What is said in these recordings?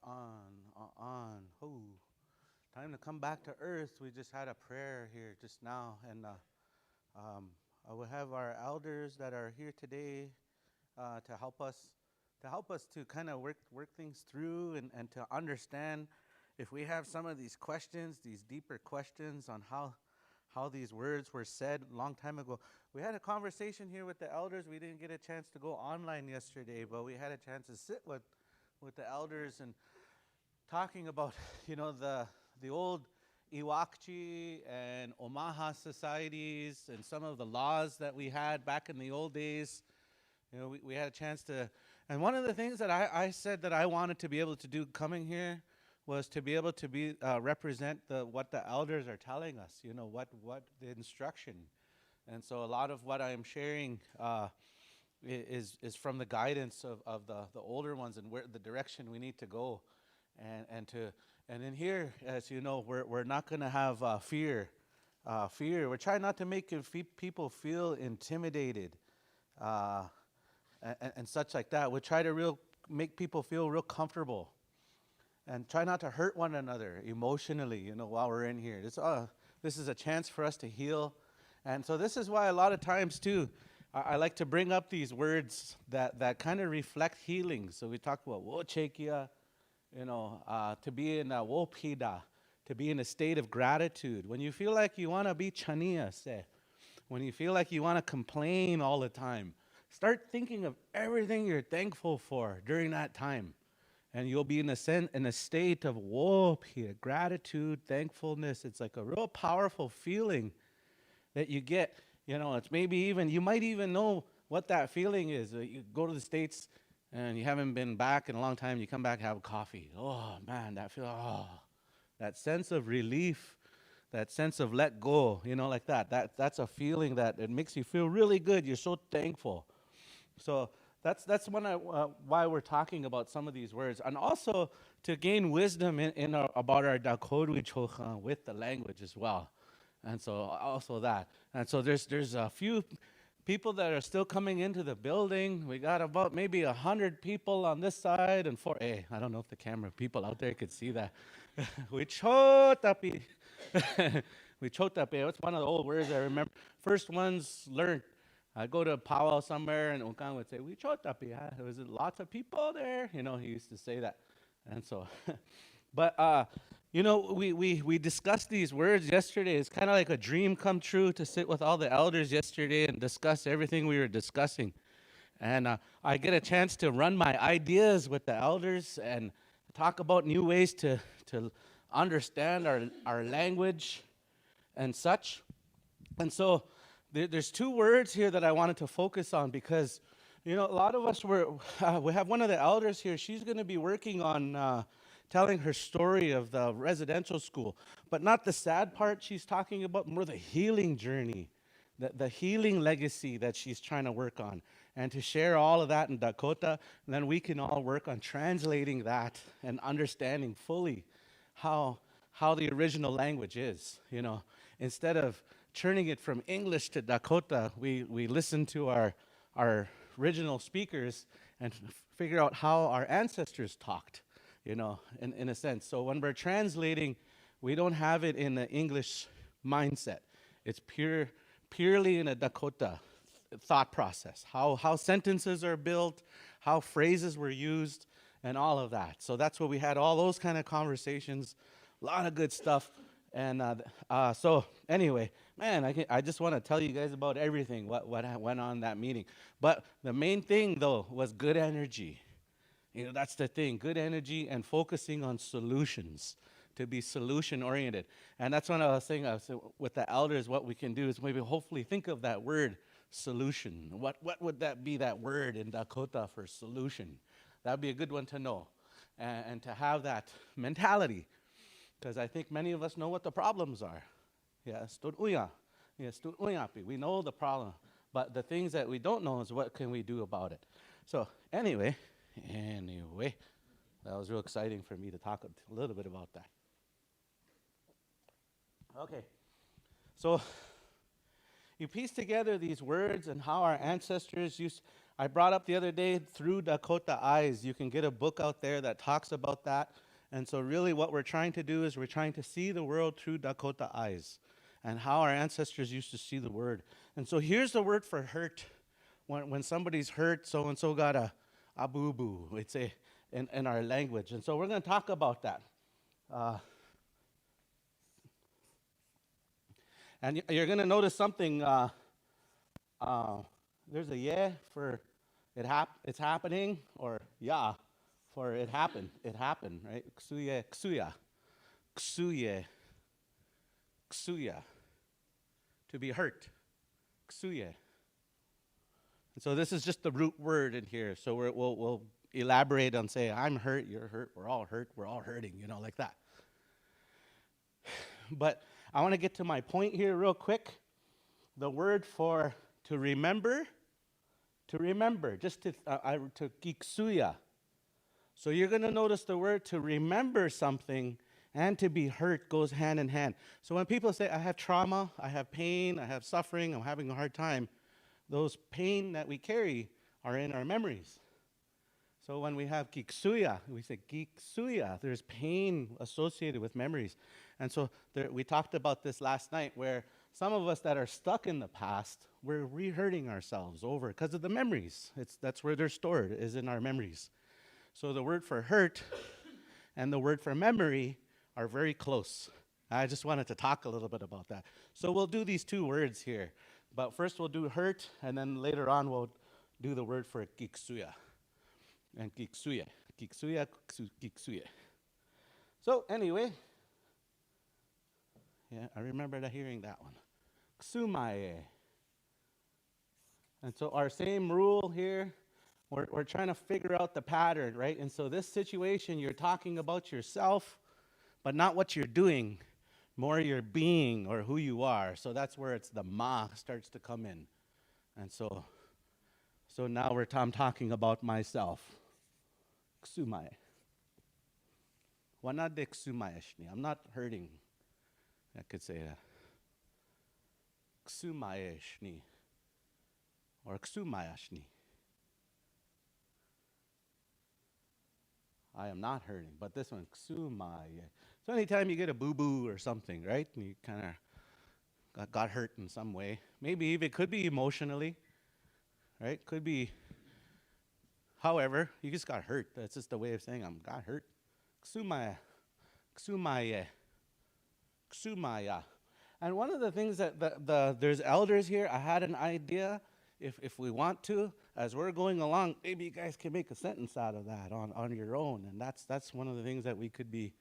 on. Ooh, time to come back to earth. We just had a prayer here just now, and um, I will have our elders that are here today to help us to kind of work things through and to understand if we have some of these questions, these deeper questions on how these words were said a long time ago. We had a conversation here with the elders. We didn't get a chance to go online yesterday, but we had a chance to sit with the elders and talking about, the old Iwakchi and Omaha societies and some of the laws that we had back in the old days. We had a chance to, and one of the things that I said that I wanted to be able to do coming here was to be able to represent what the elders are telling us, what the instruction. And so a lot of what I am sharing is from the guidance of the older ones and where the direction we need to go. And in here, as you know, we're not going to have fear. We're trying not to make people feel intimidated and such like that. We try to make people feel real comfortable and try not to hurt one another emotionally, while we're in here. This is a chance for us to heal. And so this is why a lot of times, too, I like to bring up these words that kind of reflect healing. So we talk about wochekia, to be in wopida, to be in a state of gratitude. When you feel like you want to be chania, when you feel like you want to complain all the time, start thinking of everything you're thankful for during that time. And you'll be in a state of wopia, gratitude, thankfulness. It's like a real powerful feeling that you get. It's maybe even, you might even know what that feeling is. You go to the States and you haven't been back in a long time, you come back and have coffee. Oh man, that sense of relief, that sense of let go, like that's a feeling that it makes you feel really good. You're so thankful. So that's why we're talking about some of these words, and also to gain wisdom about our Dakota with the language as well. And so also that. And so there's a few people that are still coming into the building. We got about maybe 100 people on this side and I don't know if the camera people out there could see that. We chotapi. We chotapi. It's one of the old words I remember. First ones learned. I go to a powwow somewhere and Unkan would say, we chotapi. There was lots of people there. He used to say that. And so, but we discussed these words yesterday. It's kind of like a dream come true to sit with all the elders yesterday and discuss everything we were discussing. And I get a chance to run my ideas with the elders and talk about new ways to understand our language and such. And so there's two words here that I wanted to focus on because, a lot of us we have one of the elders here. She's going to be working on telling her story of the residential school, but not the sad part she's talking about, more the healing journey, the healing legacy that she's trying to work on, and to share all of that in Dakota, and then we can all work on translating that and understanding fully how the original language is. Instead of turning it from English to Dakota, we listen to our original speakers and figure out how our ancestors talked, in a sense. So when we're translating, we don't have it in the English mindset. It's purely in a Dakota thought process, how sentences are built, how phrases were used, and all of that. So that's what we had, all those kind of conversations, a lot of good stuff. And so anyway, man, I just want to tell you guys about everything, what went on in that meeting. But the main thing, though, was good energy. That's the thing, good energy and focusing on solutions, to be solution-oriented. And that's when I was saying with the elders, what we can do is maybe hopefully think of that word, solution. What would that be, that word in Dakota for solution? That would be a good one to know and to have that mentality. Because I think many of us know what the problems are. We know the problem. But the things that we don't know is what can we do about it. So anyway, that was real exciting for me to talk a little bit about that. Okay, so you piece together these words and how our ancestors used. I brought up the other day through Dakota eyes. You can get a book out there that talks about that. And so really what we're trying to do is we're trying to see the world through Dakota eyes and how our ancestors used to see the word. And so here's the word for hurt. When somebody's hurt, so-and-so got a boo-boo, it's in our language. And so we're going to talk about that. And you're going to notice something. There's a yeah for it's happening, or yeah for it happened. It happened, right? Ksuye, ksuya, ksuye, ksuya. To be hurt, ksuye. And so this is just the root word in here. So we'll elaborate on say, I'm hurt, you're hurt, we're all hurting, like that. But I want to get to my point here real quick. The word for to remember, just to kiksuya. So you're going to notice the word to remember something and to be hurt goes hand in hand. So when people say, I have trauma, I have pain, I have suffering, I'm having a hard time, those pain that we carry are in our memories. So when we have kiksuya, we say kiksuya, there's pain associated with memories. And so we talked about this last night where some of us that are stuck in the past, we're re-hurting ourselves over because of the memories. That's where they're stored, is in our memories. So the word for hurt and the word for memory are very close. I just wanted to talk a little bit about that. So we'll do these two words here. But first we'll do hurt, and then later on we'll do the word for kiksuya. And kiksuya. Kiksuya, kiksuya. So anyway, yeah, I remember hearing that one. Ksumaye. And so our same rule here, we're trying to figure out the pattern, right? And so this situation, you're talking about yourself, but not what you're doing, more your being or who you are. So that's where it's the ma starts to come in. And so now I'm talking about myself. Ksumaye. Wanade ksumayeshni. I'm not hurting. I could say that. Ksumayeshni. Or ksumayashni. I am not hurting. But this one, ksumaye. So anytime you get a boo-boo or something, right? And you kind of got hurt in some way. Maybe even it could be emotionally, right? Could be, however, you just got hurt. That's just the way of saying I got hurt. Ksumaya, ksumaye, ksumaya. And one of the things that there's elders here, I had an idea, if we want to, as we're going along, maybe you guys can make a sentence out of that on your own. And that's one of the things that we could be,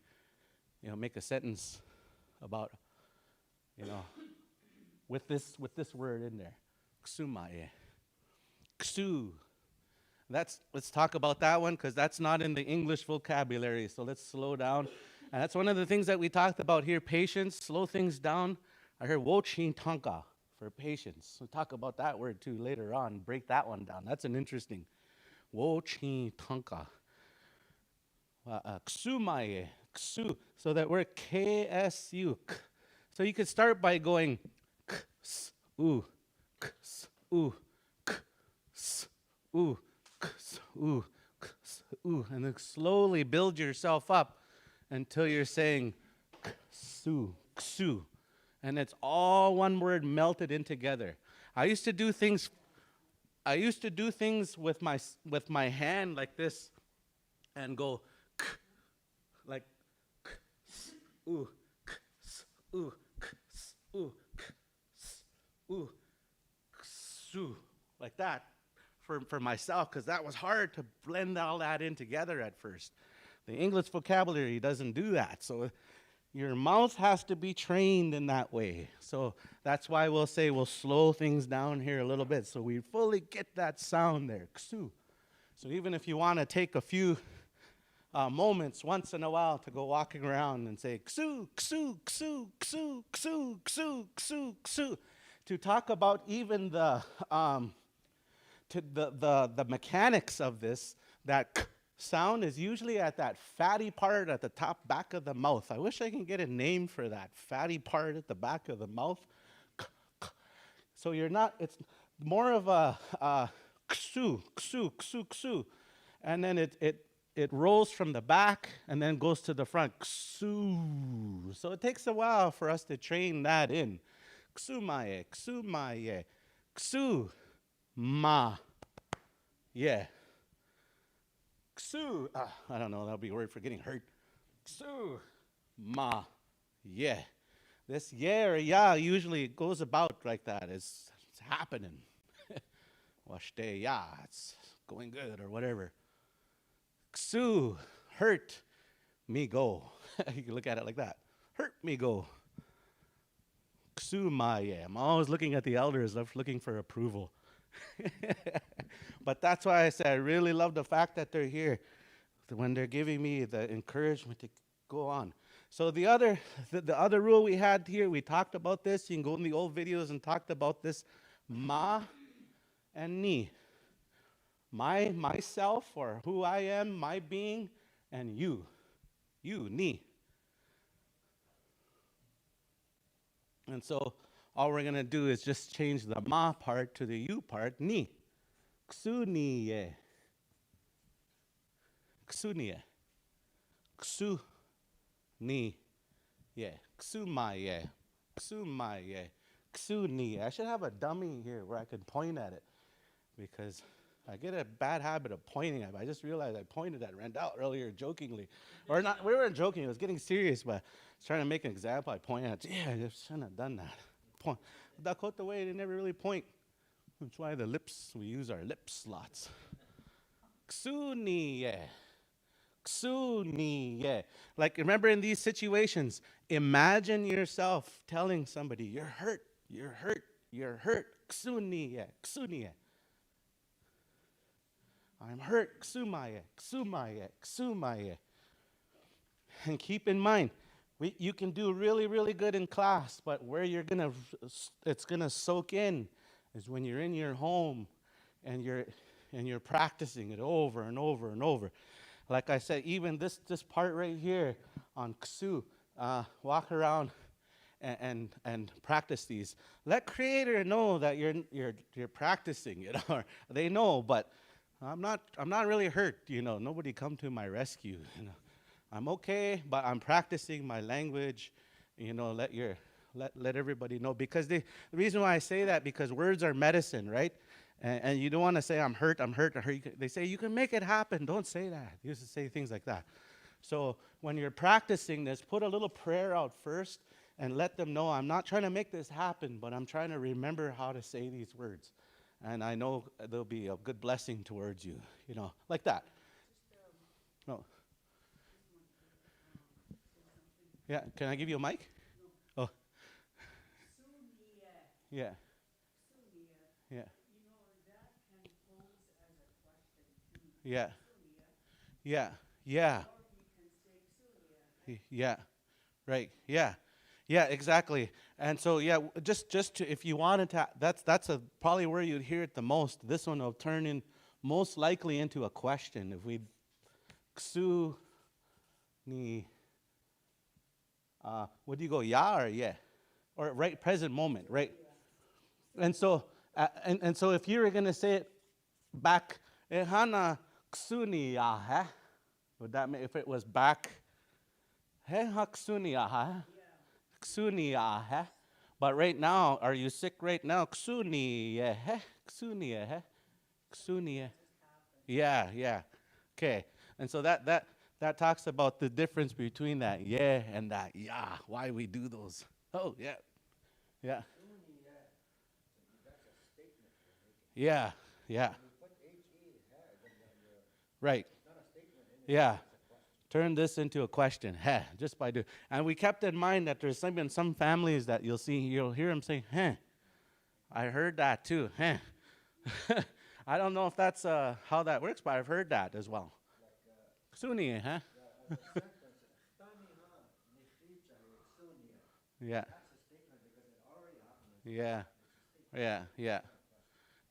make a sentence about, with this word in there. Ksumaye. Ksu. Let's talk about that one because that's not in the English vocabulary. So let's slow down. And that's one of the things that we talked about here, patience, slow things down. I heard wochin tanka for patience. We'll talk about that word too later on, break that one down. That's an interesting. Wochin tanka. Ksumaye, ksu. So that word KSU. So you could start by going k-s-u, k-s-u, k-s-u, k-s-u, k-s-u, and then slowly build yourself up until you're saying ksu, ksu. And it's all one word melted in together. I used to do things with my hand like this and go k, like k-s-u, k-s-u, k-s-u, k-s-u, k-s-u, like that for myself, because that was hard to blend all that in together at first. The English vocabulary doesn't do that. So your mouth has to be trained in that way. So that's why we'll say we'll slow things down here a little bit so we fully get that sound there. Ksu. So even if you want to take a few moments once in a while to go walking around and say ksu, ksu, ksu, ksu, ksu, ksu, ksu, ksu, to talk about even the mechanics of this, that k sound is usually at that fatty part at the top back of the mouth. I wish I can get a name for that fatty part at the back of the mouth. So it's more of a Ksu, ksu, ksu, ksu. And then it rolls from the back and then goes to the front. Ksu. So it takes a while for us to train that in. Ksu maye, ksu maye, ksu ma. Yeah. Ksu. I don't know, that'll be a word for getting hurt. Ksu ma. Yeah. This yeah or ya usually goes about like that. It's happening. Washte ya. It's going good or whatever. Ksu. Hurt me go. You can look at it like that. Hurt me go. Ksu maye. I'm always looking at the elders, looking for approval. But that's why I say I really love the fact that they're here when they're giving me the encouragement to go on. So the other rule we had here, we talked about this. You can go in the old videos and talked about this. Ma and ni. Myself, or who I am, my being, and you, ni. And so all we're going to do is just change the ma part to the you part, ni. Ksu ni ye. Ksu ni ye. Ksu ni ye. Ksu ma ye. Ksu ma ye. Ksu ni ye. I should have a dummy here where I could point at it, because I get a bad habit of pointing at it. I just realized I pointed at Randall earlier jokingly. Or not, we weren't joking, it was getting serious, but I was trying to make an example. I pointed at, yeah, I just shouldn't have done that. Point. Dakota way, they never really point. That's why we use our lip slots. Ksu ni ye. Ksu ni ye. Like, remember in these situations, imagine yourself telling somebody, you're hurt, you're hurt, you're hurt. Ksu ni ye, ksu ni ye. I'm hurt, ksu ma ye, ksu ma ye, ksu ma ye. And keep in mind, you can do really, really good in class, but where it's gonna soak in is when you're in your home and you're practicing it over and over and over. Like I said, even this part right here on ksu, walk around and practice these. Let Creator know that you're practicing, you know. They know, but I'm not really hurt, you know. Nobody come to my rescue, you know. I'm okay, but I'm practicing my language, you know. Let everybody know, because the reason why I say that, because words are medicine, right? And you don't want to say I'm hurt. They say you can make it happen. Don't say that. You used to say things like that. So when you're practicing this, put a little prayer out first and let them know, I'm not trying to make this happen, but I'm trying to remember how to say these words. And I know there'll be a good blessing towards you, you know, like that. No. Yeah, can I give you a mic? No. Oh. Yeah. Yeah. Yeah. Yeah. Yeah. Yeah. Right. Yeah. Yeah, exactly. And so, yeah, just to, if you wanted to, that's probably where you'd hear it the most. This one will turn in most likely into a question. If we ksu ni, what do you go, ya or yeah? Or right present moment, right? And so, and so if you were going to say it back, hana ksu ni ya, huh? Would that make, if it was back, he ha ksu ni ya, huh? Ksu ni ya, huh? But right now, are you sick right now? Ksu ni ya, huh? Ksu ni ya, huh? Ksu ni ya. Yeah, yeah. Okay. And so that talks about the difference between that yeah and that yeah. Why we do those. Oh, yeah. Yeah. Yeah, yeah. Right. Yeah. Turn this into a question. Heh, just by doing. And we kept in mind that there's some families that you'll hear them say, heh. I heard that too. Heh. I don't know if that's how that works, but I've heard that as well. Suni, huh? Yeah. Yeah. Yeah, yeah.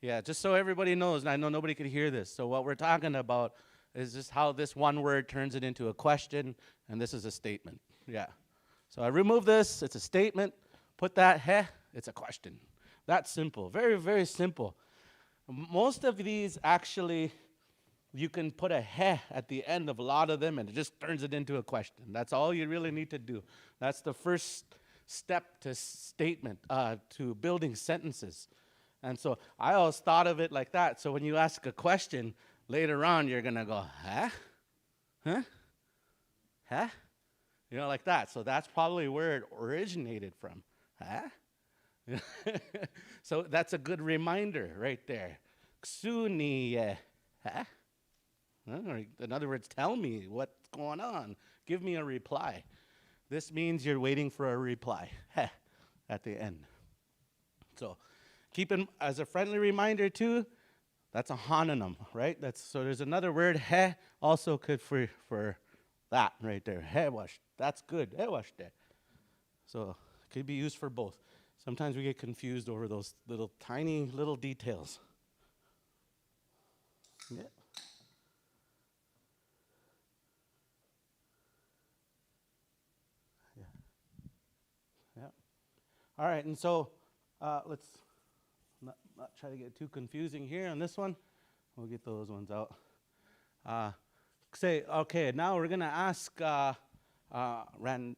Yeah, just so everybody knows, and I know nobody could hear this. So what we're talking about is just how this one word turns it into a question, and this is a statement. Yeah. So I remove this, it's a statement. Put that, heh, it's a question. That's simple. Very, very simple. Most of these actually, you can put a he at the end of a lot of them and it just turns it into a question. That's all you really need to do. That's the first step to statement, to building sentences. And so I always thought of it like that. So when you ask a question, later on you're going to go, huh? Huh? Huh? You know, like that. So that's probably where it originated from. Huh? So that's a good reminder right there. Ksuni, huh? Or in other words, tell me what's going on. Give me a reply. This means you're waiting for a reply at the end. So keep in, as a friendly reminder too, that's a homonym, right? So there's another word, he, also good for that right there. He wash. That's good. He wash there. So it could be used for both. Sometimes we get confused over those little tiny little details. Yeah. Yeah. All right, and so let's not try to get too confusing here on this one. We'll get those ones out. Okay, now we're going to ask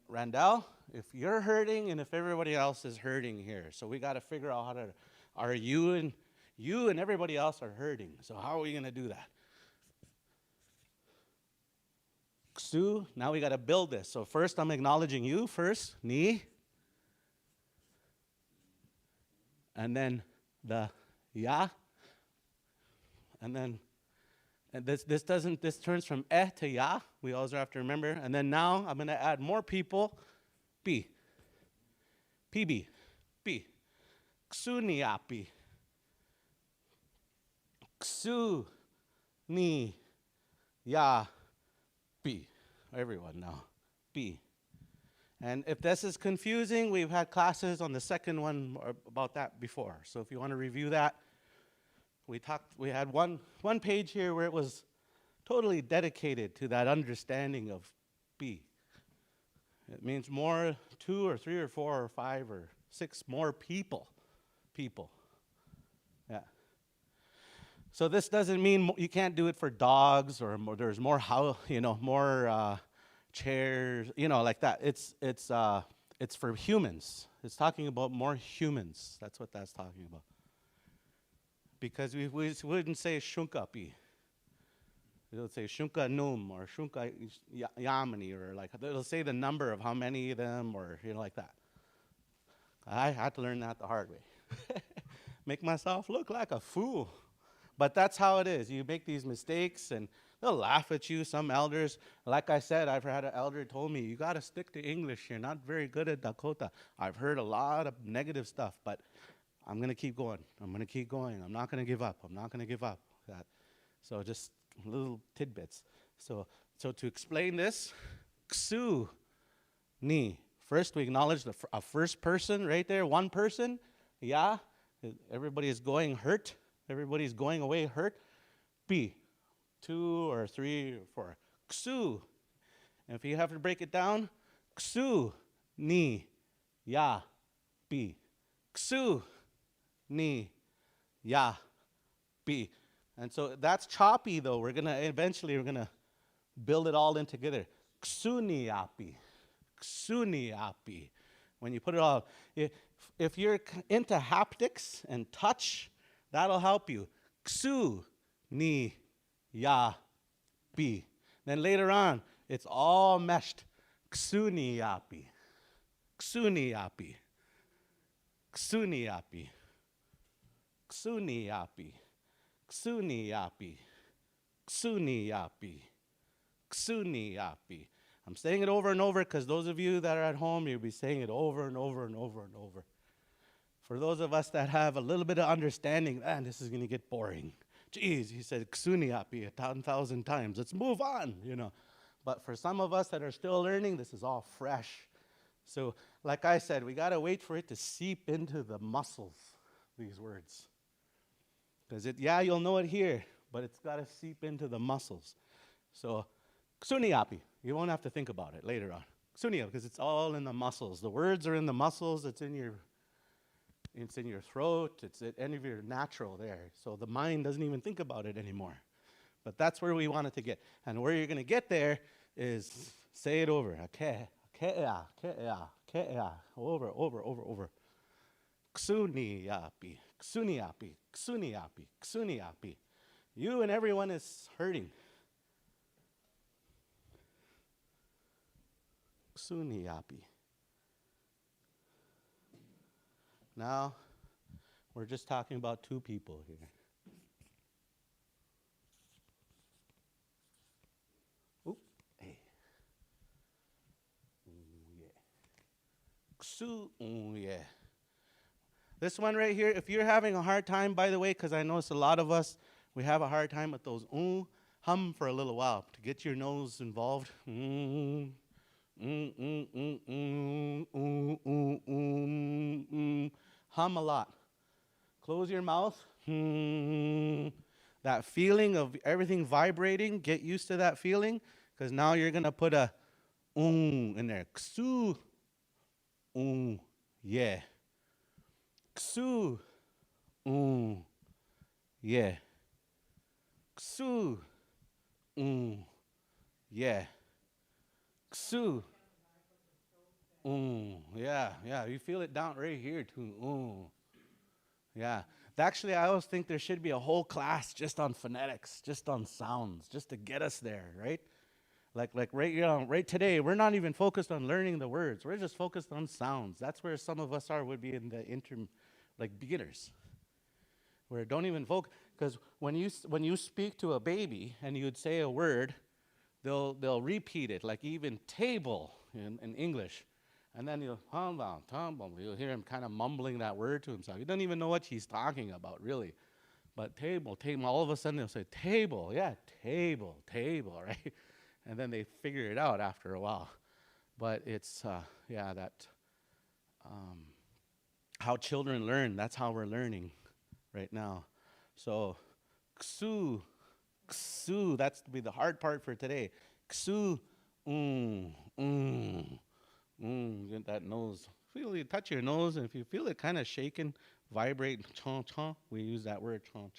Randall if you're hurting and if everybody else is hurting here. So we got to figure out how to, are you and everybody else are hurting. So how are we going to do that? Ksu, now we got to build this. So first I'm acknowledging you first, ni. And then the ya. And then this turns from to ya. We always have to remember. And then now I'm going to add more people. P. PB. P. Ksu ni api. Ksu ni ya pi. Everyone now. P. And if this is confusing, we've had classes on the second one about that before. So if you want to review that, we had one page here where it was totally dedicated to that understanding of B. It means more, 2 or 3 or 4 or 5 or 6 more people. Yeah. So this doesn't mean you can't do it for dogs or more, there's more more chairs, like that. It's for humans. It's talking about more humans. That's what that's talking about. Because we wouldn't say shunkapi. We would say shunka num or shunka yamani, or like it'll say the number of how many of them, or like that. I had to learn that the hard way. Make myself look like a fool. But that's how it is. You make these mistakes and they'll laugh at you, some elders. Like I said, I've had an elder told me, you got to stick to English. You're not very good at Dakota. I've heard a lot of negative stuff, but I'm going to keep going. I'm going to keep going. I'm not going to give up. I'm not going to give up. So just little tidbits. So to explain this, ksu ni. First, we acknowledge a first person right there, one person. Ya, everybody is going hurt. Everybody's going away hurt. Pi, 2 or 3 or 4. Ksu. And if you have to break it down, ksu ni ya pi. Ksu ni ya pi. And so that's choppy though. We're gonna build it all in together. Ksu ni ya pi. Ksu ni ya pi. When you put it all, if you're into haptics and touch, that'll help you. Ksu ni ya pi. Then later on, it's all meshed. Ksu ni ya pi. Ksu ni ya pi. Ksu ni ya pi. Ksu ni ya pi. Ksu ni ya pi. Ksu ni ya pi. Ksu ni ya pi. I'm saying it over and over because those of you that are at home, you'll be saying it over and over and over and over. For those of us that have a little bit of understanding, man, this is going to get boring. Geez, he said ksuniapi 1,000 times. Let's move on, But for some of us that are still learning, this is all fresh. So like I said, we got to wait for it to seep into the muscles, these words. Because you'll know it here, but it's got to seep into the muscles. So ksuniapi, you won't have to think about it later on. Ksunia, because it's all in the muscles. The words are in the muscles. It's in your It's in your throat. It's at any of your natural there. So the mind doesn't even think about it anymore. But that's where we want it to get. And where you're going to get there is say it over. Over, over, over, over. Ksuniapi, ksuniapi, ksuniapi, ksuniapi. You and everyone is hurting. Ksuniapi. Now, we're just talking about two people here. Oop, hey. Yeah. Ksu, yeah. This one right here, if you're having a hard time, by the way, because I notice a lot of us, we have a hard time with those hum for a little while to get your nose involved. Hum a lot. Close your mouth. That feeling of everything vibrating, get used to that feeling, because now you're going to put a in there. Ksu, yeah. Ksu, yeah. Ksu, yeah. Ksu, yeah. You feel it down right here too. Yeah. Actually, I always think there should be a whole class just on phonetics, just on sounds, just to get us there, right? Like right today, we're not even focused on learning the words. We're just focused on sounds. That's where some of us would be in the beginners. Where don't even focus, because when you speak to a baby and you'd say a word, they'll repeat it, like even table in English. And then you'll hear him kind of mumbling that word to himself. He doesn't even know what he's talking about, really. But table, all of a sudden they'll say, table, yeah, table, right? And then they figure it out after a while. But it's, how children learn, that's how we're learning right now. So, ksu, that's to be the hard part for today. Ksu, get that nose. You touch your nose, and if you feel it kind of shaking, vibrate, chon. We use that word, chon.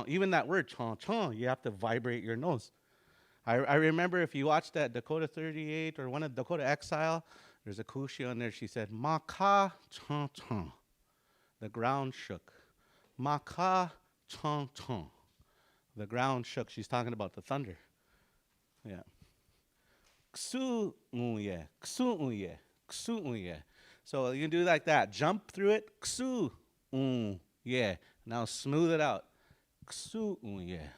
Even that word, chon, you have to vibrate your nose. I remember if you watched that Dakota 38 or one of Dakota Exile, there's a kushi on there. She said, "Maka chon." The ground shook. Maka chon. The ground shook. She's talking about the thunder. Yeah. Ksu yeah. So you can do like that. Jump through it. Ksu yeah. Now smooth it out. Ksu yeah.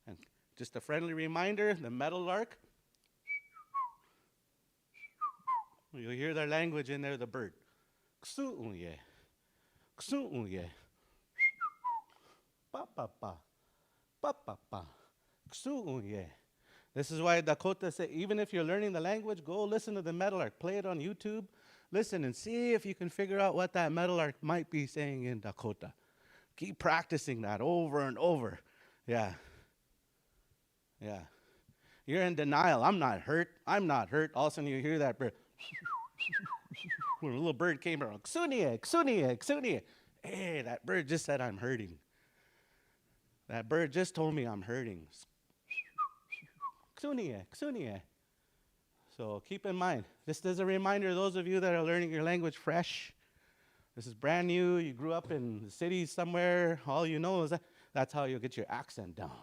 And just a friendly reminder, the meadowlark. You'll hear their language in there, the bird. Ksu yeah. Pa pa pa. Pa pa pa. Ksu yeah. This is why Dakota said, even if you're learning the language, go listen to the meadowlark. Play it on YouTube. Listen and see if you can figure out what that meadowlark might be saying in Dakota. Keep practicing that over and over. Yeah. You're in denial. I'm not hurt. All of a sudden you hear that bird. When a little bird came around. Ksunia. Hey, that bird just said I'm hurting. That bird just told me I'm hurting. Ksunia. So keep in mind, just as a reminder, those of you that are learning your language fresh, this is brand new, you grew up in the city somewhere, all you know is that's how you'll get your accent down.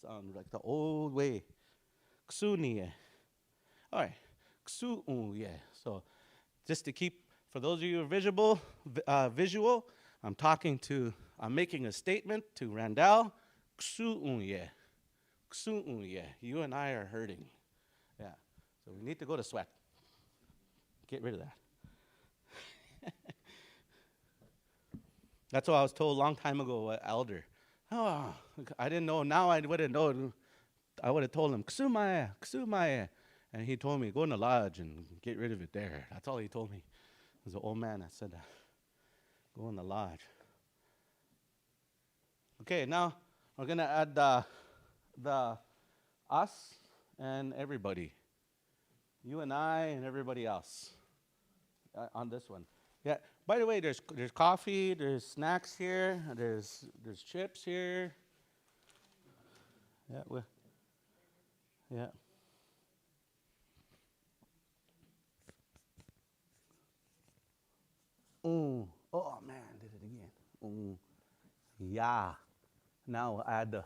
Sound like the old way. Ksunia. All right. Ksunya. So just to keep, for those of you who are visual, I'm making a statement to Randall. Ksunya. You and I are hurting. Yeah. So we need to go to sweat. Get rid of that. That's what I was told a long time ago, elder. Oh, I didn't know. Now I would have known. I would have told him, Ksumaya. And he told me, go in the lodge and get rid of it there. That's all he told me. It was an old man that said that. Go in the lodge. Okay, now we're going to add the us and everybody. You and I and everybody else. on this one. Yeah. By the way, there's coffee, there's snacks here, there's chips here. Yeah. Yeah. Oh man, did it again. Yeah. Now we'll add the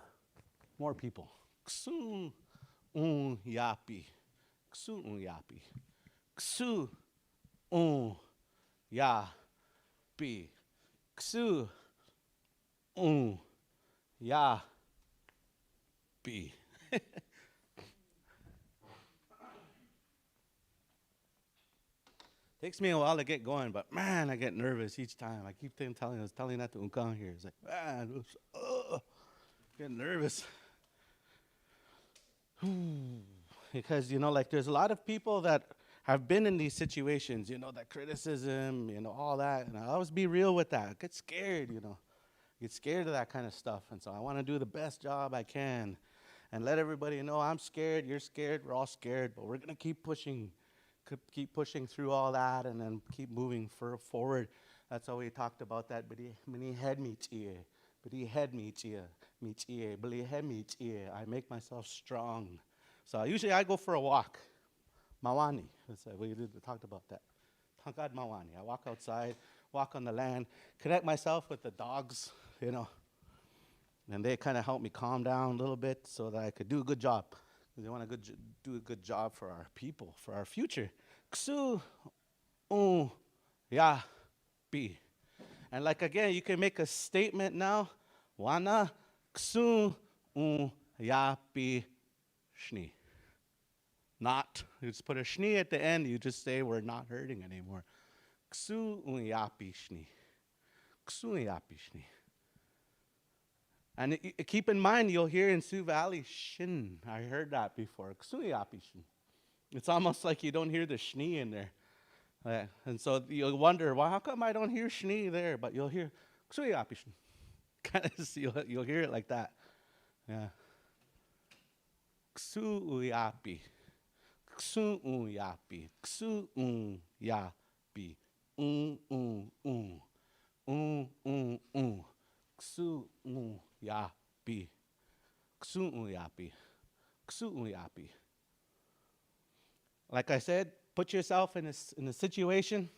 more people. Ksu yapi. Ksu yapi. Ksu yapi. Ksu yapi. Takes me a while to get going, but man, I get nervous each time. I keep telling that to Unkang here. It's like, man, get nervous. Because, like there's a lot of people that have been in these situations, that criticism, all that. And I always be real with that. I get scared, Get scared of that kind of stuff. And so I want to do the best job I can and let everybody know I'm scared, you're scared, we're all scared, but we're going to keep pushing through all that and then keep moving forward. That's how we talked about that. I make myself strong. So usually I go for a walk. Mawani. We talked about that. Tangad Mawani. I walk outside, walk on the land, connect myself with the dogs, and they kind of help me calm down a little bit so that I could do a good job. They want to do a good job for our people, for our future. Ksu ya bi. And like again, you can make a statement now. Wana ksu ya bi shni. Not. You just put a shni at the end. You just say we're not hurting anymore. Ksu ya bi shni. Ksu ya bi shni. And keep in mind, you'll hear in Sioux Valley, shin. I heard that before. Ksuyapi shin. It's almost like you don't hear the shni in there. And so you'll wonder, well, how come I don't hear shni there? But you'll hear ksuyapi shin. Kind of, you'll hear it like that. Yeah. Ksuyapi. Ksuyapi. Ksuyapi. Ksu yapi. Ksu yapi. Ksu yapi. Like I said, put yourself in a situation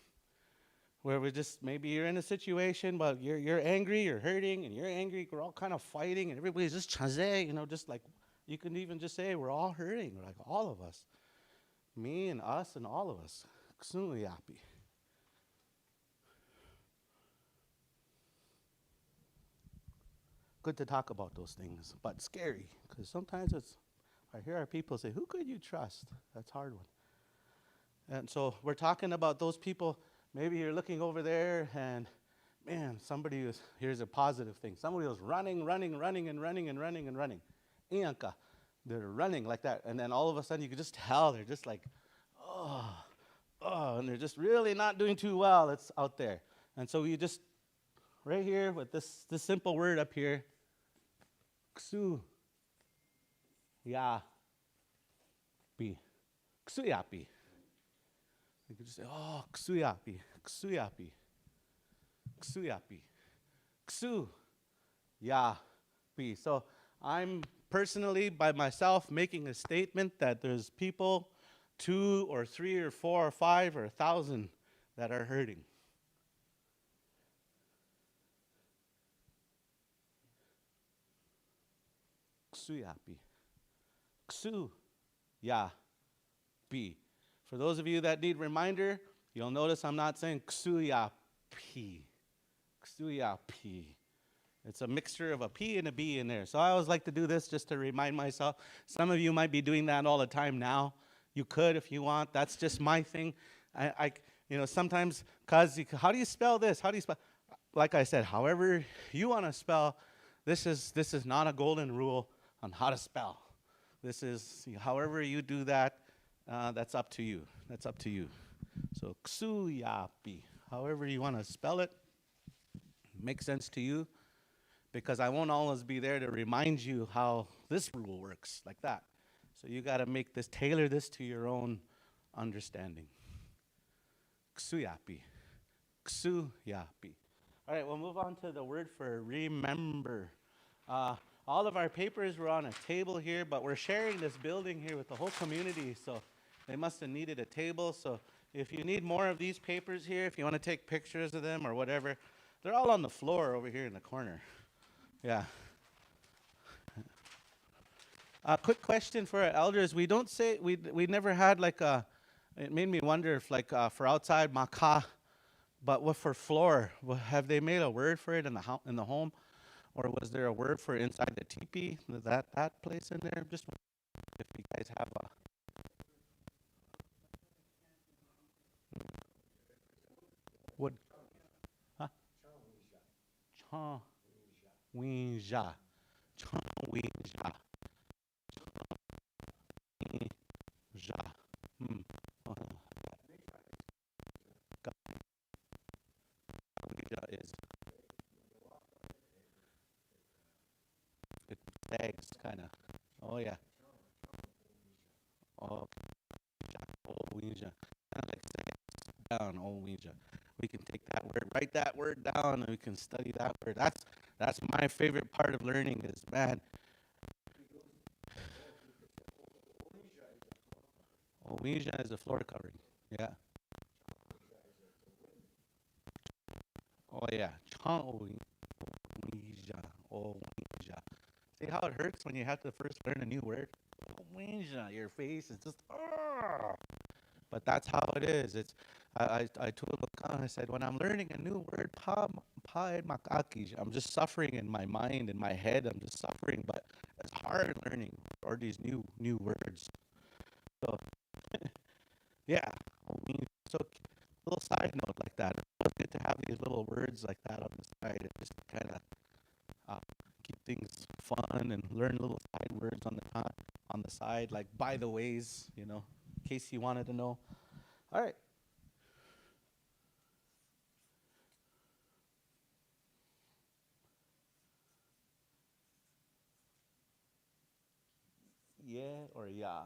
where maybe you're in a situation, but you're angry, you're hurting, and you're angry. We're all kind of fighting, and everybody's just chaze, just like you can even just say we're all hurting, like all of us, me and us and all of us. Ksu yapi. Good to talk about those things, but scary, because sometimes I hear our people say, who could you trust? That's a hard one. And so we're talking about those people, maybe you're looking over there and, man, here's a positive thing. Somebody was running. Ianka, they're running like that. And then all of a sudden you can just tell they're just like, and they're just really not doing too well. It's out there. And so you just, right here with this simple word up here, ksu ya bi. Ksu yapi. You could just say, ksu yapi, ksu yapi, ksu yapi, ksu yapi. So I'm personally by myself making a statement that there's people 2 or 3 or 4 or 5 or 1,000 that are hurting. Ksu yapi. Ksu yapi. For those of you that need reminder, you'll notice I'm not saying ksu yapi. Ksu yapi. It's a mixture of a P and a B in there. So I always like to do this just to remind myself. Some of you might be doing that all the time now. You could if you want. That's just my thing. I sometimes, how do you spell this? How do you spell? Like I said, however you want to spell, this is not a golden rule on how to spell. This is, however you do that, that's up to you. That's up to you. So ksu yapi, however you want to spell it, makes sense to you. Because I won't always be there to remind you how this rule works, like that. So you got to tailor this to your own understanding. Ksuyapi. Ksuyapi. All right, we'll move on to the word for remember. Uh, all of our papers were on a table here, but we're sharing this building here with the whole community, so they must have needed a table. So if you need more of these papers here, if you want to take pictures of them or whatever, they're all on the floor over here in the corner. Yeah. Quick question for our elders. We don't say, we never had like a, it made me wonder if like for outside, maka, but what for floor? Have they made a word for it in the home? Or was there a word for inside the teepee? That place in there? Just if you guys have a wood. Huh? Cha winja. Cha winja. Ja. Hmm. Winja is it sags kind of. Oh yeah. Oh, Ouija. Kind of like sags down. Ouija. We can take that word, write that word down, and we can study that word. That's my favorite part of learning. Is man. Ouija is a floor covering. Yeah. Oh yeah. Ouija. Ouija. See how it hurts when you have to first learn a new word? Ouija. Your face is just. Oh. But that's how it is. It's I told Lacan, I said, when I'm learning a new word, I'm just suffering in my mind, in my head. I'm just suffering, but it's hard learning or these new words. So yeah, I mean, so a little side note like that. It's good to have these little words like that on the side. It just kind of keep things fun and learn little side words on the top, on the side, like by the ways, in case you wanted to know. All right. Yeah or yeah.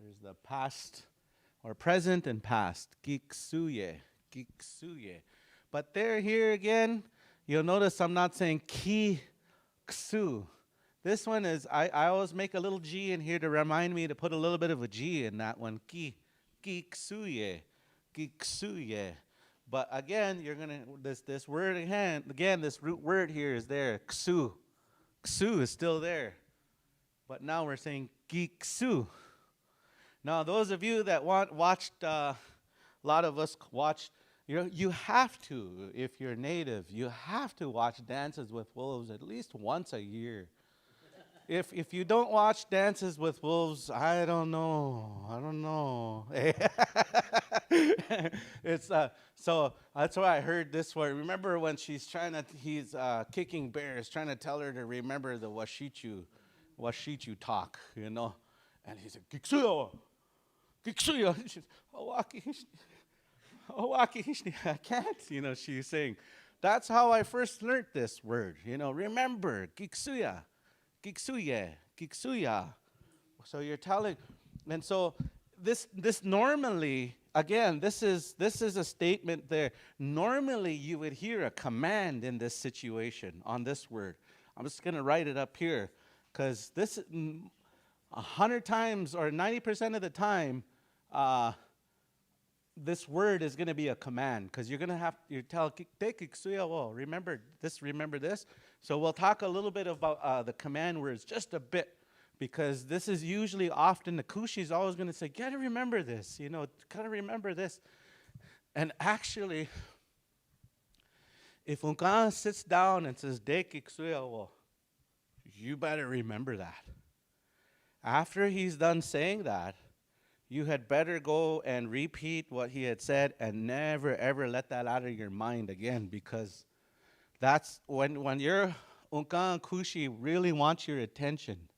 There's the past or present and past. Giksuye. Giksuye. But there, here again, you'll notice I'm not saying ki ksu. This one is, I always make a little G in here to remind me to put a little bit of a G in that one. Ki. Giksuye. Giksuye. But again, you're going to, this word again, this root word here is there. Ksu. Ksu is still there. But now we're saying giksu. Now, those of you that watched, a lot of us watched, you have to, if you're native, you have to watch Dances with Wolves at least once a year. If you don't watch Dances with Wolves, I don't know. It's so that's why I heard this word. Remember when he's kicking bears, trying to tell her to remember the Washichu talk, and he said, Giksuyo, Giksuyo. She's, Owaki, I can't, she's saying. That's how I first learned this word, remember, Giksuya, Giksuye, Giksuya. So you're telling, and so this normally, again, this is a statement there. Normally you would hear a command in this situation on this word. I'm just going to write it up here. Because this, 100 times or 90% of the time, this word is going to be a command. Because you're going to have to tell, remember this. So we'll talk a little bit about the command words, just a bit. Because this is usually often, the Kushi is always going to say, gotta remember this, gotta remember this. And actually, if Unkan sits down and says, you better remember that. After he's done saying that, you had better go and repeat what he had said and never, ever let that out of your mind again, because that's when your Unkan Kushi really wants your attention.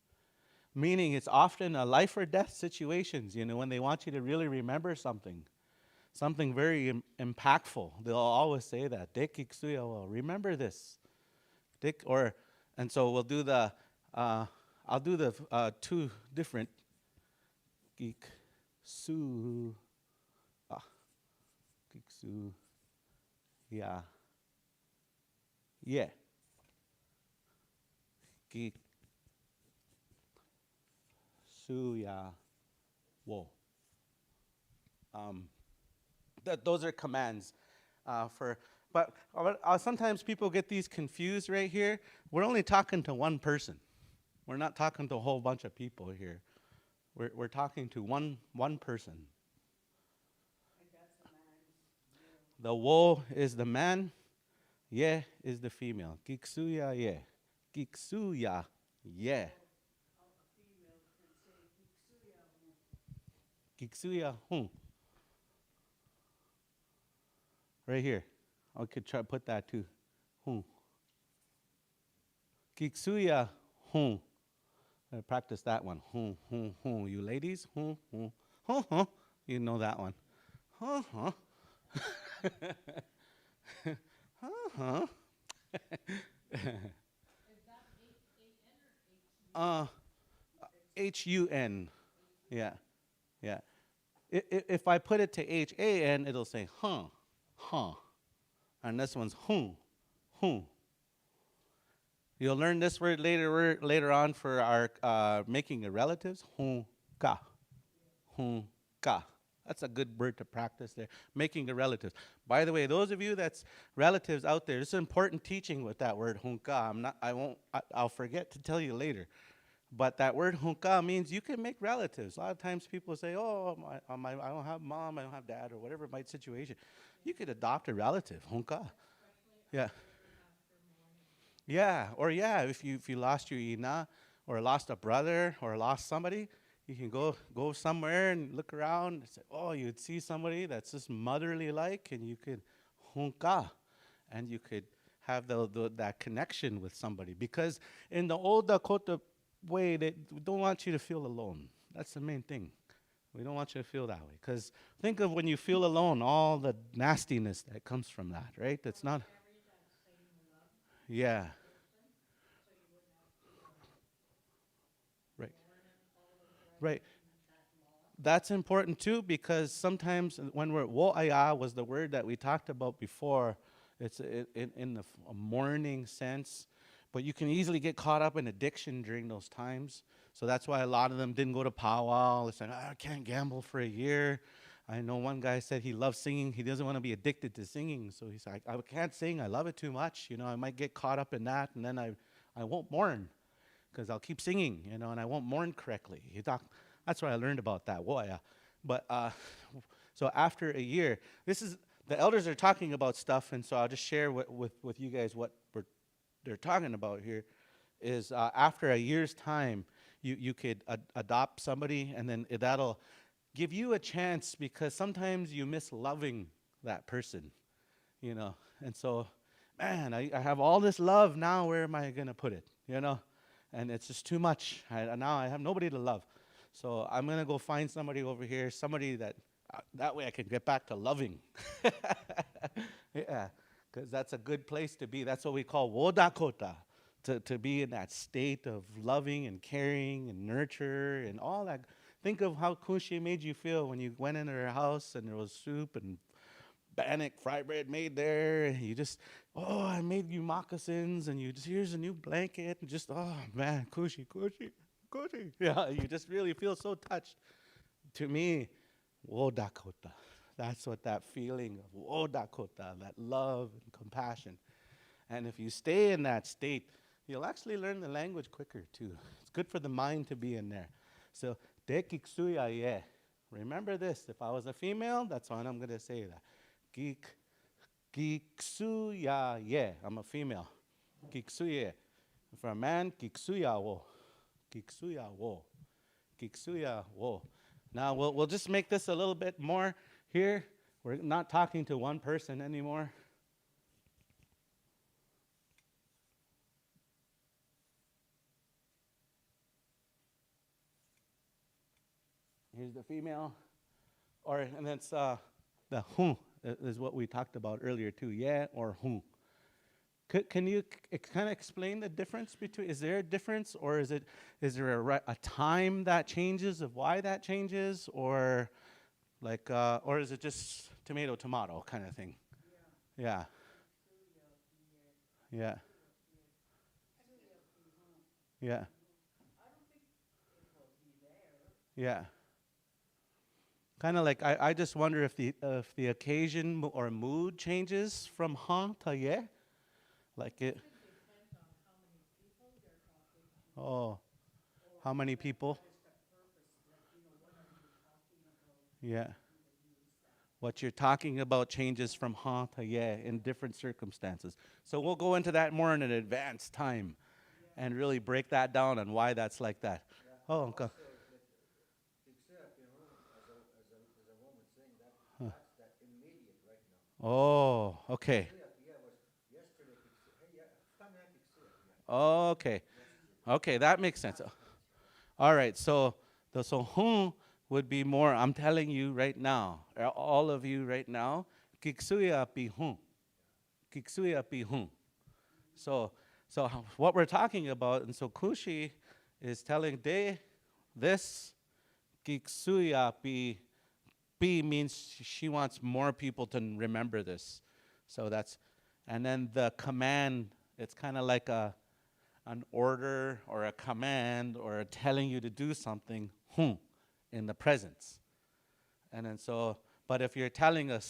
Meaning it's often a life or death situations, when they want you to really remember something very impactful. They'll always say that. Remember this. And so we'll do I'll do the two different geek su. Su ya ye. Geek su ya wo. Those are commands but sometimes people get these confused right here. We're only talking to one person. We're not talking to a whole bunch of people here. We're talking to one person. And that's the man's. The wo is the man, ye is the female. Giksuya ye. Giksuya ye. A female can say Kiksuya. Giksuya hum. Right here. I could try to put that too. Hum. Giksuya hum. Practice that one. Hum, hum, hum. You ladies, hum, hum. Hum, hum. You know that one. Hum, hum. Hum, hum. Is that H-A-N or H-U-N. Yeah, yeah. If I put it to H-A-N, it'll say huh, huh. And this one's hum, hum. You'll learn this word later on for our making of relatives. Hum, ka. Hum, ka. That's a good word to practice there. Making the relatives. By the way, those of you that's relatives out there, it's important teaching with that word hunka. I'll forget to tell you later. But that word hunka means you can make relatives. A lot of times people say, oh, I don't have mom, I don't have dad, or whatever my situation. You could adopt a relative, hunka. Yeah. Yeah, or yeah, if you lost your ina, or lost a brother, or lost somebody, you can go somewhere and look around and say, oh, you'd see somebody that's just motherly like, and you could hunka, and you could have that connection with somebody. Because in the old Dakota way, they don't want you to feel alone. That's the main thing. We don't want you to feel that way. Because think of when you feel alone, all the nastiness that comes from that, right? That's not. Yeah. Right. Right. That's important too, because sometimes when wo'aya was the word that we talked about before, it's in the mourning sense, but you can easily get caught up in addiction during those times. So that's why a lot of them didn't go to powwow. They said, I can't gamble for a year. I know one guy said he loves singing. He doesn't want to be addicted to singing. So he's like, I can't sing. I love it too much. I might get caught up in that, and then I won't mourn because I'll keep singing, and I won't mourn correctly. That's what I learned about that. Whoa, yeah. But so after a year, the elders are talking about stuff, and so I'll just share with you guys what they're talking about here. Is after a year's time, you could adopt somebody, and then that'll give you a chance, because sometimes you miss loving that person, And so, man, I have all this love now. Where am I gonna put it? And it's just too much. Now I have nobody to love. So I'm going to go find somebody over here, somebody that way I can get back to loving. Yeah, because that's a good place to be. That's what we call wo Dakota, to be in that state of loving and caring and nurture and all that. Think of how Kunshi made you feel when you went into her house and there was soup and bannock fry bread made there, and you just, I made you moccasins, and here's a new blanket, and just, oh man, Kushi. Yeah, you just really feel so touched. To me, wo Dakota. That's what that feeling of wo Dakota, that love and compassion. And if you stay in that state, you'll actually learn the language quicker too. It's good for the mind to be in there. So, dekiksuya ye. Remember this. If I was a female, that's what I'm going to say that. Giksuya ye. I'm a female. Giksuya. For a man, giksuya wo. Giksuya wo. Giksuya wo. Now we'll just make this a little bit more here. We're not talking to one person anymore. Here's the female. And it's the hun is what we talked about earlier too. Yeah or hun. Can you kind of explain the difference between? Is there a difference, or is there a time that changes of why that changes, or or is it just tomato, tomato kind of thing. Yeah. Yeah, Kiksuya pie. yeah, Kiksuya pihon. yeah, I don't think it will be there. yeah. Kind of like I just wonder if the occasion or mood changes from ha to yeah, like it. Could depend on how many people you're talking to. Oh, Or how many people? what is the purpose? Like, what are you talking about Yeah. that you will use that? What you're talking about changes from ha to yeah in different circumstances. So we'll go into that more in an advanced time Yeah. and really break that down and why that's like that. Yeah, Oh, and okay. also that Pixar Pihon, as a woman saying that, that's that immediate right now. Oh, okay. Pixar Pia was yesterday. Pixar, hey, yeah, kami Pixar Pia. Okay. Yesterday. Okay, that makes sense. Last night. All right, so the so hun would be more, I'm telling you right now, all of you right now, kiksuya pi hun. Kiksuya pi hun. So what we're talking about, and so Kushi is telling de this kiksuya pi means she wants more people to remember this. So that's, and then the command, it's kind of like an order or a command or a telling you to do something, in the presence. And then so, but if you're telling a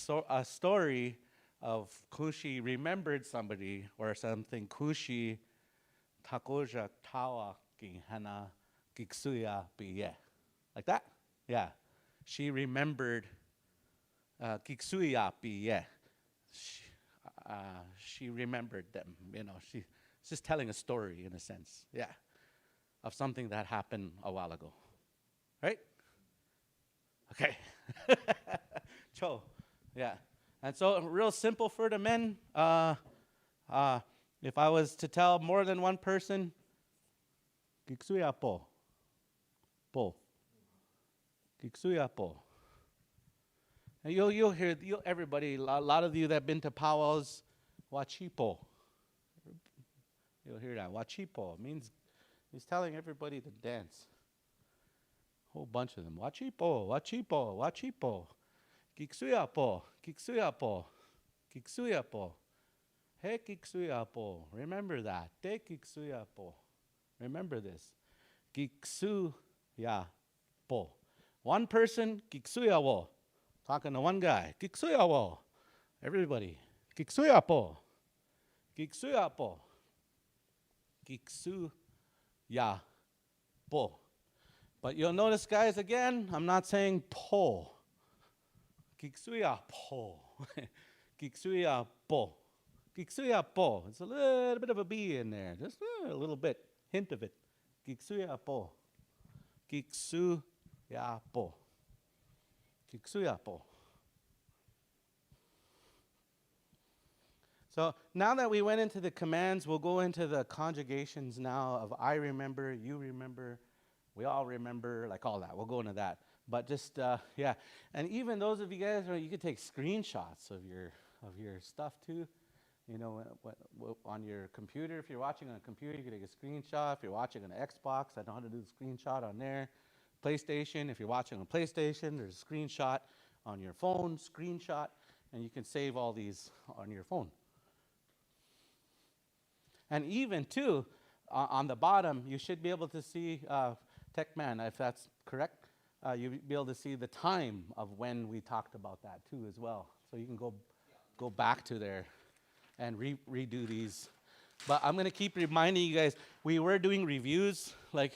story of Kushi remembered somebody or something, Kushi takoja tawa ki hana kiksuya piye. Like that? Yeah. She remembered kiksuya piye. She remembered them, she's just telling a story in a sense, yeah, of something that happened a while ago, right? Okay. Cho, yeah. And so real simple for the men, if I was to tell more than one person, kiksuya po, kiksuya po. And you'll hear, everybody, a lot of you that have been to powwows, wachipo. You'll hear that. Wachipo means he's telling everybody to dance. Whole bunch of them. Wachipo, wachipo, wachipo. Kiksuyapo, kiksuyapo, kiksuyapo. Hey kiksuyapo. Remember that. Te kiksuyapo. Remember this. Kiksuyapo. One person, kiksuyawo. Talking to one guy. Kiksuyawo. Everybody. Kiksuyapo. Kiksuyapo. Kiksuyapo. But you'll notice, guys, again, I'm not saying po. Kiksuyapo. Kiksuyapo. Kiksuyapo. It's a little bit of a B in there. Just a little bit. Hint of it. Kiksuyapo. Kiksuyapo. Kiksuyapo. So now that we went into the commands, we'll go into the conjugations now of I remember, you remember, we all remember, like all that. We'll go into that. But just, yeah. And even those of you guys, you could take screenshots of your stuff too. On your computer. If you're watching on a computer, you can take a screenshot. If you're watching on an Xbox, I know how to do the screenshot on there. PlayStation, if you're watching on PlayStation, there's a screenshot on your phone, screenshot, and you can save all these on your phone. And even too, on the bottom, you should be able to see, TechMan, if that's correct, you'll be able to see the time of when we talked about that too as well. So you can go back to there and redo these. But I'm gonna keep reminding you guys, we were doing reviews, like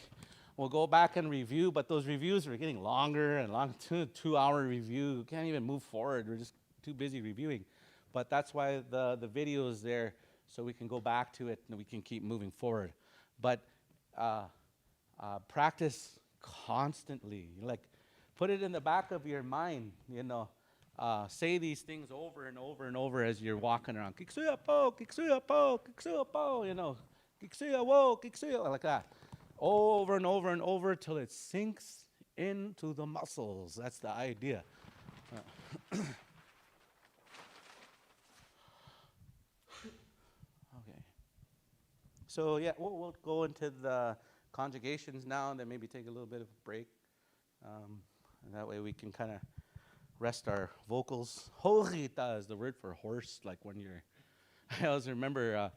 we'll go back and review, but those reviews are getting longer and longer, 2-hour review. We can't even move forward, we're just too busy reviewing. But that's why the video is there, so we can go back to it and we can keep moving forward. But practice constantly, like put it in the back of your mind, say these things over and over and over as you're walking around. Kiksuya po, kiksuya po, kiksuya po, kiksuya wo, kiksuya, like that. Over and over and over till it sinks into the muscles. That's the idea. Okay. So yeah, we'll go into the conjugations now and then maybe take a little bit of a break. And that way we can kind of rest our vocals. Hojita is the word for horse, like when you're. I always remember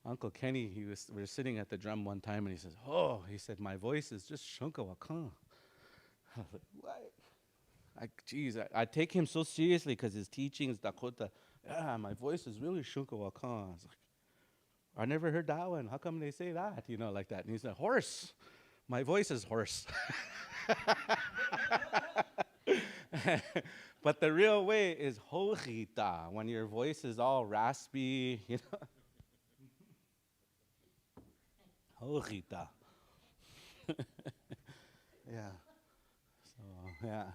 Uncle Kenny, we were sitting at the drum one time and he says, "Oh," he said, "my voice is just shunkawakan." I was like, "What?" Geez, I take him so seriously because his teachings, Dakota, yeah, my voice is really shunkawakan. I was like, I never heard that one. How come they say that? You know, like that. And he said, "Horse. My voice is hoarse." But the real way is hojita, when your voice is all raspy, you know. Hojita. Yeah. So, yeah.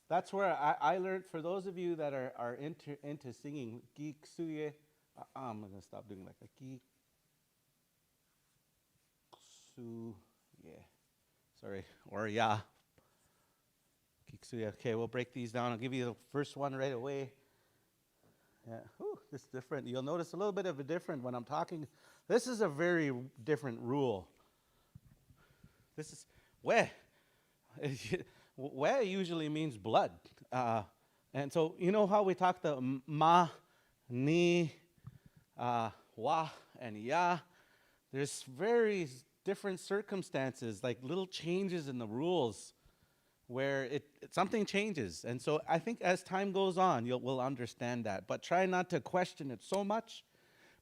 That's where I learned, for those of you that are into singing, geeksuye, I'm going to stop doing like a geeksuye. Sorry, or yeah. Geeksuye. Okay, we'll break these down. I'll give you the first one right away. Yeah, whew, this is different. You'll notice a little bit of a different when I'm talking. This is a very different rule. This is, we. We usually means blood. And so, you know how we talk the ma, ni, wa, and ya? There's very different circumstances, like little changes in the rules where something changes. And so I think as time goes on, we'll understand that. But try not to question it so much,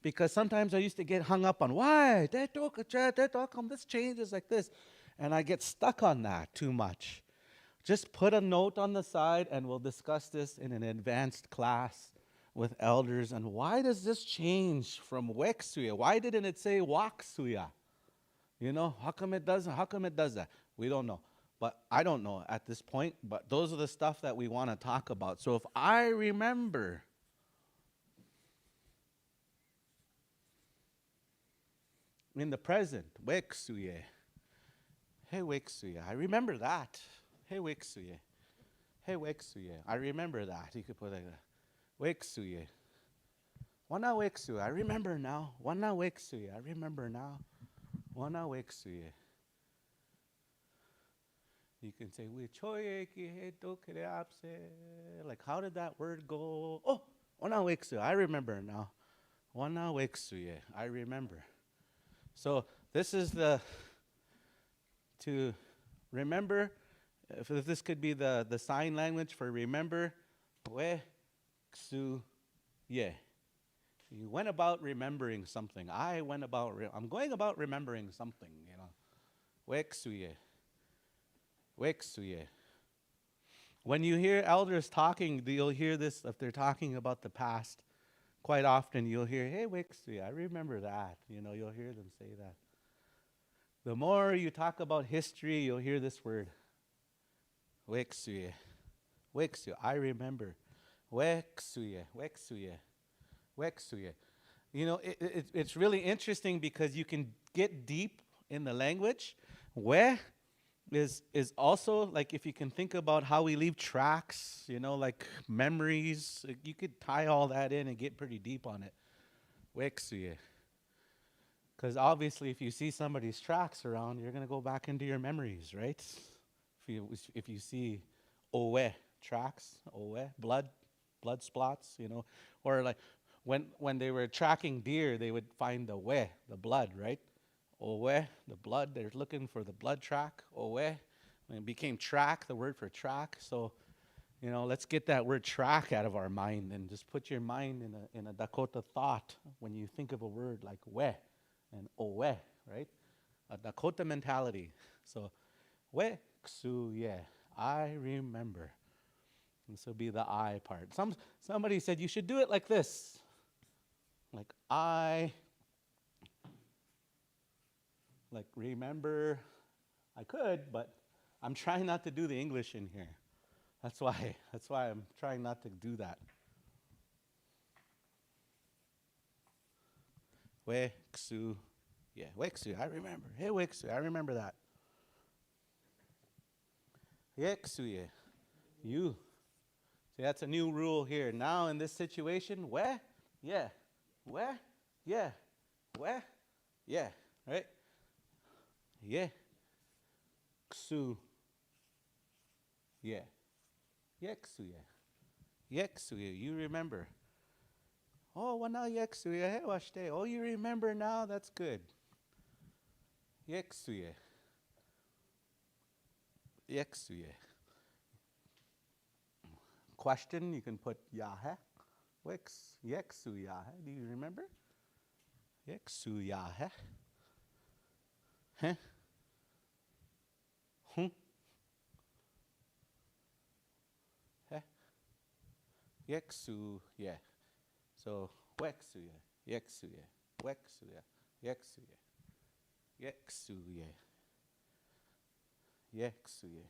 because sometimes I used to get hung up on, why? This changes like this. And I get stuck on that too much. Just put a note on the side, and we'll discuss this in an advanced class with elders. And why does this change from weksuya? Why didn't it say waksuya? You know, how come it doesn't? How come it does that? We don't know. But I don't know at this point. But those are the stuff that we want to talk about. So if I remember in the present, weksuye. Hey, weksuye. I remember that. Hey, weksuye. Hey, weksuye. I remember that. You could put like that. Weksuye. Wana weksuye. I remember now. Wana weksuye. I remember now. Wana weksuye. You can say, like, how did that word go? Oh, wana weksuye. I remember now. Wana weksuye. I remember. So this is to remember. If this could be the sign language for remember, we, ksu, ye. You went about remembering something. I'm going about remembering something, you know. We, ksu, ye. We, ksu, ye. When you hear elders talking, you'll hear this, if they're talking about the past, quite often you'll hear, hey, we, ksu, ye. I remember that. You know, you'll hear them say that. The more you talk about history, you'll hear this word. Weksuye. Weksuye. I remember. Weksuye. Weksuye. Weksuye. You know, it's really interesting because you can get deep in the language. We is also, like, if you can think about how we leave tracks, you know, like memories, you could tie all that in and get pretty deep on it. Weksuye. Because obviously if you see somebody's tracks around, you're going to go back into your memories, right? If you see owe tracks, owe blood spots, you know, or like when they were tracking deer, they would find the we, the blood, right? Owe, the blood. They're looking for the blood track. Owe, when it became track, the word for track. So, you know, let's get that word track out of our mind and just put your mind in a Dakota thought when you think of a word like we and owe, right? A Dakota mentality. So, we. Ksu, yeah, I remember. This will be the I part. Somebody said you should do it like this. Like like remember. I could, but I'm trying not to do the English in here. That's why I'm trying not to do that. We, ksu, yeah, weksu, I remember. Hey, weksu, I remember that. Yeksuye, you. See, that's a new rule here. Now in this situation, we, yeah, we, yeah, we, yeah, right? Yeah, Ksu. Yeah. Yeksuye. Yeksuye. You remember. Oh, wana yeksuye. Hey, washte. Oh, you remember now? That's good. Yeksuye. Yeksuye. Question, you can put yahe. Wex. Yeksu yahe. Do you remember? Yeksu yahe. Huh? Huh? Huh? Yeksu, yeah. So, wexuye, yeksuye, wexuye, yeksuye, yeksuye, yeksuye.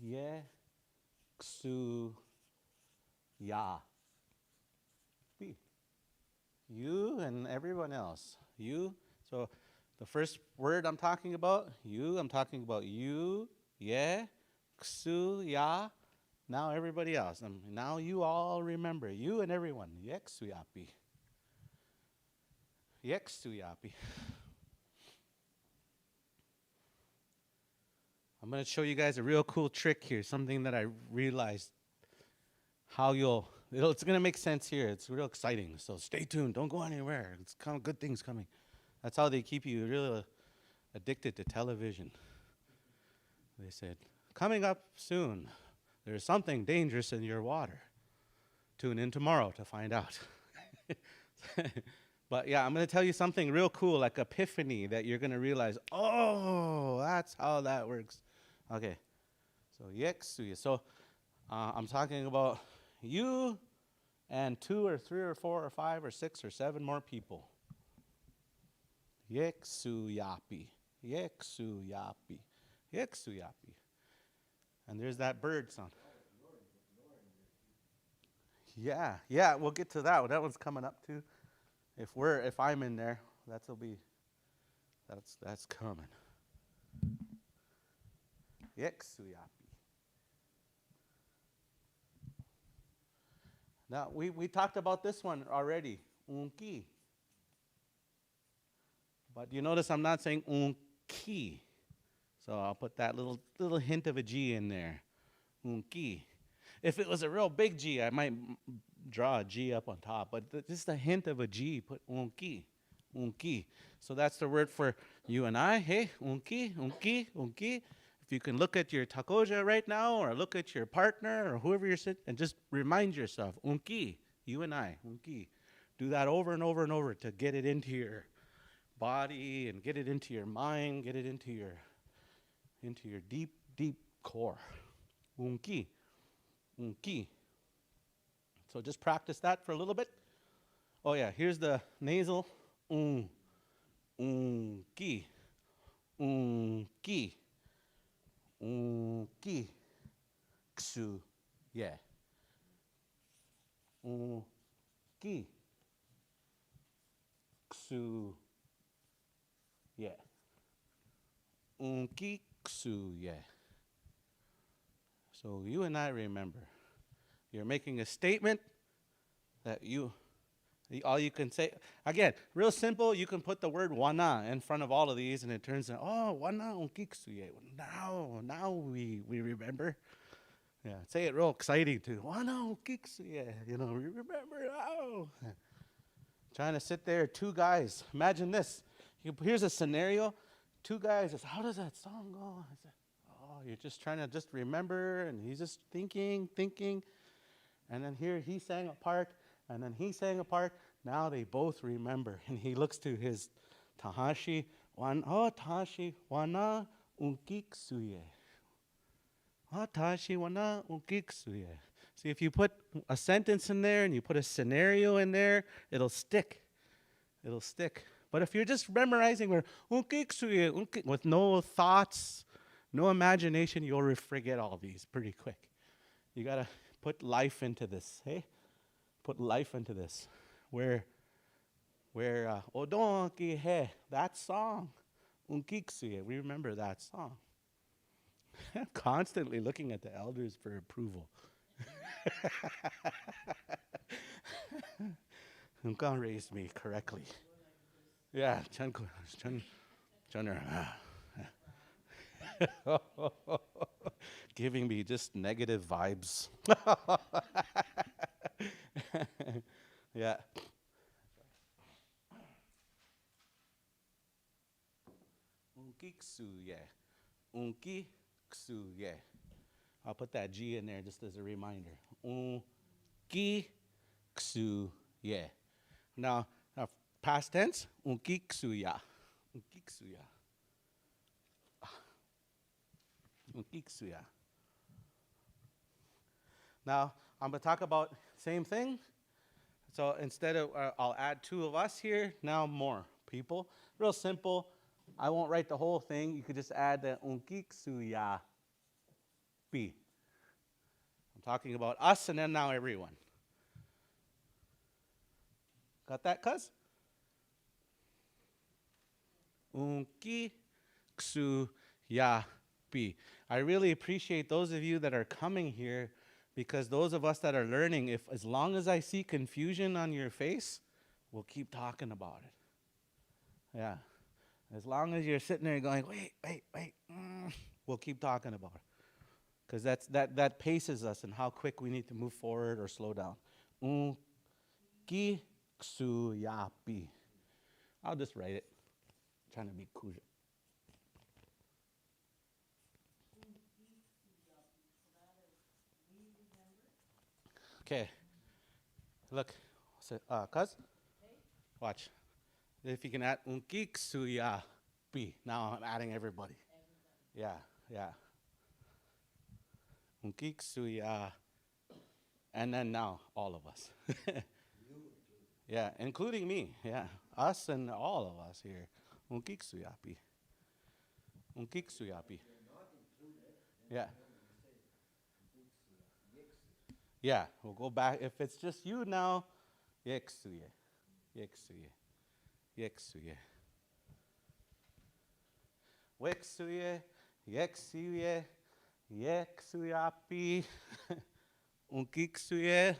Yeksu ya. Be. You and everyone else. You. So the first word I'm talking about, you, I'm talking about you, yeah, ksu, ya. Now everybody else. Now you all remember. You and everyone. Yeksuyapi. Yeksuyapi. I'm going to show you guys a real cool trick here. Something that I realized how it's going to make sense here. It's real exciting. So stay tuned. Don't go anywhere. It's good things coming. That's how they keep you really addicted to television. They said, coming up soon, there's something dangerous in your water. Tune in tomorrow to find out. But yeah, I'm going to tell you something real cool, like epiphany, that you're going to realize, oh, that's how that works. Okay, so yeksuya. So I'm talking about you and 2 or 3 or 4 or 5 or 6 or 7 more people. Yeksuyapi, yeksuyapi, yeksuyapi. And there's that bird sound. Yeah, we'll get to that one. That one's coming up too. If I'm in there, that's coming. Yeksuyapi. Now we talked about this one already. Unki. But you notice I'm not saying unki. So I'll put that little hint of a G in there. Unki. If it was a real big G, I might draw a G up on top. But just a hint of a G, put unki. Unki. So that's the word for you and I. Hey, unki, unki, unki. If you can look at your takoja right now or look at your partner or whoever you're sitting and just remind yourself, unki, you and I, unki. Do that over and over and over to get it into your body and get it into your mind, get it into your deep, deep core. Unki, unki. So just practice that for a little bit. Oh yeah, here's the nasal. Unki, unki, unki, ksu, yeah. Unki, ksu, yeah. Unki, ksu, yeah. So you and I remember. You're making a statement that all you can say, again, real simple, you can put the word wana in front of all of these and it turns out, oh, wana unkiksuye. Now we remember. Yeah, say it real exciting too. Wana unkiksuye. We remember now. Trying to sit there, 2 guys. Imagine this. Here's a scenario. 2 guys, how does that song go? You're just trying to just remember, and he's just thinking. And then here he sang a part, and then he sang a part. Now they both remember. And he looks to his Tahashi, Tahashi, wana unkiksuye. Tahashi, wana unkiksuye. See, if you put a sentence in there and you put a scenario in there, it'll stick. But if you're just memorizing with no thoughts, no imagination, you'll forget all these pretty quick. You got to put life into this, hey? Put life into this. Where Odon ki he, that song, unkiksuye, we remember that song. Constantly looking at the elders for approval. Unkan raised me correctly. Yeah, Chun, giving me just negative vibes. Yeah. Unki ksuye. Unki ksuye. I'll put that G in there just as a reminder. Unki ksuye. Now, past tense, unki ksuya. Unki ksuya. Unki ksuya. Now, I'm going to talk about same thing. So instead of, I'll add two of us here, now more people. Real simple. I won't write the whole thing. You could just add the unkiksuya pi. I'm talking about us and then now everyone. Got that, cuz? Unkiksuya pi. I really appreciate those of you that are coming here, because those of us that are learning, if as long as I see confusion on your face, we'll keep talking about it. Yeah. As long as you're sitting there going, wait, we'll keep talking about it. Because that paces us and how quick we need to move forward or slow down. Ki ksu yapi. I'll just write it. I'm trying to be cool. Okay. Look. Cuz? Watch. If you can add unki ksu yapi. Now I'm adding everybody. Yeah. Unki ksu ya. And then now, all of us. Yeah, including me. Yeah, us and all of us here. Unkiksuyapi. Unkiksuyapi. Yeah. Yeah, we'll go back. If it's just you now, yeksuye. Yeksuye. Yeksuye. Weksuye. Yeksuye. Yeksuyapi. Unkiksuye.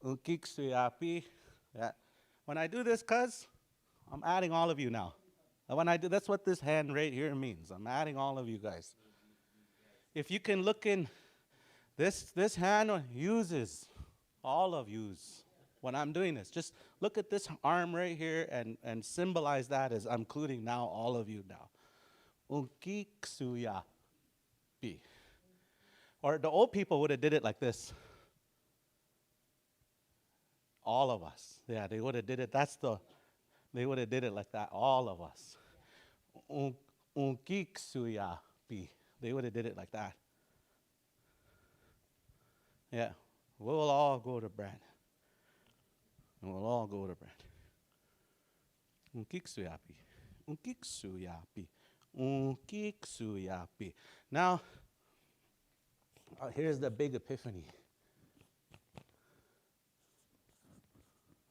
Unkiksuyapi. Yeah. When I do this, cuz, I'm adding all of you now. And when I do, that's what this hand right here means. I'm adding all of you guys. If you can look in, this hand uses all of yous when I'm doing this. Just look at this arm right here and symbolize that as I'm including now all of you now. Unkiksuya pi. Or the old people would have did it like this. All of us. Yeah, they would have did it. They would have did it like that. All of us. Unkiksuya pi. They would have did it like that. Yeah. We'll all go to Brad. And we'll all go to Brad. Unkiksuya pi. Unkiksuya pi. Unkiksuya pi. Now, here's the big epiphany.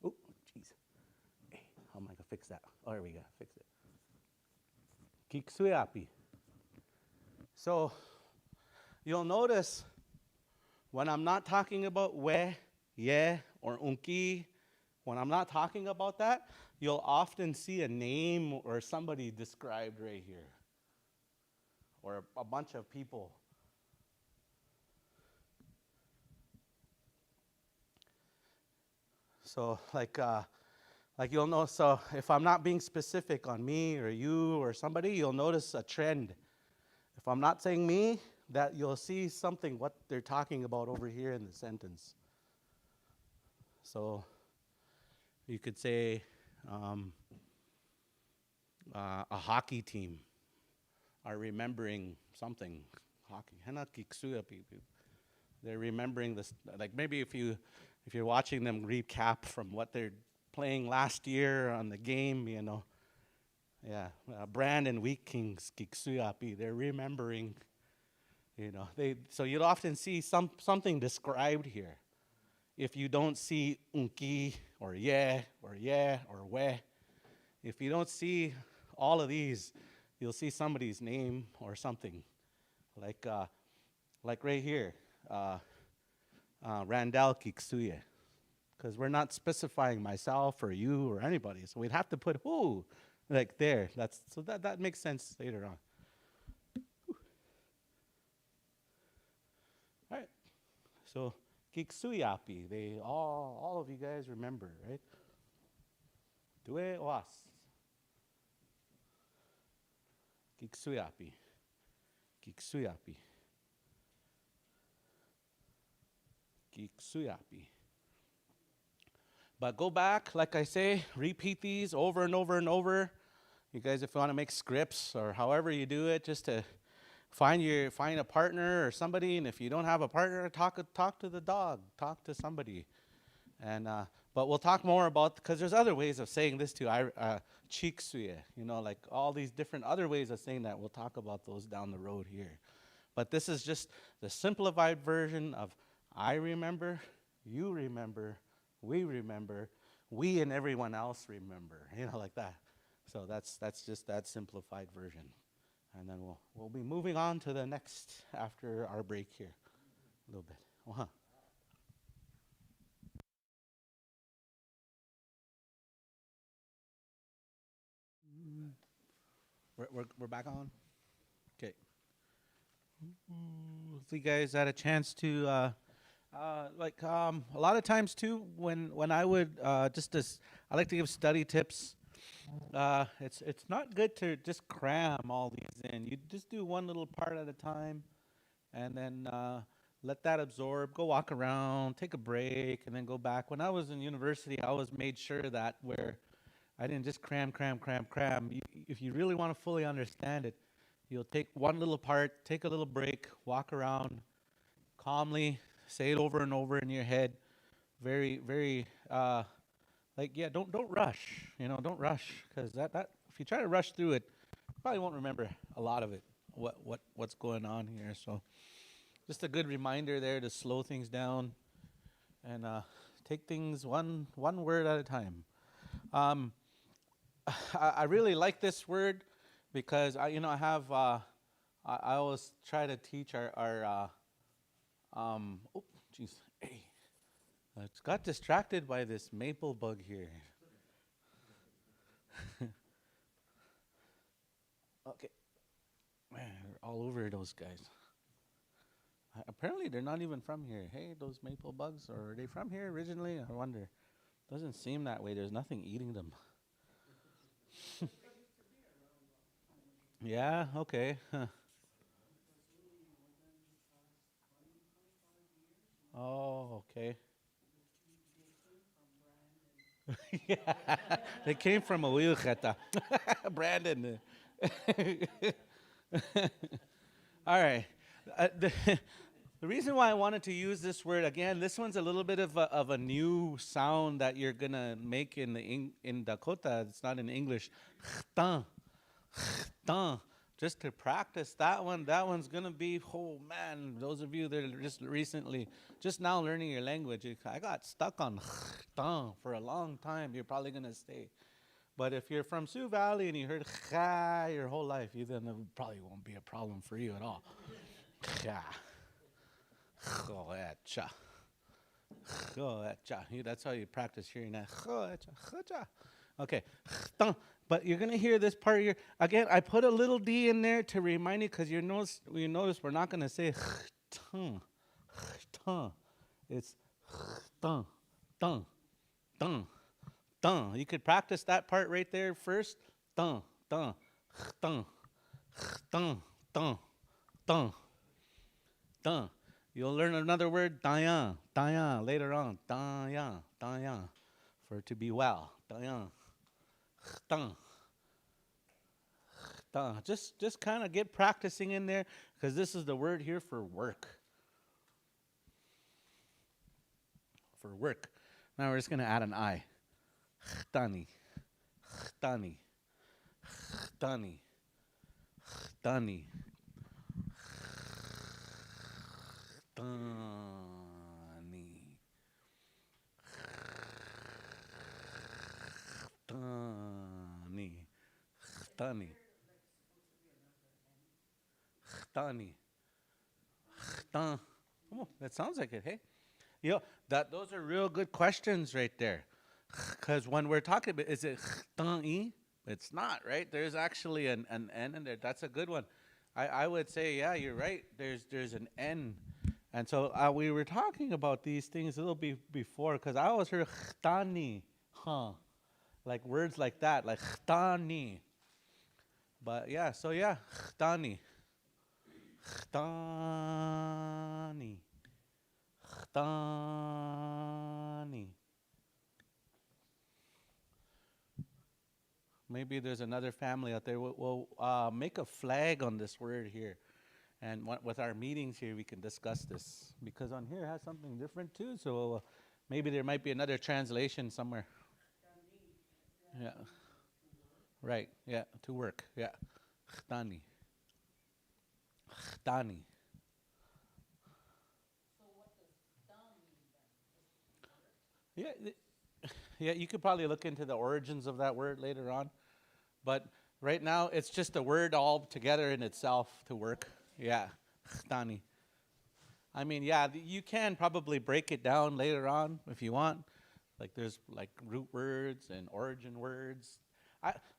Oh, jeez. Hey, how am I going to fix that? Oh, there we go. Fix it. Kiksuyapi. So, you'll notice when I'm not talking about we, ye, or unki, when I'm not talking about that, you'll often see a name or somebody described right here. Or a bunch of people. So, like you'll know, so if I'm not being specific on me or you or somebody, you'll notice a trend. If I'm not saying me, that you'll see something, what they're talking about over here in the sentence. So you could say a hockey team are remembering something. Hockey. They're remembering this, like maybe if you're watching them recap from what they're playing last year on the game, you know. Yeah, Brandon Weekings, Kiksuyapi, they're remembering, you know. So you'll often see something described here. If you don't see unki or yeah or we, if you don't see all of these, you'll see somebody's name or something. Like right here, Randall Kiksuye. Because we're not specifying myself or you or anybody. So we'd have to put who. like there. That makes sense later on. All right. So Kiksuyapi, they all of you guys remember, right? Due was. Kiksuyapi. Kiksuyapi. Kiksuyapi. But go back, like I say, repeat these over and over and over. You guys, if you want to make scripts or however you do it, just to find a partner or somebody. And if you don't have a partner, talk to the dog, talk to somebody. And but we'll talk more about, because there's other ways of saying this too. Chiksuye, like all these different other ways of saying that. We'll talk about those down the road here. But this is just the simplified version of I remember, you remember, we remember, we and everyone else remember, like that. So that's just that simplified version. And then we'll be moving on to the next after our break here a little bit. Uh-huh. We're back on? Okay. If you guys had a chance to, a lot of times too, when I would, I like to give study tips. It's not good to just cram all these in. You just do one little part at a time, and then let that absorb. Go walk around, take a break, and then go back. When I was in university, I always made sure that where I didn't just cram. If you really want to fully understand it, you'll take one little part, take a little break, walk around calmly, say it over and over in your head. Very, very, don't rush. Don't rush, because that if you try to rush through it, you probably won't remember a lot of it. What's going on here? So, just a good reminder there to slow things down and take things one word at a time. I really like this word because I have I always try to teach our hey, I got distracted by this maple bug here. Okay, man, they're all over those guys. Apparently, they're not even from here. Hey, those maple bugs, or are they from here originally? I wonder. Doesn't seem that way. There's nothing eating them. Yeah, okay. Huh. Oh, okay. Yeah, they came from a wheelcheta. Brandon. All right. The, the reason why I wanted to use this word again, this one's a little bit of a new sound that you're gonna make in Dakota. It's not in English. Ch'tan. Ch'tan. Just to practice that one. That one's gonna be, oh man, those of you that are just now learning your language, I got stuck on ch'tan for a long time. You're probably gonna stay. But if you're from Sioux Valley and you heard cha your whole life, then it probably won't be a problem for you at all. Cha. Cha. That's how you practice hearing that. Okay. But you're going to hear this part here. Again, I put a little D in there to remind you, because you notice we're not going to say tongue. It's tongue. You could practice that part right there first. Tongue. You'll learn another word, dayan, later on. Dayan, for to be well. Dayan. Just kind of get practicing in there, because this is the word here for work. For work. Now we're just going to add an I. Chtani. Chtani. Chtani. Chtani. Chtani. Chtani. Oh, that sounds like it, hey? Those are real good questions right there. Because when we're talking about, is it chtani? It's not, right? There's actually an N in there. That's a good one. I would say, yeah, you're right. There's an N. And so we were talking about these things a little before, because I always heard chtani, huh? Like words like that, like chtani. But yeah, so yeah, chtani. Chtani. Chtani. Maybe there's another family out there. We'll make a flag on this word here. And with our meetings here, we can discuss this. Because on here it has something different too. So maybe there might be another translation somewhere. Yeah. Right. Yeah. To work. Yeah. Chtani. Chtani. Yeah. Yeah. You could probably look into the origins of that word later on. But right now, it's just a word all together in itself to work. Yeah. Chtani. I mean, yeah, you can probably break it down later on if you want. Like there's like root words and origin words.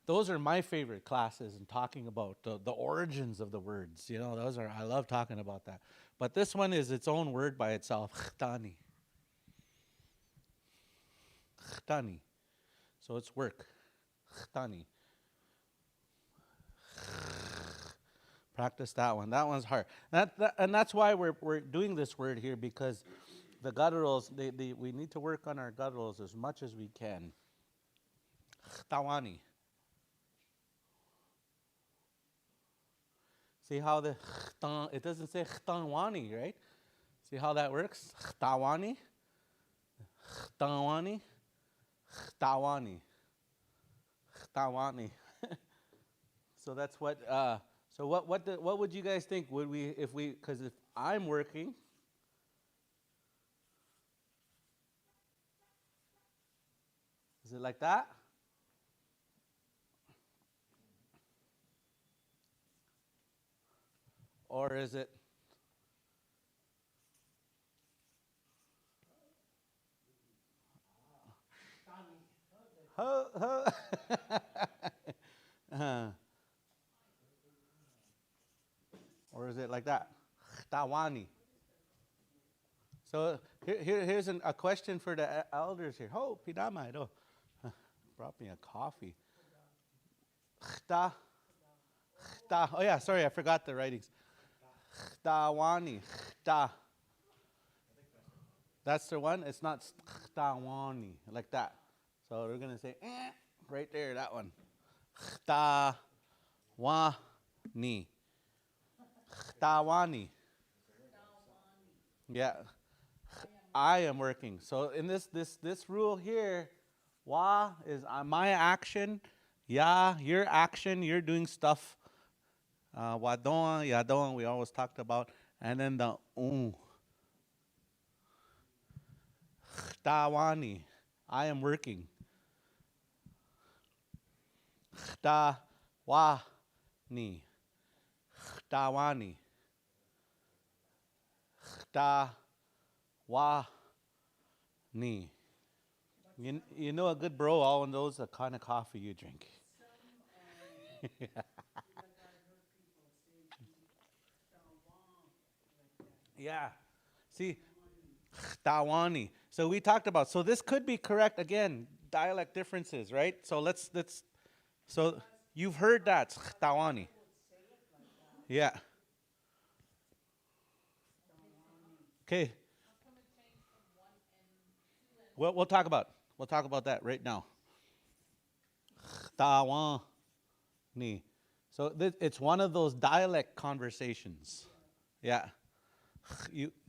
Those are my favorite classes in talking about the origins of the words. You know, I love talking about that. But this one is its own word by itself, chtani. Chtani. So it's work. Chtani. Practice that one. That one's hard. And that's why we're doing this word here, because the gutturals, we need to work on our gutturals as much as we can. Chtawani. See how it doesn't say chtawani, right? See how that works? Chtawani. Chtawani. Chtawani. Chtawani. So that's what. So what would you guys think? Would we because if I'm working, is it like that? Or is it? Ho, ho. Or is it like that? Chtawani. So here's a question for the elders here. Oh, pidama, brought me a coffee. Chta, chta. Oh yeah, sorry, I forgot the writings. Chtawani, chta. That's the one. It's not chtawani like that. So we're gonna say right there, that one. Chtawani. Chtawani. Yeah. I am working. So in this rule here, wa is my action, ya your action, you're doing stuff. Wadon, yadon, we always talked about, and then the Chtawani, I am working. Chtawani. Chtawani. Chtawani. You know a good bro, all knows the kind of coffee you drink. Yeah. See, Chtawani. So we talked about. So this could be correct again. Dialect differences, right? So let's. So you've heard that Chtawani. Yeah. Okay. We'll talk about. We'll talk about that right now. Chtawani. So it's one of those dialect conversations. Yeah.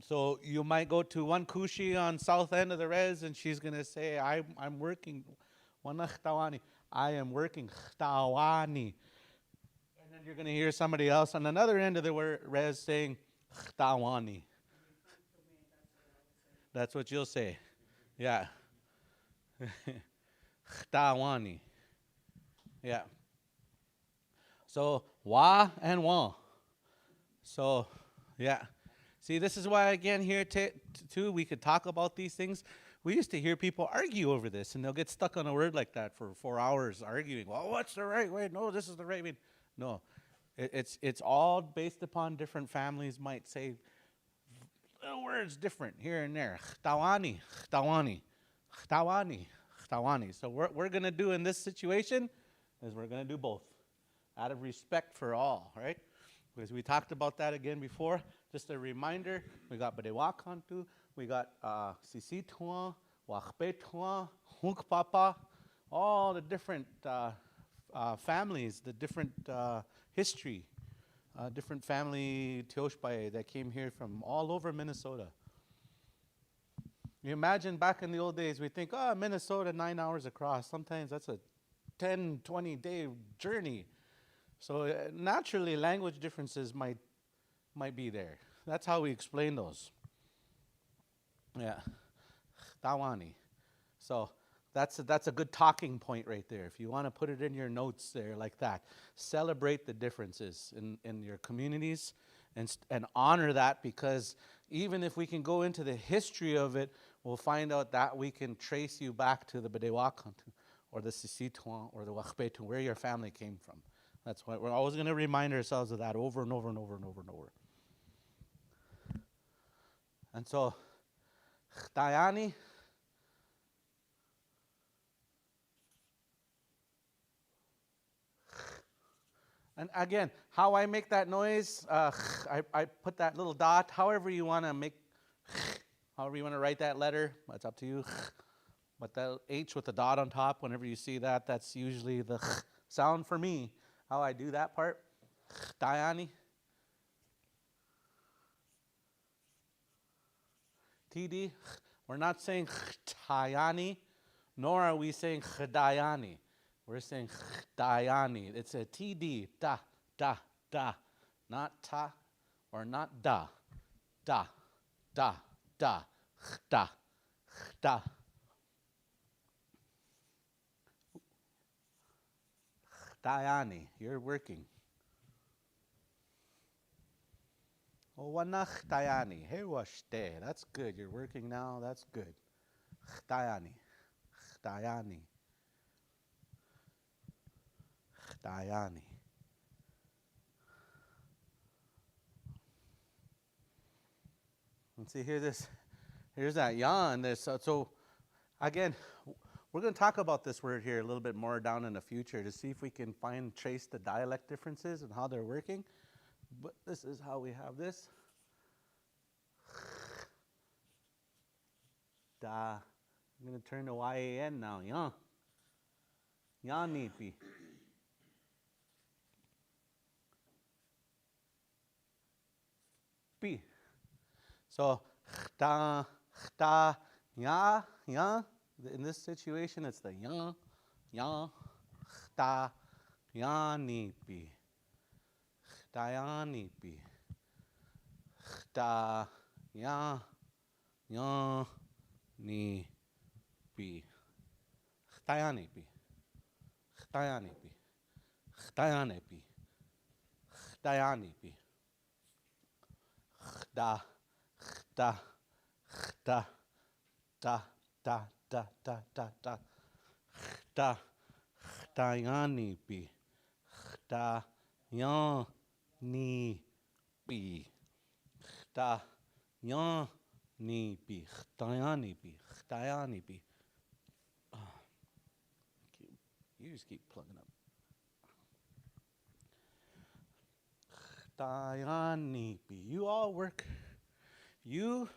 So you might go to one kushi on south end of the res, and she's gonna say, I'm working. I am working. Chtawani. And then you're gonna hear somebody else on another end of the res saying chtawani. That's what you'll say. Yeah. Chtawani. Yeah. So wa and wa. So yeah. See, this is why again here too we could talk about these things, We used to hear people argue over this, and they'll get stuck on a word like that for 4 hours arguing. Well, what's the right way? No, this is the right way. No, it's all based upon different families might say little words different here and there. Chtawani, chtawani, chtawani, chtawani. So what we're going to do in this situation is we're going to do both out of respect for all, right? Because we talked about that again before. Just a reminder, we got Badewakantu, we got Sisituan, Wakbetuan, Hunkpapa, all the different families, the different history, different family Teoshpai that came here from all over Minnesota. You imagine back in the old days, we think, oh, Minnesota, 9 hours across. Sometimes that's a 10, 20-day journey. So naturally, language differences might be there. That's how we explain those. Yeah, Tawani. So that's a good talking point right there. If you want to put it in your notes there like that, celebrate the differences in your communities and honor that, because even if we can go into the history of it, we'll find out that we can trace you back to the Badewakantu or the Sisituan or the Wakbetu, where your family came from. That's why we're always going to remind ourselves of that over and over and over and over and over. And so, Chtayani, and again, how I make that noise, I put that little dot, however you want to make, however you want to write that letter, that's up to you. But the H with the dot on top, whenever you see that, that's usually the sound for me. How I do that part, Chtayani. TD, we're not saying Chtayani, nor are we saying Chtayani. We're saying Chtayani. It's a TD, da, da, da, not ta or not da, da, da, da, da, da. Chtayani, you're working. Wanach Chtayani, hey washte. That's good. You're working now. That's good. Chtayani, Chtayani, Chtayani. And see here, here's that yan. So again, we're going to talk about this word here a little bit more down in the future to see if we can trace the dialect differences and how they're working. But this is how we have this. Da. I'm going to turn to YAN now. Yan. Yan nipi. P. So, chta, chta, ya, ya. In this situation, it's the ya, ya, chta, ya nipi. Chtayanipi. Chta, ya, ya, ni, pi. Chtayanipi. Chtayanipi. Chtayanipi. Chtayanipi. Chta, chta, chta, ta, ta, ta, ta, ta, ta. Chta, chtayanipi. Chta, ya, ni, pi. Chta, ya, ni, pi. Chtayanipi. Chtayanipi. You just keep plugging up. Chtayanipi. You all work. You,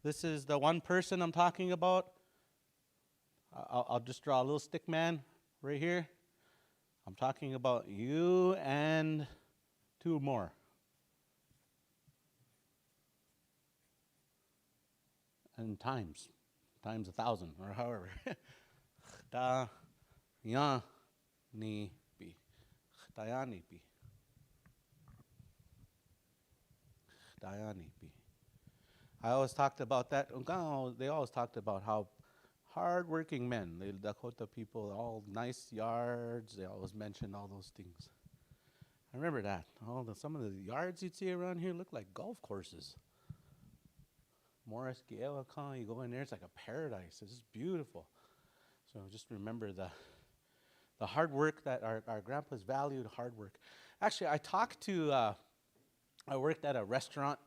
this is the one person I'm talking about. I'll just draw a little stick man right here. I'm talking about you and 2 more. And times 1,000 or however. Da, ya, ni, pi. Chtayanipi. Chtayanipi. I always talked about that. They always talked about how hard-working men, the Dakota people, all nice yards. They always mentioned all those things. I remember that. Some of the yards you'd see around here look like golf courses. Morris Giewakan, you go in there, it's like a paradise. It's just beautiful. So just remember the hard work that our grandpas valued hard work. Actually, I worked at a restaurant,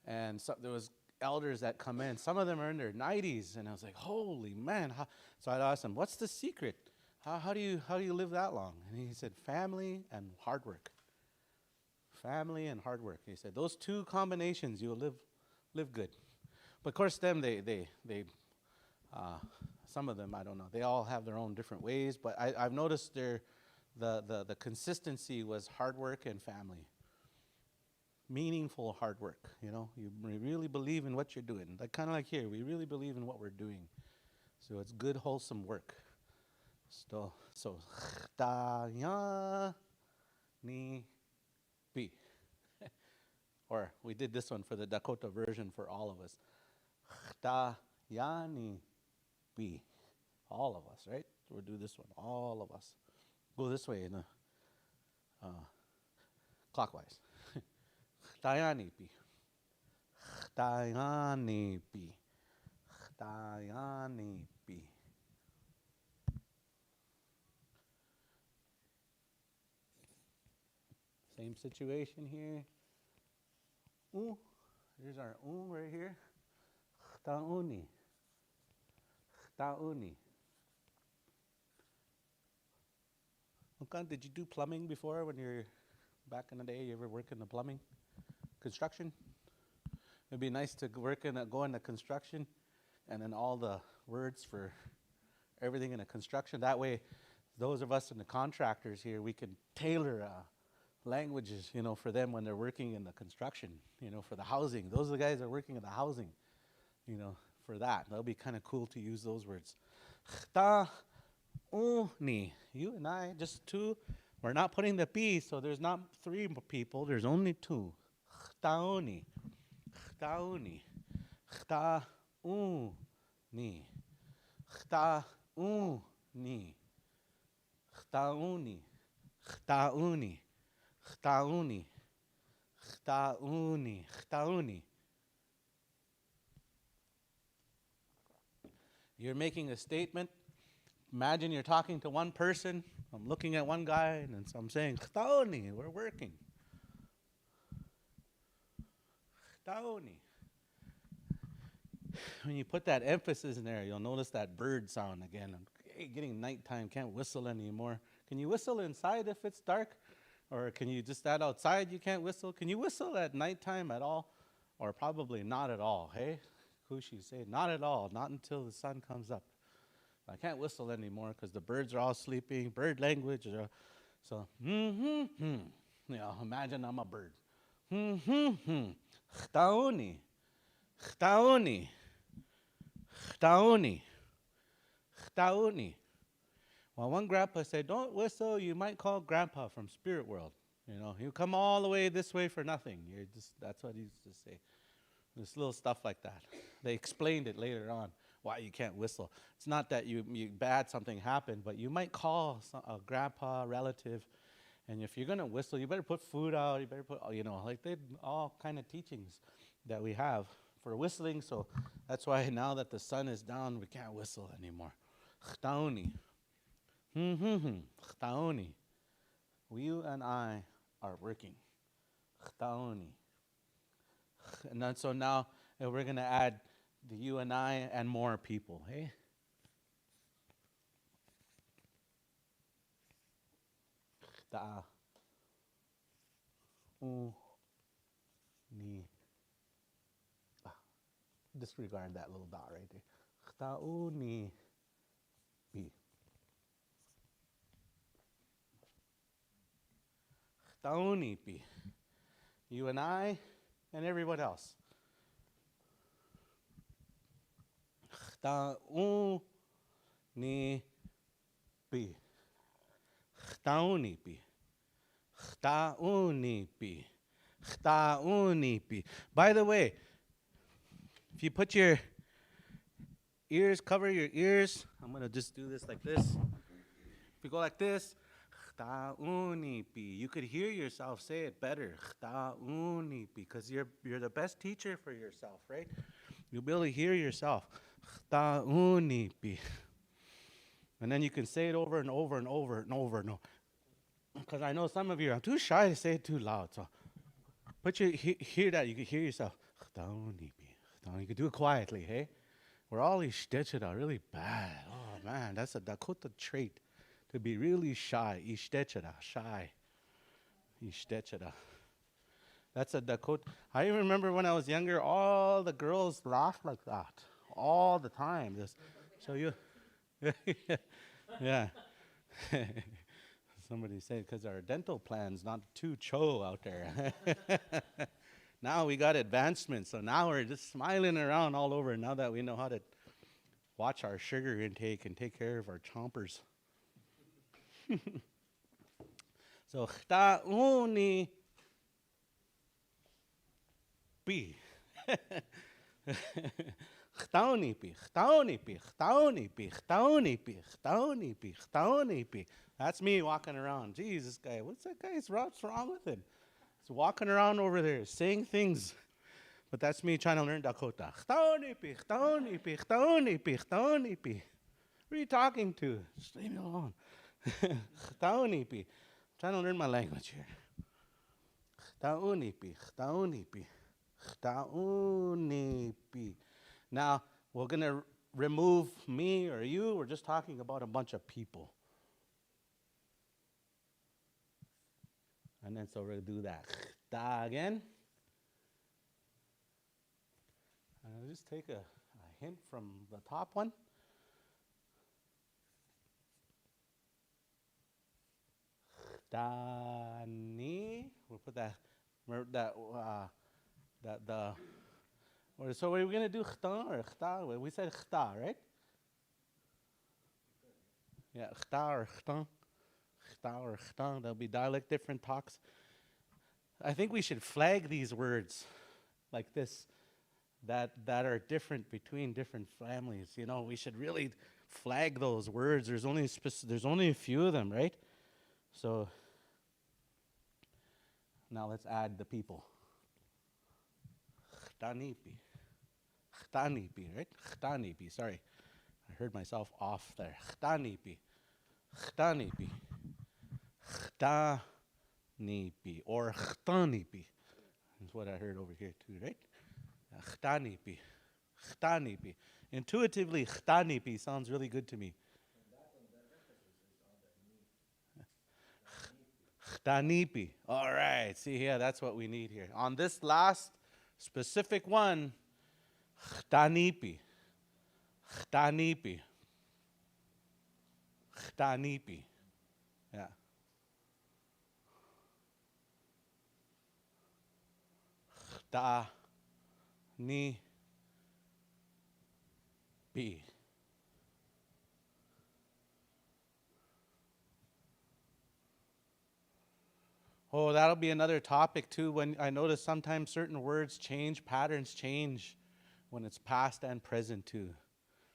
and so there was elders that come in. Some of them are in their 90s, and I was like, holy man. So I asked them, what's the secret? How do you live that long? And he said, family and hard work. Family and hard work. He said, those two combinations, you'll live good. But of course, them, some of them, I don't know. They all have their own different ways, but I've noticed the consistency was hard work and family. Meaningful hard work, you know. You really believe in what you're doing. Like kind of like here, we really believe in what we're doing. So it's good, wholesome work. So ta ya ni bi. Or we did this one for the Dakota version for all of us. Ta ya ni bi. All of us, right? So we'll do this one. All of us. Go this way in the clockwise. Dayanipi. Dayanipi. Dayanipi. Same situation here. Here's our right here. Tauni. Tauni. Did you do plumbing before when you're back in the day? You ever work in the plumbing? Construction? It'd be nice to go into construction and then all the words for everything in a construction. That way, those of us in the contractors here, we can tailor languages, you know, for them when they're working in the construction, you know, for the housing. Those are the guys that are working in the housing, you know, for that. That'll be kind of cool to use those words. Ni. You and I, just two. We're not putting the P, so there's not three people. There's only two. Tauni. Tauni. Tauni. Tauni. Tauni. Tauni. Tauni. Tauni. Tauni. You're making a statement. Imagine you're talking to one person. I'm looking at one guy, and so I'm saying, Tauni, we're working. Tauni. When you put that emphasis in there, you'll notice that bird sound again. Hey, getting nighttime, can't whistle anymore. Can you whistle inside if it's dark? Or can you just that outside you can't whistle? Can you whistle at nighttime at all? Or probably not at all, hey? Kushi say, not at all, not until the sun comes up. I can't whistle anymore because the birds are all sleeping. Bird language. So, you know, imagine I'm a bird. Chtaoni. Chtaoni. Chtaoni. Chtaoni. Well, one grandpa said, don't whistle. You might call grandpa from spirit world. You know, he'll come all the way this way for nothing. That's what he used to say. This little stuff like that. They explained it later on. Why you can't whistle. It's not that you bad something happened, but you might call a grandpa, relative, and if you're going to whistle, you better put food out, you better put, you know, like they all kind of teachings that we have for whistling, so that's why now that the sun is down, we can't whistle anymore. Chtaoni. Chtaoni. You and I are working. Chtaoni. And then so now we're going to add the you and I and more people, hey? Da. Ni. Disregard that little dot right there. Ta'u ni bi. Ta'u ni bi. You and I and everyone else. Ta'u ni bi. Ta'u ni bi. Ta'u ni bi. Ta'u ni bi. By the way, if you put your ears, cover your ears. I'm going to just do this like this. If you go like this, you could hear yourself say it better. Because you're the best teacher for yourself, right? You'll be able to hear yourself. Khtaunipi. And then you can say it over and over and over and over and over. Because I know some of you are too shy to say it too loud. So but you hear that. You can hear yourself. Khtaunipi. You can do it quietly, hey? We're all ishtechada, really bad. Oh, man, that's a Dakota trait. To be really shy. Ishtechada, shy. Ishtechada. That's a Dakota. I even remember when I was younger, all the girls laughed like that. All the time. So you... yeah. Somebody said because our dental plan's not too cho out there. Now we got advancements, so now we're just smiling around all over now that we know how to watch our sugar intake and take care of our chompers. So, chtauni pi. Chtaunipi. That's me walking around. Jesus, guy, what's that guy? What's wrong with him? He's walking around over there saying things. But that's me trying to learn Dakota. Chtaunipi. Who are you talking to? Just leave me alone. Chtaunipi. Trying to learn my language here. Chtaunipi. Now, we're going to remove me or you. We're just talking about a bunch of people. And then so we're going to do that. Da again. And I'll just take a hint from the top one. Da ni. We'll put that. So we're going to do chta or chta. We said chta, right? Yeah, chta or chta. Chta or chta. There'll be dialect, different talks. I think we should flag these words like this that are different between different families. You know, we should really flag those words. There's only a few of them, right? So now let's add the people. Chtanipi, right? Chtanipi, sorry. I heard myself off there. Chtanipi, or chtanipi. That's what I heard over here too, right? Chtanipi. Intuitively, chtanipi sounds really good to me. Chtanipi. All right. See here, that's what we need here. On this last specific one, chtanipi. Yeah. Chtanipi. Oh, that'll be another topic too. When I notice sometimes certain words change, patterns change when it's past and present too.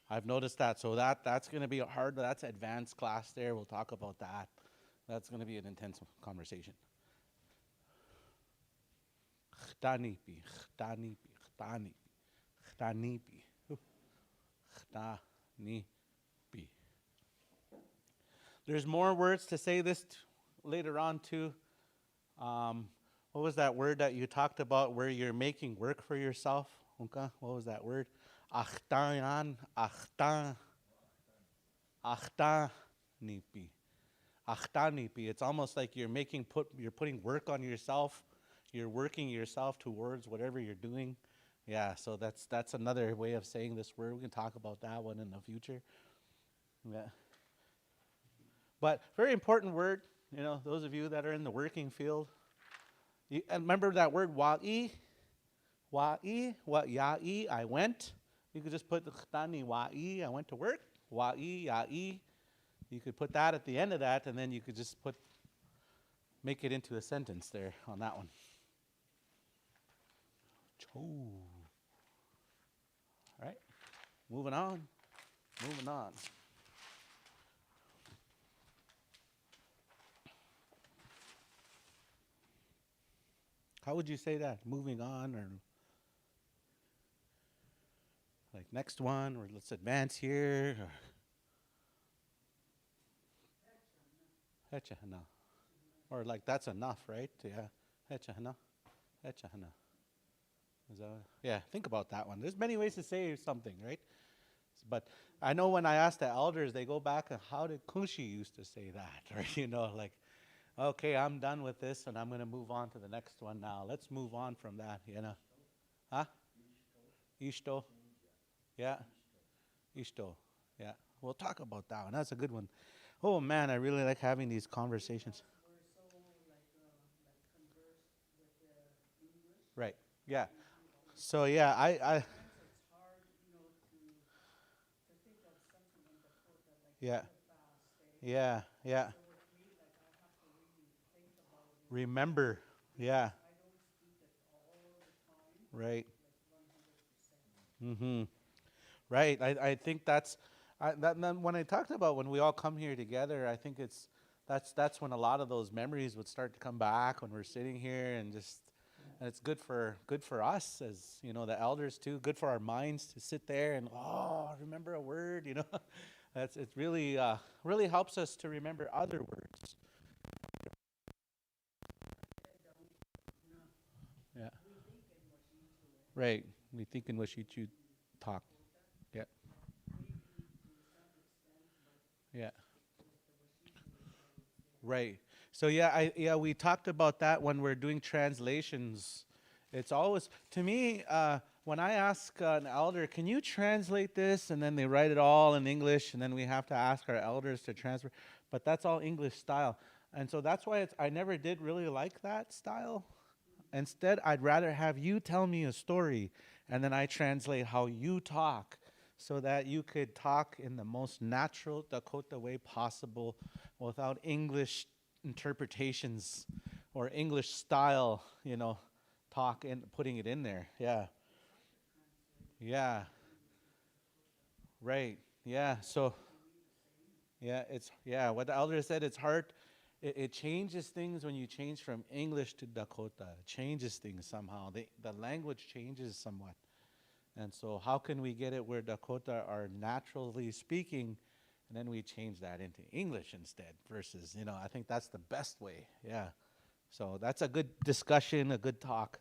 I've noticed that. So that's going to be hard. That's advanced class there. We'll talk about that. That's going to be an intense conversation. Chtanipi. There's more words to say this later on too. What was that word that you talked about where you're making work for yourself? What was that word? Achtanipi. It's almost like you're putting work on yourself. You're working yourself towards whatever you're doing. Yeah, so that's another way of saying this word. We can talk about that one in the future. Yeah. But very important word. You know, those of you that are in the working field, and remember that word wa'i, ya'i, I went. You could just put chtani wa'i, I went to work. Wa'i, ya'i. You could put that at the end of that, and then you could just make it into a sentence there on that one. Cho. All right, moving on. How would you say that? Moving on or? like next one, or let's advance here. Hechahana. Or like that's enough, right? Yeah. Hechahana. Hechahana. Is that, yeah, think about that one. There's many ways to say something, right? But I know when I ask the elders, they go back and how did Kushi used to say that? Right? You know, like, okay, I'm done with this and I'm going to move on to the next one now. Let's move on from that, you know. Huh? Ishto. Yeah. Ishto. Yeah. We'll talk about that one. That's a good one. Oh man, I really like having these conversations. We're so like converse with the English. Right. Yeah. We always, So yeah, sometimes it's hard, to think of something in Dakota like yeah. really fast. Yeah. Yeah. So with me, like I have to really think about it. Remember. Yeah. I don't speak it all the time. Right. Like 100%. Mm-hmm. Right. I think that's then when I talked about when we all come here together, I think that's when a lot of those memories would start to come back when we're sitting here and just and it's good for us as the elders too. Good for our minds to sit there and remember a word. That's it really really helps us to remember other words. Yeah. We think in Washington, Right. We think in Washichu talk. Yeah. maybe to some extent, but Yeah. with the Washington is always there. Right. So yeah, we talked about that when we're doing translations. It's always to me when I ask an elder, "Can you translate this?" and then they write it all in English, and then we have to ask our elders to transfer. But that's all English style, and so that's why I never did really like that style. Instead, I'd rather have you tell me a story, and then I translate how you talk, so that you could talk in the most natural Dakota way possible, without English interpretations or English style, talk and putting it in there. Yeah. Yeah. Right. Yeah. So what the elder said, it's hard. It changes things when you change from English to Dakota. It changes things somehow. The language changes somewhat. And so how can we get it where Dakota are naturally speaking, and then we change that into English instead versus, I think that's the best way. Yeah. So that's a good discussion, a good talk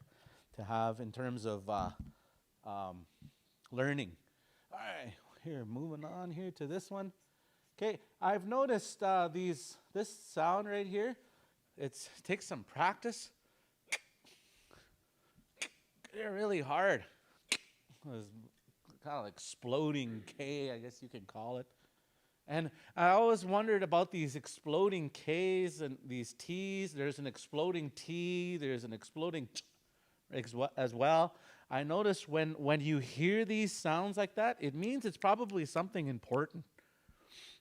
to have in terms of learning. All right, here, moving on here to this one. Okay, I've noticed this sound right here. It takes some practice. They're really hard. It's kind of exploding K, I guess you can call it. And I always wondered about these exploding Ks and these Ts. There's an exploding T. There's an exploding T as well. I noticed when you hear these sounds like that, it means it's probably something important.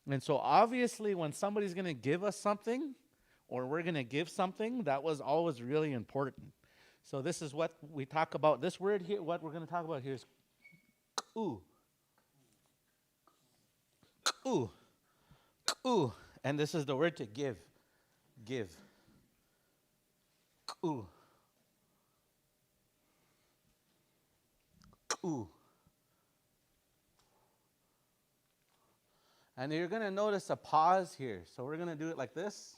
And so obviously when somebody's going to give us something, or we're going to give something, that was always really important. So this is what we talk about. This word here, what we're going to talk about here is ku. Ku. Ku. And this is the word to give. Give. Ku. Ku. And you're going to notice a pause here. So we're going to do it like this.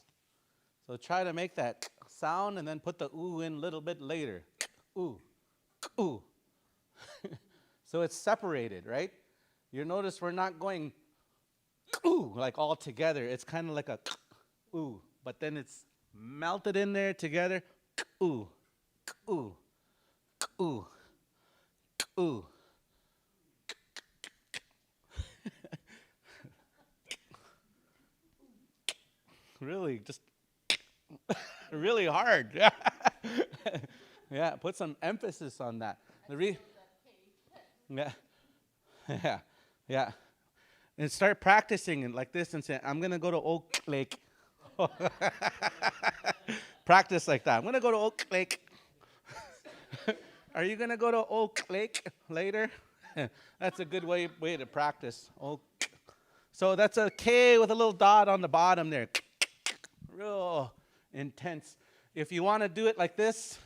So try to make that sound and then put the ooh in a little bit later. Ooh. Ooh. So it's separated, right? You notice we're not going ooh like all together. It's kind of like a ooh, but then it's melted in there together. Ooh. Ooh. Ooh. Ooh. Really, just really hard. Yeah, put some emphasis on that. Yeah, yeah, yeah. And start practicing it like this and say, I'm going to go to Oak Lake. Practice like that. I'm going to go to Oak Lake. Are you going to go to Oak Lake later? That's a good way to practice. Oak. So that's a K with a little dot on the bottom there. Real intense. If you want to do it like this,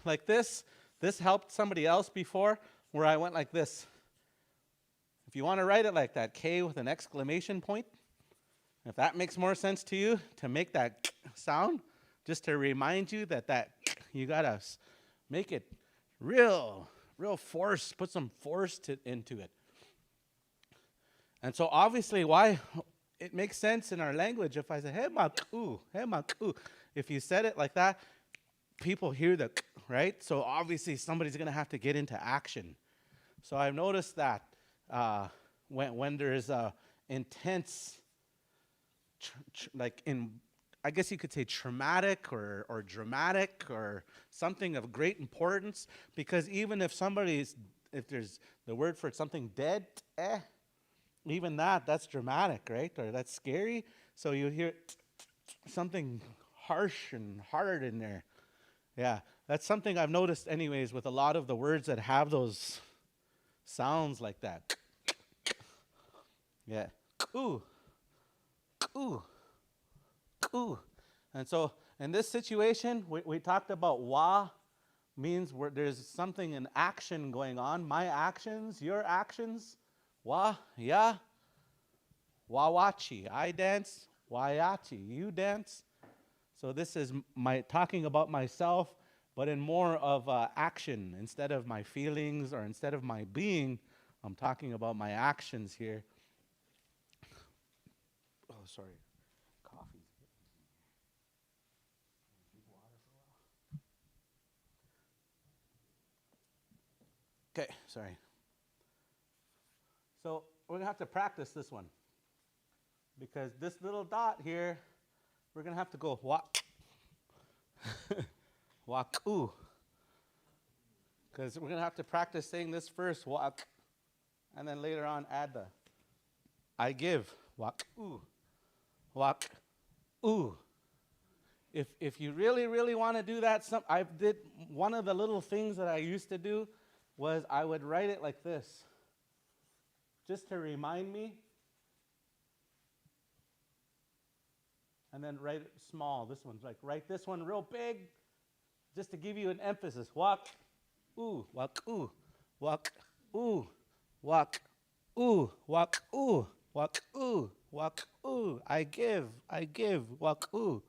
this helped somebody else before, where I went like this. If you want to write it like that, K with an exclamation point, if that makes more sense to you, to make that sound, just to remind you that you gotta make it real force, put some force into it. And so obviously why it makes sense in our language if I say, hey maku, hey maku. If you said it like that, people hear the, right? So obviously somebody's gonna have to get into action. So I've noticed that when there's a intense, like in, I guess you could say traumatic or dramatic or something of great importance, because even if if there's the word for something dead, even that's dramatic, right? Or that's scary. So you hear something harsh and hard in there. Yeah, that's something I've noticed anyways with a lot of the words that have those sounds like that. Yeah. Ooh. Ooh. Ooh. And so in this situation, we talked about wa means where there's something in action going on. My actions, your actions. Wa, ya. Wawachi. I dance. Wayachi. You dance. So this is my talking about myself, but in more of action. Instead of my feelings or instead of my being, I'm talking about my actions here. Oh, sorry. Coffee. Okay, sorry. So we're going to have to practice this one. Because this little dot here, we're going to have to go walk. Walk, ooh. Because we're going to have to practice saying this first, walk. And then later on add the I give, walk, ooh. Walk, ooh. If you really want to do that, one of the little things that I used to do was I would write it like this. Just to remind me. And then write it small. This one's like, write this one real big, just to give you an emphasis. Walk, ooh, walk, ooh, walk, ooh, walk, ooh, walk, ooh, walk, ooh, walk, ooh. I give, walk, ooh.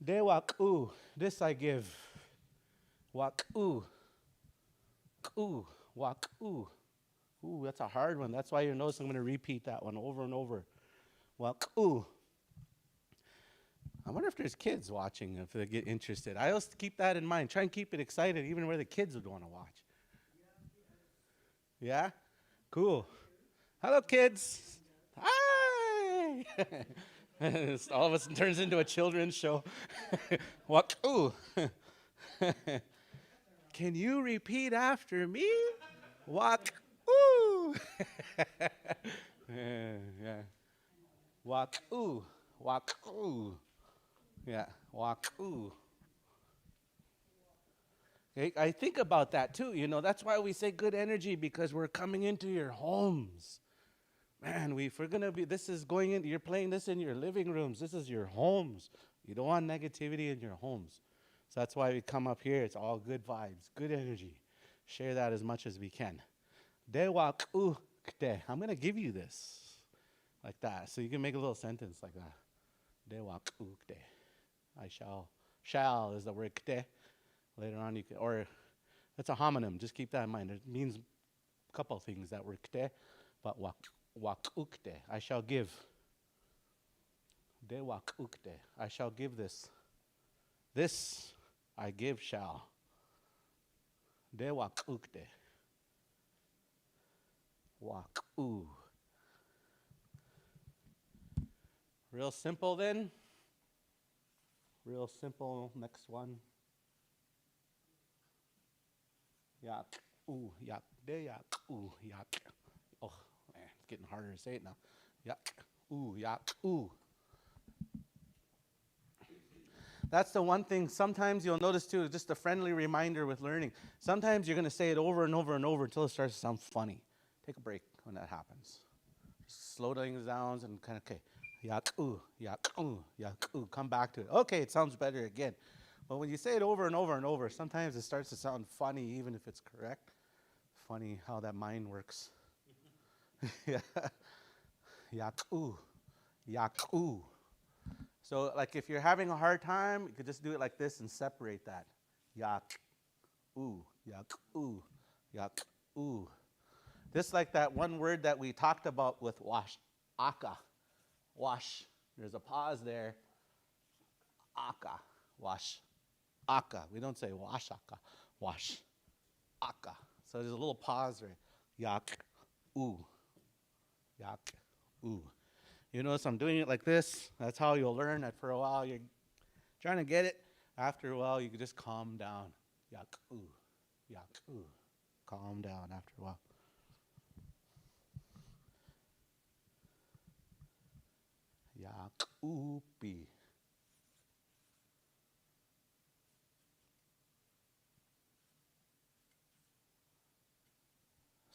They walk, ooh. This I give. Walk, ooh, walk, ooh. Ooh, that's a hard one. That's why you notice I'm going to repeat that one over and over. Walk, ooh. I wonder if there's kids watching, if they get interested. I always keep that in mind. Try and keep it excited, even where the kids would want to watch. Yeah? Cool. Hello, kids. Hi. All of us turns into a children's show. Walk, ooh. Can you repeat after me? Walk, ooh. Yeah. Walk, ooh. Walk, ooh. Yeah, walk, ooh. Okay, I think about that too. That's why we say good energy, because we're coming into your homes. Man, if we're going to be, you're playing this in your living rooms. This is your homes. You don't want negativity in your homes. So that's why we come up here. It's all good vibes, good energy. Share that as much as we can. De walk, ooh, kte. I'm going to give you this. Like that. So you can make a little sentence like that. De walk, ooh, kte. I shall. Shall is the word kte. Later on, you can, or it's a homonym. Just keep that in mind. It means a couple of things, that word kte. But wak ukte. I shall give. De wak ukte. I shall give this. This I give shall. De wak ukte. Wak u. Real simple then. Real simple. Next one. Yak, ooh, yak, de yak, ooh, yak. Oh, man, it's getting harder to say it now. Yak, ooh, yak, ooh. That's the one thing sometimes you'll notice too, just a friendly reminder with learning. Sometimes you're going to say it over and over and over until it starts to sound funny. Take a break when that happens. Slow things down and kind of, okay, yak, ooh, yak, ooh, yak, ooh. Come back to it. Okay, it sounds better again. But when you say it over and over and over, sometimes it starts to sound funny even if it's correct. funny how that mind works. Yeah. Yaku. Yaku. So, like, if you're having a hard time, you could just do it like this and separate that. Yak. Ooh. Yak. Ooh. Yak. Ooh. Just like that one word that we talked about with wash. Aka. Wash. There's a pause there. Aka. Wash. Aka. We don't say wash aka. Wash. Aka. So there's a little pause there. Yak. Ooh. Yak. Ooh. You notice I'm doing it like this. That's how you'll learn that for a while. You're trying to get it. After a while, you can just calm down. Yak. Ooh. Yak. Ooh. Calm down after a while. Yak. Oopi.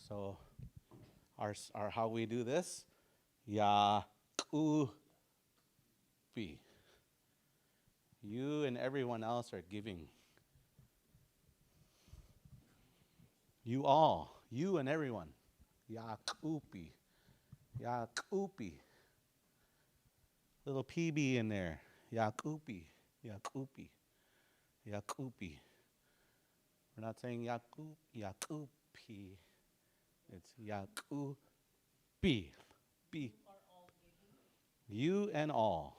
So our how we do this, Yakupi. You and everyone else are giving. You all, you and everyone. Yakupi. Yakupi. Little PB in there. Yakupi. Yakupi. Yakupi. We're not saying Yakupi. It's Yakupi. B. Are all giving? You and all.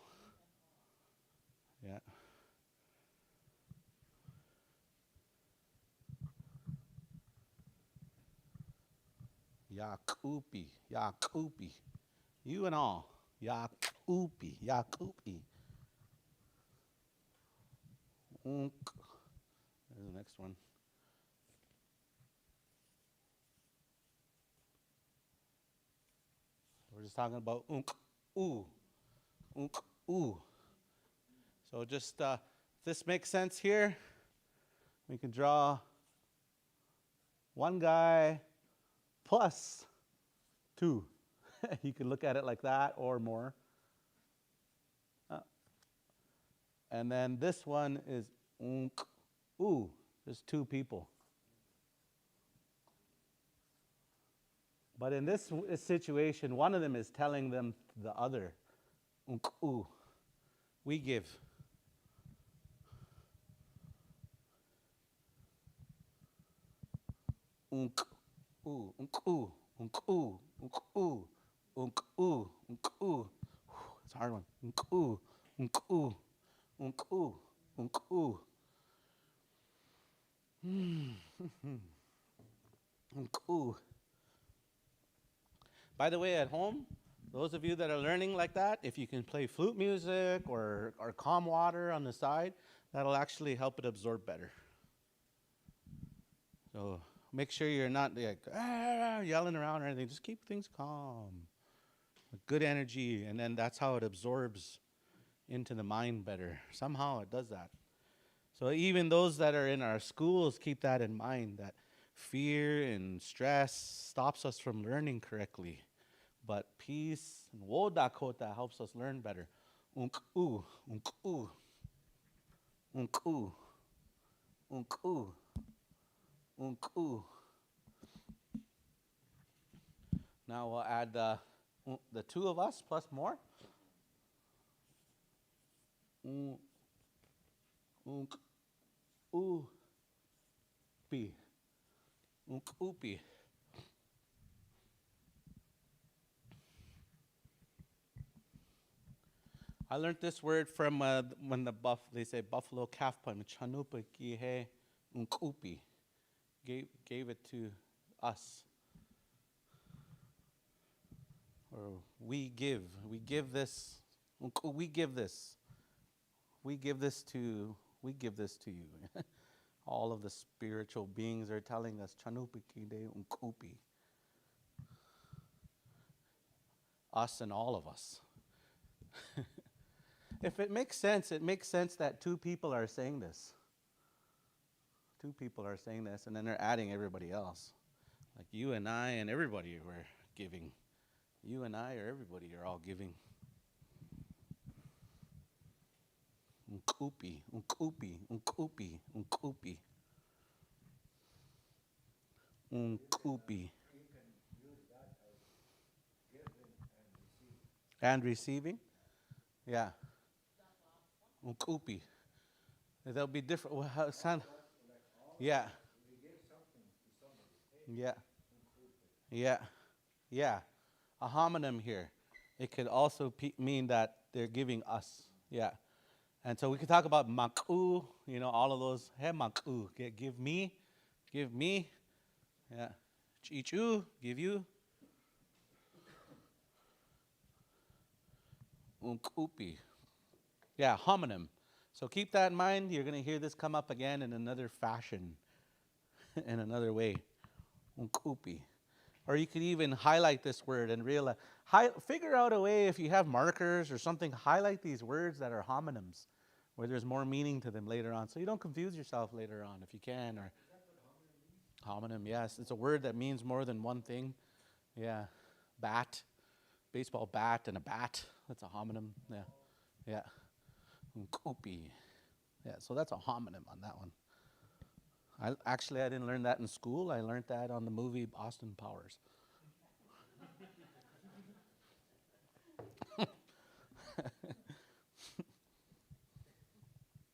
Yeah. Yakupi. Yakupi. You and all. Yakupi. Yakupi. Unk. There's the next one. We're just talking about unk. Ooh. Unk. Ooh. So just, if this makes sense here, we can draw one guy plus two. You can look at it like that or more. And then this one is unk. Ooh. There's two people. But in this situation, one of them is telling them the other, unk. Ooh. We give. Unk. Ooh. Unk. Ooh. Unk. Ooh. Unk. Ooh. Unk. Ooh. Unk. Ooh. It's a hard one. Unk. Ooh. Unk. Ooh. Unk. Ooh. Unk. Ooh. Unk. Ooh. By the way, at home, those of you that are learning like that, if you can play flute music or calm water on the side, that'll actually help it absorb better. So make sure you're not like yelling around or anything. Just keep things calm, with good energy, and then that's how it absorbs into the mind better. Somehow it does that. So even those that are in our schools keep that in mind, that fear and stress stops us from learning correctly. But peace and wo Dakota helps us learn better. Unk ooh, unk ooh, unk ooh, unk ooh, unk ooh. Now we'll add the two of us plus more. Unk ooh, pi, unk oopi. I learned this word from when they say buffalo calf punch. Chanupa ki he unkupi. Gave it to us. Or we give this. We give this. We give this to you. All of the spiritual beings are telling us Chanupa ki de unkupi. Us and all of us. If it makes sense that two people are saying this. Two people are saying this, and then they're adding everybody else. Like you and I and everybody were giving. You and I or everybody are all giving. Unkupi, unkupi, unkupi, unkupi. Unkupi. You can use that as giving and receiving. And receiving? Yeah. Unkupi. They'll be different. Well, how, sound, Like all, yeah. we give something to somebody. Hey, Yeah. unkupe. Yeah. Yeah. A homonym here. It could also mean that they're giving us. Yeah. And so we could talk about maku, you know, all of those. Hey, maku, give me, give me. Yeah. Chichu, give you. Unkupi. Yeah, homonym. So keep that in mind. You're going to hear this come up again in another fashion, in another way. Unkupi. Or you could even highlight this word and realize, figure out a way if you have markers or something, highlight these words that are homonyms, where there's more meaning to them later on. So you don't confuse yourself later on if you can. Or homonym, yes. It's a word that means more than one thing. Yeah. Bat. Baseball bat and a bat. That's a homonym. Yeah. Yeah. Unkupi. Yeah, so that's a homonym on that one. I didn't learn that in school. I learned that on the movie Austin Powers.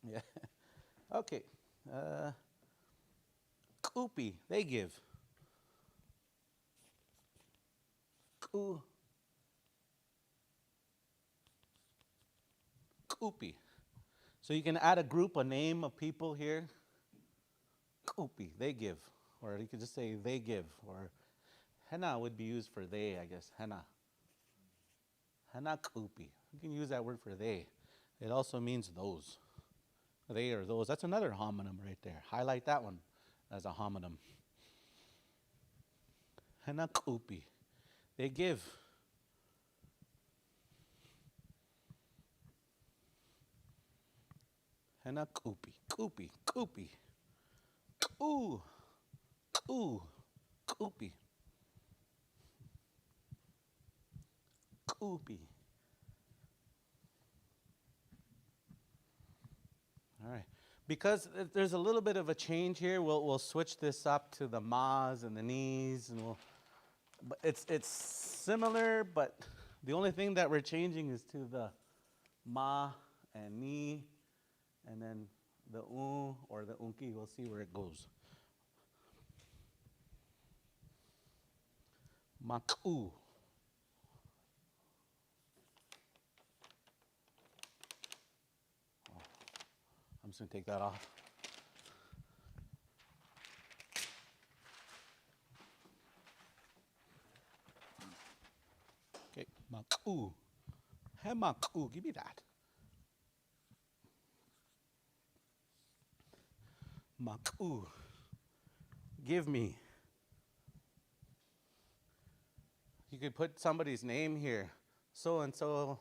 Yeah. Okay. Kupi, they give. Ku. Kupi. So you can add a group, a name of people here. Kupi, they give. Or you could just say they give. Or henna would be used for they, I guess. Henna. Henna kupi. You can use that word for they. It also means those. They or those. That's another homonym right there. Highlight that one as a homonym. Henna kupi. They give. Henna kupi. Kupi. Kupi. Ku. Ku. Kupi. Kupi. All right. Because there's a little bit of a change here, we'll switch this up to the mas and the knees, and but it's similar, but the only thing that we're changing is to the ma and ni, and then the or the unki. We'll see where it goes. Maku. I'm just gonna take that off. Okay, maku. Hey, maku, give me that. Maku. Give me. You could put somebody's name here. So and so,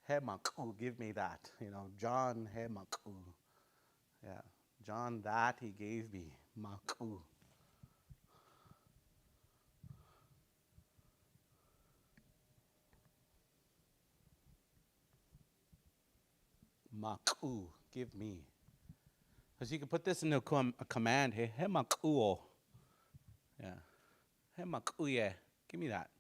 Hemaku, give me that. You know, John Hemaku. Yeah, John, that he gave me. Maku. Maku, give me. Because you could put this in a command. Hey, Hemakuo. Yeah. Hemakuye. Give me that.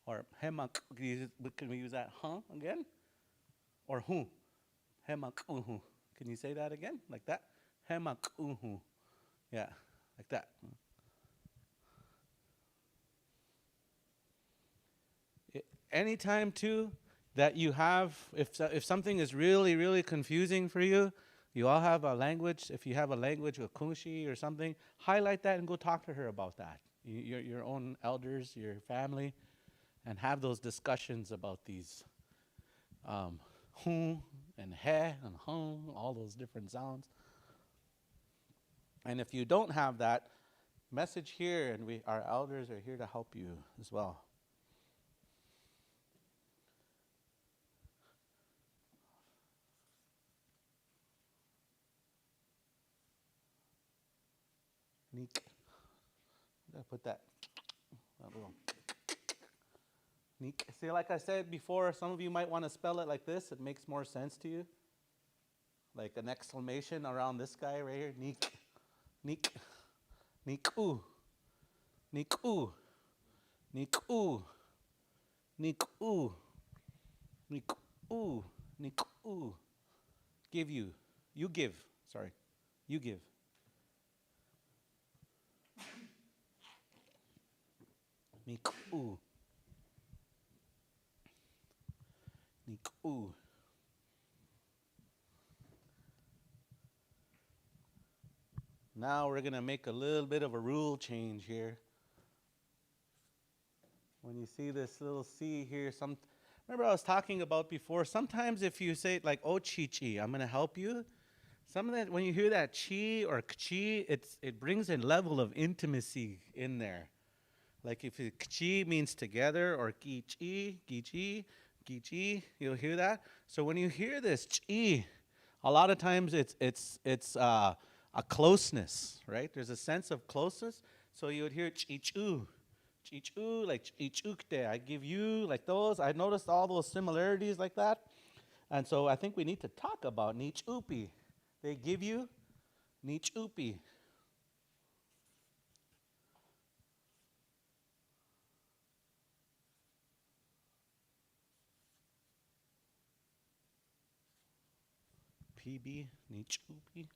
Or Hemaku. Can we use that huh again? Or who? Hemakuhu. Can you say that again? Like that? Hemakuhu. Yeah, like that. Anytime too that you have, if something is really, really confusing for you, you all have a language. If you have a language with Kunshi or something, highlight that and go talk to her about that. Your own elders, your family, and have those discussions about these hum and he and hum, all those different sounds. And if you don't have that, message here, and our elders are here to help you as well. Neek. Gotta put that little neek. See, like I said before, some of you might want to spell it like this. It makes more sense to you. Like an exclamation around this guy right here. Neek. Neek. Niku. Niku. Niku. Niku. Niku. Niku. Give you. You give. Sorry. You give. Niku. Niku. Now we're going to make a little bit of a rule change here. When you see this little C here, remember I was talking about before, sometimes if you say it like, oh, chi, I'm going to help you. Some of that, when you hear that chi or kchi, it brings a level of intimacy in there. Like if kchi means together or gichi, you'll hear that. So when you hear this chi, a lot of times it's a closeness, right? There's a sense of closeness. So you would hear chichu, like chichukte, I give you, like those. I noticed all those similarities like that. And so I think we need to talk about nichupi. They give you nichupi. PB, nichupi.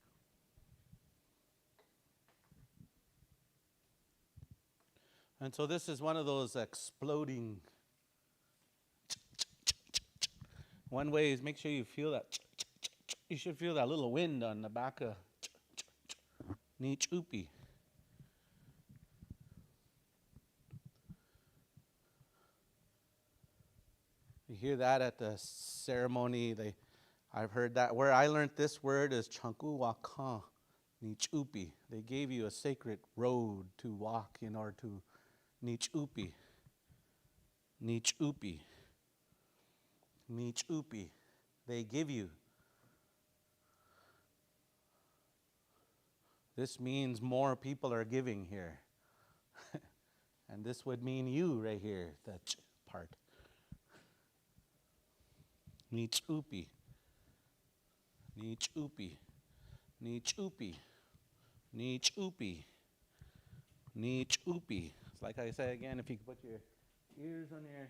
And so this is one of those exploding. One way is make sure you feel that. You should feel that little wind on the back of nichupi. You hear that at the ceremony. I've heard that. Where I learned this word is chanku wakan, nichupi. They gave you a sacred road to walk in order to nichupi. Nichupi. Nichupi. They give you. This means more people are giving here. And this would mean you right here, that part. Nichupi. Nichupi. Nichupi. Nichupi. Nichupi. It's like I say again, if you could put your ears on your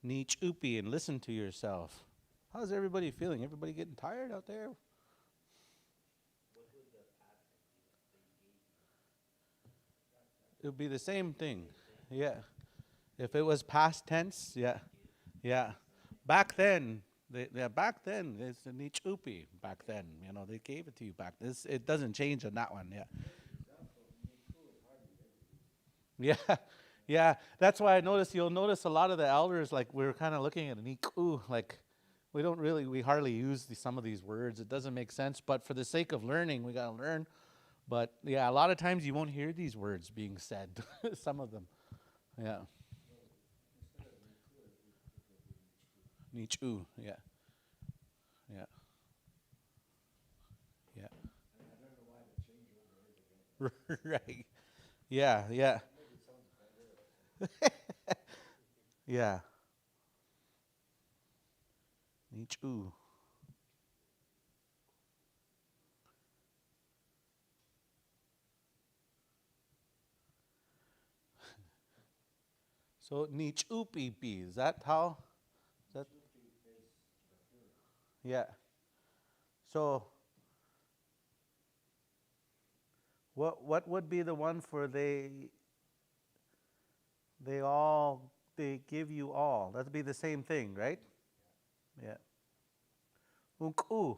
nichupi and listen to yourself. How's everybody feeling? Everybody getting tired out there? It would be the same thing. Yeah. If it was past tense, yeah. Yeah. Back then, it's a nichupi. Back then, they gave it to you back. It doesn't change on that one. Yeah. Yeah, yeah. That's why you'll notice a lot of the elders, like we're kind of looking at niku, like we hardly use some of these words. It doesn't make sense, but for the sake of learning, we got to learn. But yeah, a lot of times you won't hear these words being said, some of them. Yeah. Nichu, yeah. Yeah. Yeah. Right. Yeah, yeah. Yeah. Nichu. So nichupi, is that how? Is that? Yeah. So what would be the one for they give you all? That'd be the same thing, right? Yeah. Unku.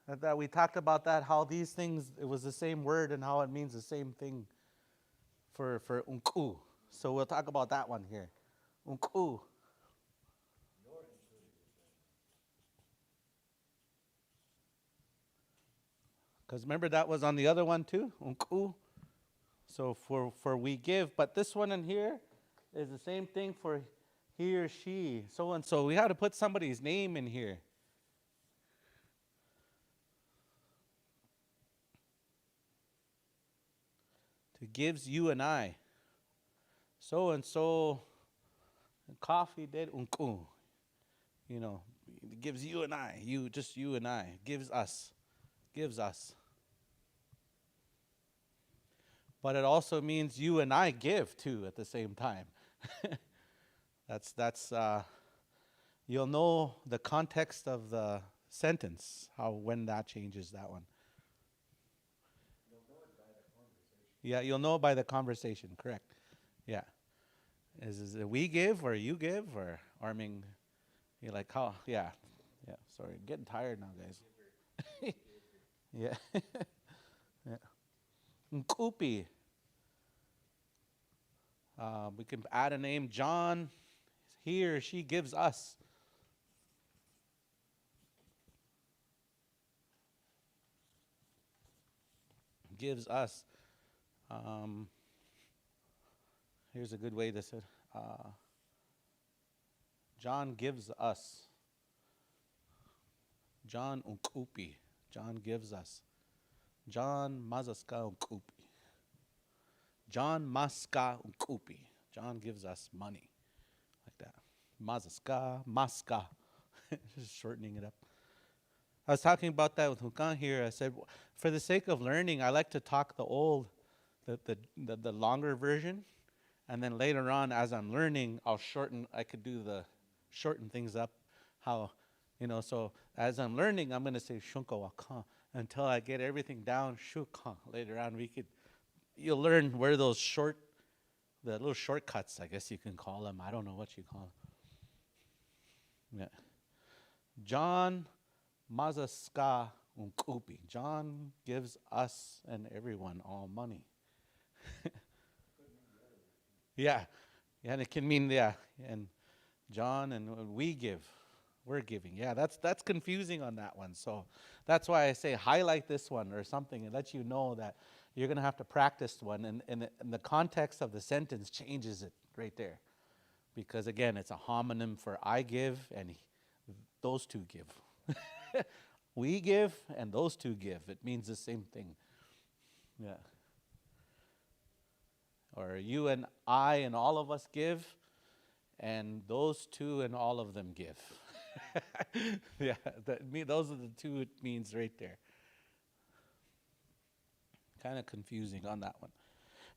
That we talked about that, how these things, it was the same word and how it means the same thing for unku. So we'll talk about that one here. Unku. Because remember that was on the other one too, unku. So for we give, but this one in here is the same thing for he or she, so and so. We had to put somebody's name in here. To gives you and I. So and so coffee did unku. It gives you and I. You and I. Gives us. Gives us. but it also means you and I give too at the same time. That's you'll know the context of the sentence, how when that changes that one. You'll know it by the conversation. Yeah, you'll know by the conversation, correct. Yeah. Is it we give or you give or I mean you're like how yeah. Yeah. Sorry, I'm getting tired now, guys. Yeah. Yeah. Nkupi. We can add a name, John. He or she gives us. Gives us. Um, here's a good way to say it. John gives us. John unkupi. John gives us. John mazaska unkupi. John maska unkupi. John gives us money. Like that. Mazaska, maska. Just shortening it up. I was talking about that with Hukan here. I said, for the sake of learning, I like to talk the longer version, and then later on, as I'm learning, I'll shorten. I could do the shorten things up. How, so as I'm learning, I'm going to say shunka wakan until I get everything down. Shukan. Later on, you'll learn where the little shortcuts, I guess you can call them. I don't know what you call them. Yeah. John Mazaska unkupi. John gives us and everyone all money. Yeah. Yeah, and it can mean and John and we give. We're giving. Yeah, that's confusing on that one. So that's why I say highlight this one or something and let you know that you're going to have to practice one and the context of the sentence changes it right there. Because again, it's a homonym for I give and those two give. We give and those two give. It means the same thing. Yeah. Or you and I and all of us give, and those two and all of them give. Yeah, those are the two it means right there. Kind of confusing on that one.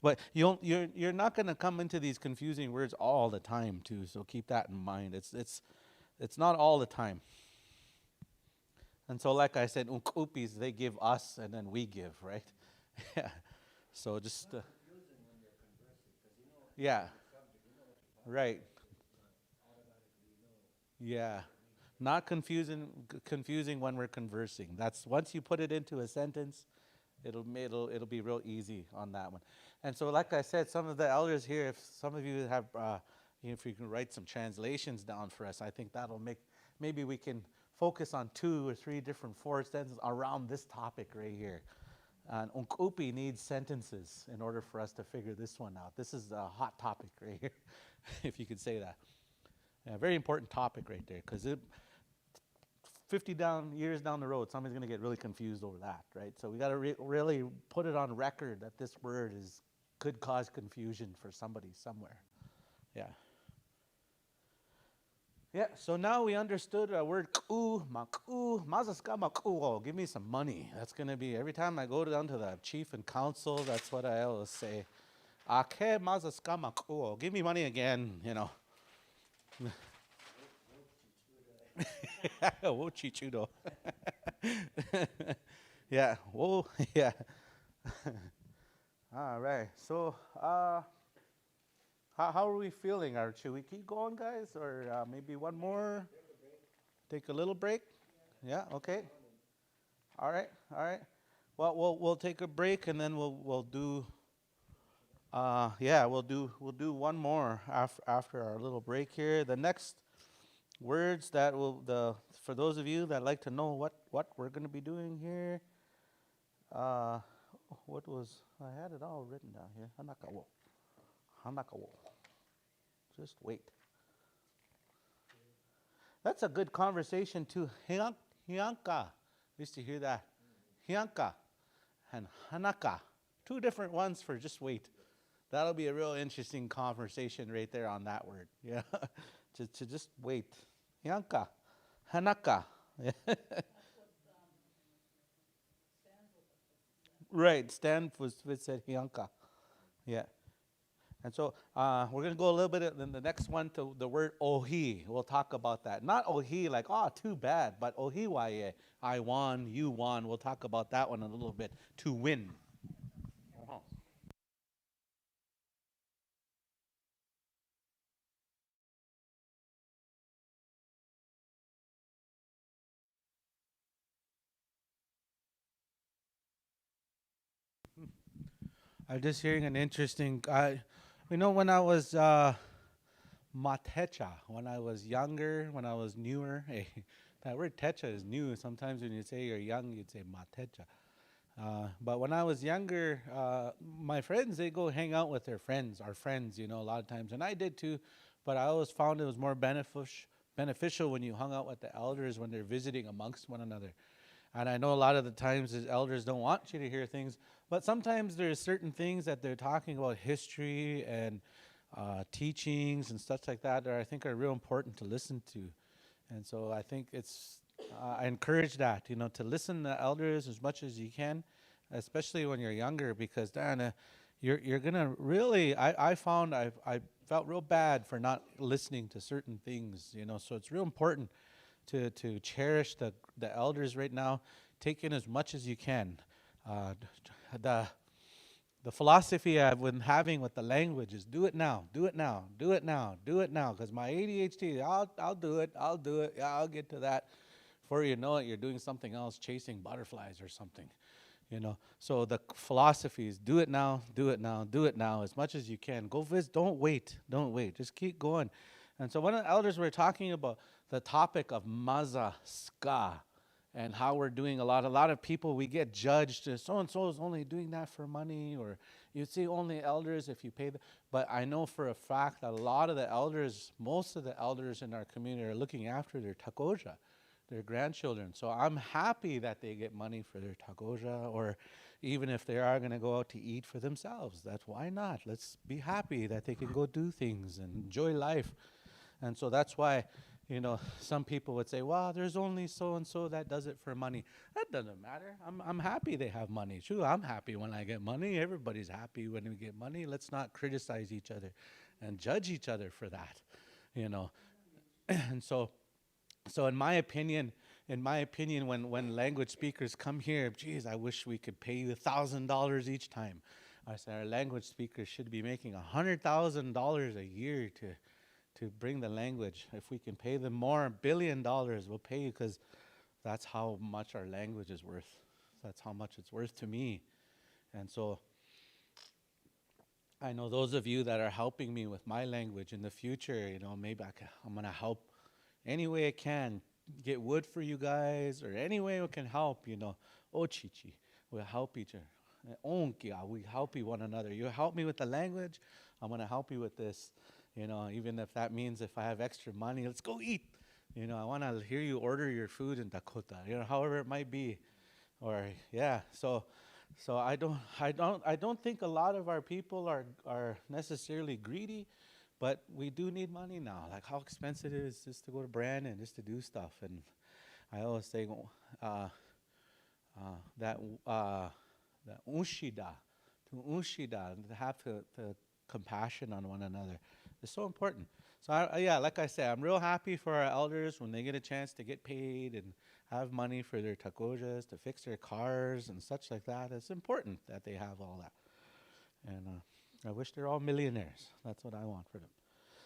But you're not going to come into these confusing words all the time too. So keep that in mind. It's not all the time. And so, like I said, unkupis, they give us and then we give, right? Yeah. So just, Confusing when you're conversing, because yeah, subject, what you're talking right. automatically know. Yeah. Not confusing when we're conversing. That's once you put it into a sentence, it'll be real easy on that one. And so, like I said, some of the elders here, if some of you have, if you can write some translations down for us, I think that'll maybe we can focus on 2 or 3 different 4 sentences around this topic right here. And Unkupi needs sentences in order for us to figure this one out. This is a hot topic right here, if you could say that. Yeah, very important topic right there, because 50 years down the road, somebody's going to get really confused over that, right? So we got to really put it on record that this word could cause confusion for somebody somewhere. Yeah. Yeah, so now we understood a word ku, maku, mazaska makuo. Give me some money. That's going to be, every time I go down to the chief and council, that's what I always say. Ake mazaska makuo. Give me money again, Wo chichudo. Yeah, whoa, yeah. All right, so how are we feeling? Should we keep going, guys, or maybe one more? Take a little break. Yeah. Okay. All right. All right. Well, we'll take a break and then we'll do. We'll do one more after our little break here. The next words that for those of you that like to know what we're going to be doing here. I had it all written down here. Hanakawo. Just wait. That's a good conversation too. Hianka. Used to hear that. Hianka and Hanaka. 2 different ones for just wait. That'll be a real interesting conversation right there on that word. Yeah. to just wait. Hianka. Hanaka. Right. Stan said Hianka. Yeah. And so we're going to go a little bit in the next one to the word ohi. We'll talk about that. Not ohi like, oh, too bad, but ohi waye. I won, you won. We'll talk about that one a little bit. To win. Uh-huh. I'm just hearing an interesting. When I was matecha, when I was younger, when I was newer, hey, that word techa is new. Sometimes when you say you're young, you'd say matecha. But when I was younger, my friends, they go hang out with their friends, our friends, a lot of times. And I did too, but I always found it was more beneficial when you hung out with the elders when they're visiting amongst one another. And I know a lot of the times the elders don't want you to hear things, but sometimes there's certain things that they're talking about history and teachings and stuff like that I think are real important to listen to. And so I think I encourage that, to listen to elders as much as you can, especially when you're younger, because then you're gonna really. I found I felt real bad for not listening to certain things, So it's real important to cherish the elders right now. Take in as much as you can. Uh, the the philosophy I've been having with the language is do it now, do it now, do it now, do it now. Because my ADHD, I'll do it, yeah, I'll get to that. Before you know it, you're doing something else, chasing butterflies or something. So the philosophy is do it now, do it now, do it now, as much as you can. Go visit. Don't wait. Just keep going. And so one of the elders were talking about the topic of maza ska, and how we're doing a lot of people, we get judged as so and so is only doing that for money, or you see only elders if you pay them. But I know for a fact that a lot of the elders, most of the elders in our community are looking after their tagoja, their grandchildren. So I'm happy that they get money for their tagoja, or even if they are going to go out to eat for themselves. That's why not. Let's be happy that they can go do things and enjoy life. And so that's why, some people would say, well, there's only so and so that does it for money. That doesn't matter. I'm happy they have money. Sure, I'm happy when I get money. Everybody's happy when we get money. Let's not criticize each other and judge each other for that, And so in my opinion, when language speakers come here, geez, I wish we could pay you $1,000 each time. I said our language speakers should be making $100,000 a year to bring the language. If we can pay them more, $1 billion, we'll pay you, because that's how much our language is worth. That's how much it's worth to me. And so I know those of you that are helping me with my language in the future, maybe I'm going to help any way I can, get wood for you guys, or any way we can help, Ochichi, we'll help each other. Onkia, we help one another. You help me with the language, I'm going to help you with this. Even if that means if I have extra money, let's go eat. I want to hear you order your food in Dakota, however it might be. Or yeah, so I don't think a lot of our people are necessarily greedy, but we do need money now. Like how expensive it is just to go to Brandon, just to do stuff. And I always say that that unshida, to have to compassion on one another is so important. So yeah, like I said, I'm real happy for our elders when they get a chance to get paid and have money for their takojas, to fix their cars and such like that. It's important that they have all that. And I wish they're all millionaires. That's what I want for them.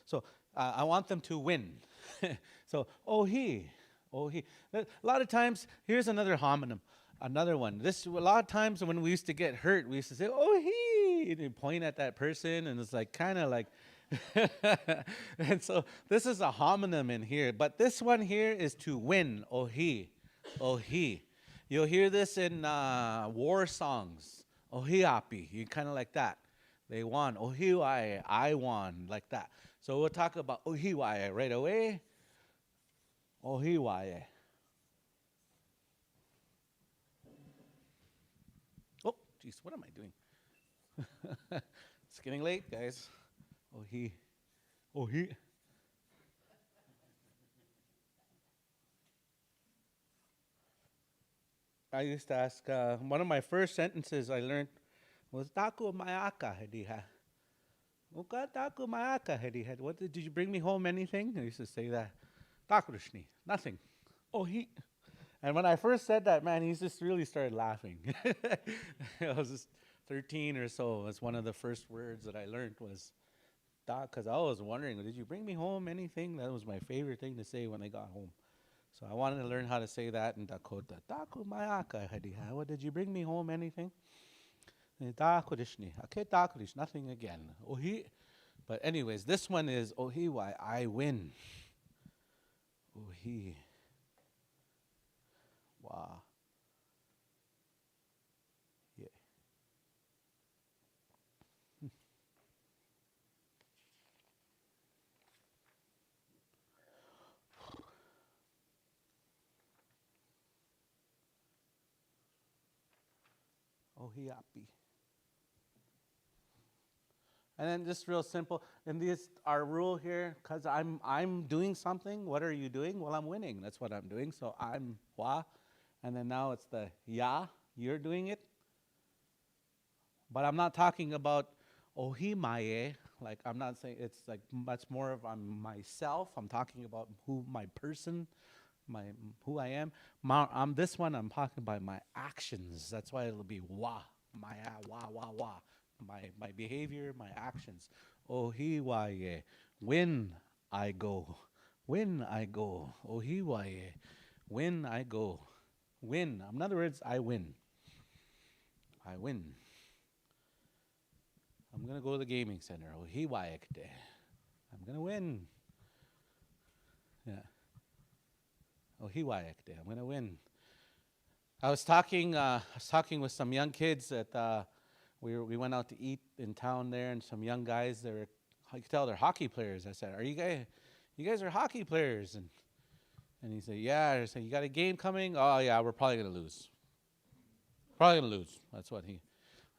So I want them to win. So, oh he. A lot of times, here's another homonym, another one. A lot of times when we used to get hurt, we used to say, oh he, and you point at that person, and it's like kind of like, and so this is a homonym in here. But this one here is to win, oh he. You'll hear this in war songs, ohiapi, you kind of like that. They won. Ohiwae, I won, like that. So we'll talk about ohiwae right away. Ohiwae. Oh, jeez, what am I doing? It's getting late, guys. Ohi. I used to ask, one of my first sentences I learned was, Taku mayaka, diha. Uka taku maaka hedi had. What did you bring me home anything? I used to say that. Takurushni. Nothing. Oh he. And when I first said that, man, he just really started laughing. I was just 13 or so. It's one of the first words that I learned was da, because I was wondering, did you bring me home anything? That was my favorite thing to say when I got home. So I wanted to learn how to say that in Dakota. Taku mayaka hediha. What did you bring me home anything? Takurishni. Okay, takurish. Nothing again. Ohi. But anyways, this one is ohi why I win. Ohi. Wow. Yeah. Ohi api. And then just real simple. And this our rule here, because I'm doing something. What are you doing? Well, I'm winning. That's what I'm doing. So I'm wa. And then now it's the ya. You're doing it. But I'm not talking about ohimaye. Like I'm not saying it's like much more of I'm myself. I'm talking about who my person, my who I am. I'm this one. I'm talking about my actions. That's why it'll be wa. My wa. My behavior, my actions. Ohiwaye. When I go. When I go. Ohiwaye. When I go. Win. In other words, I win. I win. I'm gonna go to the gaming center. Ohiwayekte. I'm gonna win. Yeah. Ohiwayekte. I'm gonna win. I was talking with some young kids that we went out to eat in town there, and some young guys. They were, I could tell they're hockey players. I said, "Are you guys? You guys are hockey players?" And he said, "Yeah." I said, "You got a game coming?" "Oh yeah, we're probably gonna lose. Probably gonna lose." That's what he.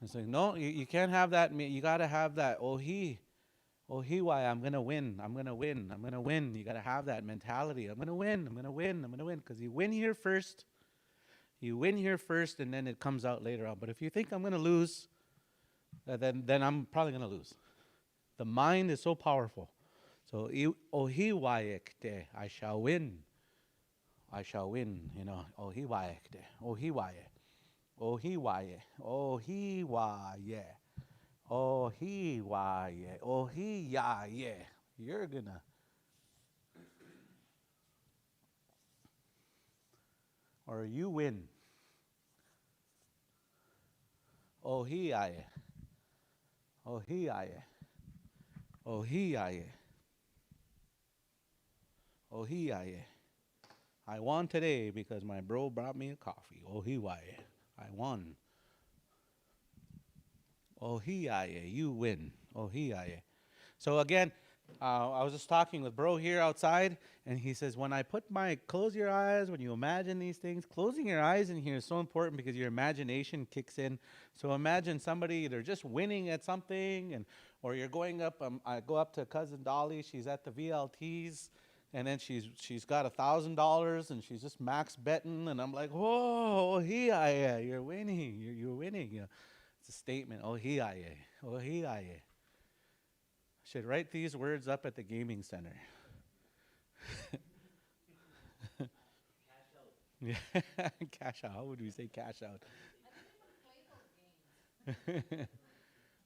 I said, "No, you can't have that. You gotta have that. Why I'm gonna win. I'm gonna win. I'm gonna win. You gotta have that mentality. I'm gonna win. I'm gonna win. I'm gonna win. Because you win here first. You win here first, and then it comes out later on. But if you think I'm gonna lose, then I'm probably gonna lose. The mind is so powerful. So ohiwayekte, I shall win. I shall win. You know, ohiwayekte, ohiwaye, ohiwaye, ohiwaye. Ohiwaye, ohiyaye. You're gonna. Or you win. Ohiyaye, ohiyaye, ohiyaye, ohiyaye. I won today because my bro brought me a coffee. Ohiwaye. I won. Ohiyaye, you win. Ohiyaye. So again, I was just talking with bro here outside, and he says, when I put close your eyes, when you imagine these things, closing your eyes in here is so important because your imagination kicks in. So imagine somebody, they're just winning at something, or you're going up, I go up to cousin Dolly, she's at the VLTs, and then she's got $1,000, and she's just max betting, and I'm like, whoa, yeah, you're winning, you're winning. You know, it's a statement, oh, hiaye. Should write these words up at the gaming center. Yeah, cash out. How would we say cash out?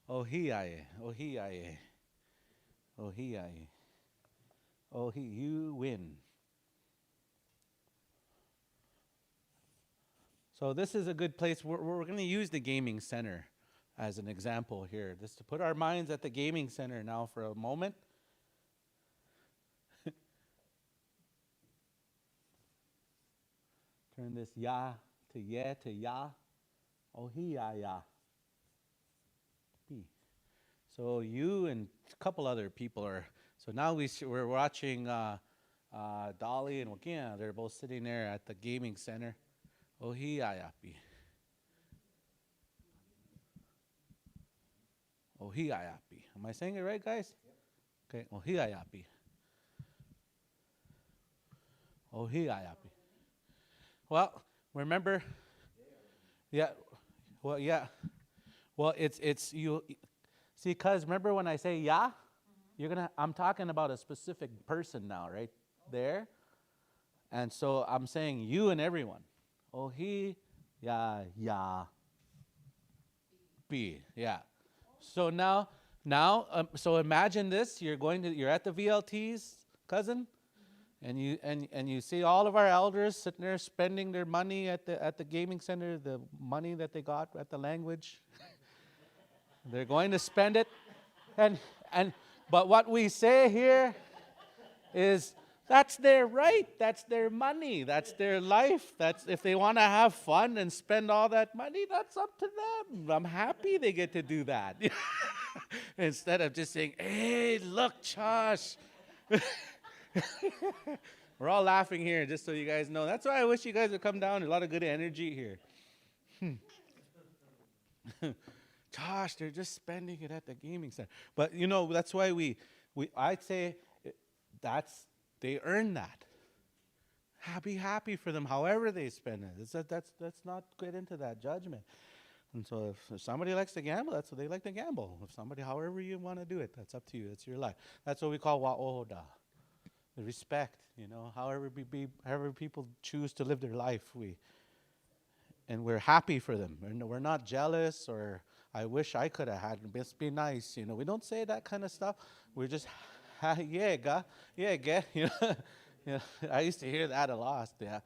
Oh hiaye, oh hiaye, oh hiaye, oh he. You win. So this is a good place. We're going to use the gaming center as an example here, just to put our minds at the gaming center now for a moment. Turn this ya to ye to ya. Oh he ya. P. So you and a couple other people are. So now we're watching Dolly and Joaquin. They're both sitting there at the gaming center. Oh he ya. Oh he ya. Am I saying it right, guys? Okay. Oh he ya. Oh he ya. Well, remember, yeah. Well, yeah. Well, it's you. See, cuz remember when I say ya, I'm talking about a specific person now, right there. And so I'm saying you and everyone. Oh he, ya, be, yeah. So so imagine this: you're at the VLTs, cousin, and you see all of our elders sitting there spending their money at the gaming center, the money that they got at the language. They're going to spend it, and but what we say here is that's their right, that's their money, that's their life. That's if they want to have fun and spend all that money, that's up to them. I'm happy they get to do that. Instead of just saying, "Hey, look, Josh." We're all laughing here, just so you guys know. That's why I wish you guys would come down. A lot of good energy here. Josh, they're just spending it at the gaming center. But that's why I'd say they earn that. Be happy for them, however they spend it. Let's not get into that judgment. And so if somebody likes to gamble, that's what they like to gamble. If somebody, however you want to do it, that's up to you. It's your life. That's what we call wa'oda. The respect, however people choose to live their life, and we're happy for them. We're not jealous or I wish I could have had. Must be nice, We don't say that kind of stuff. We're just, yeah, ga. I used to hear that a lot. Yeah,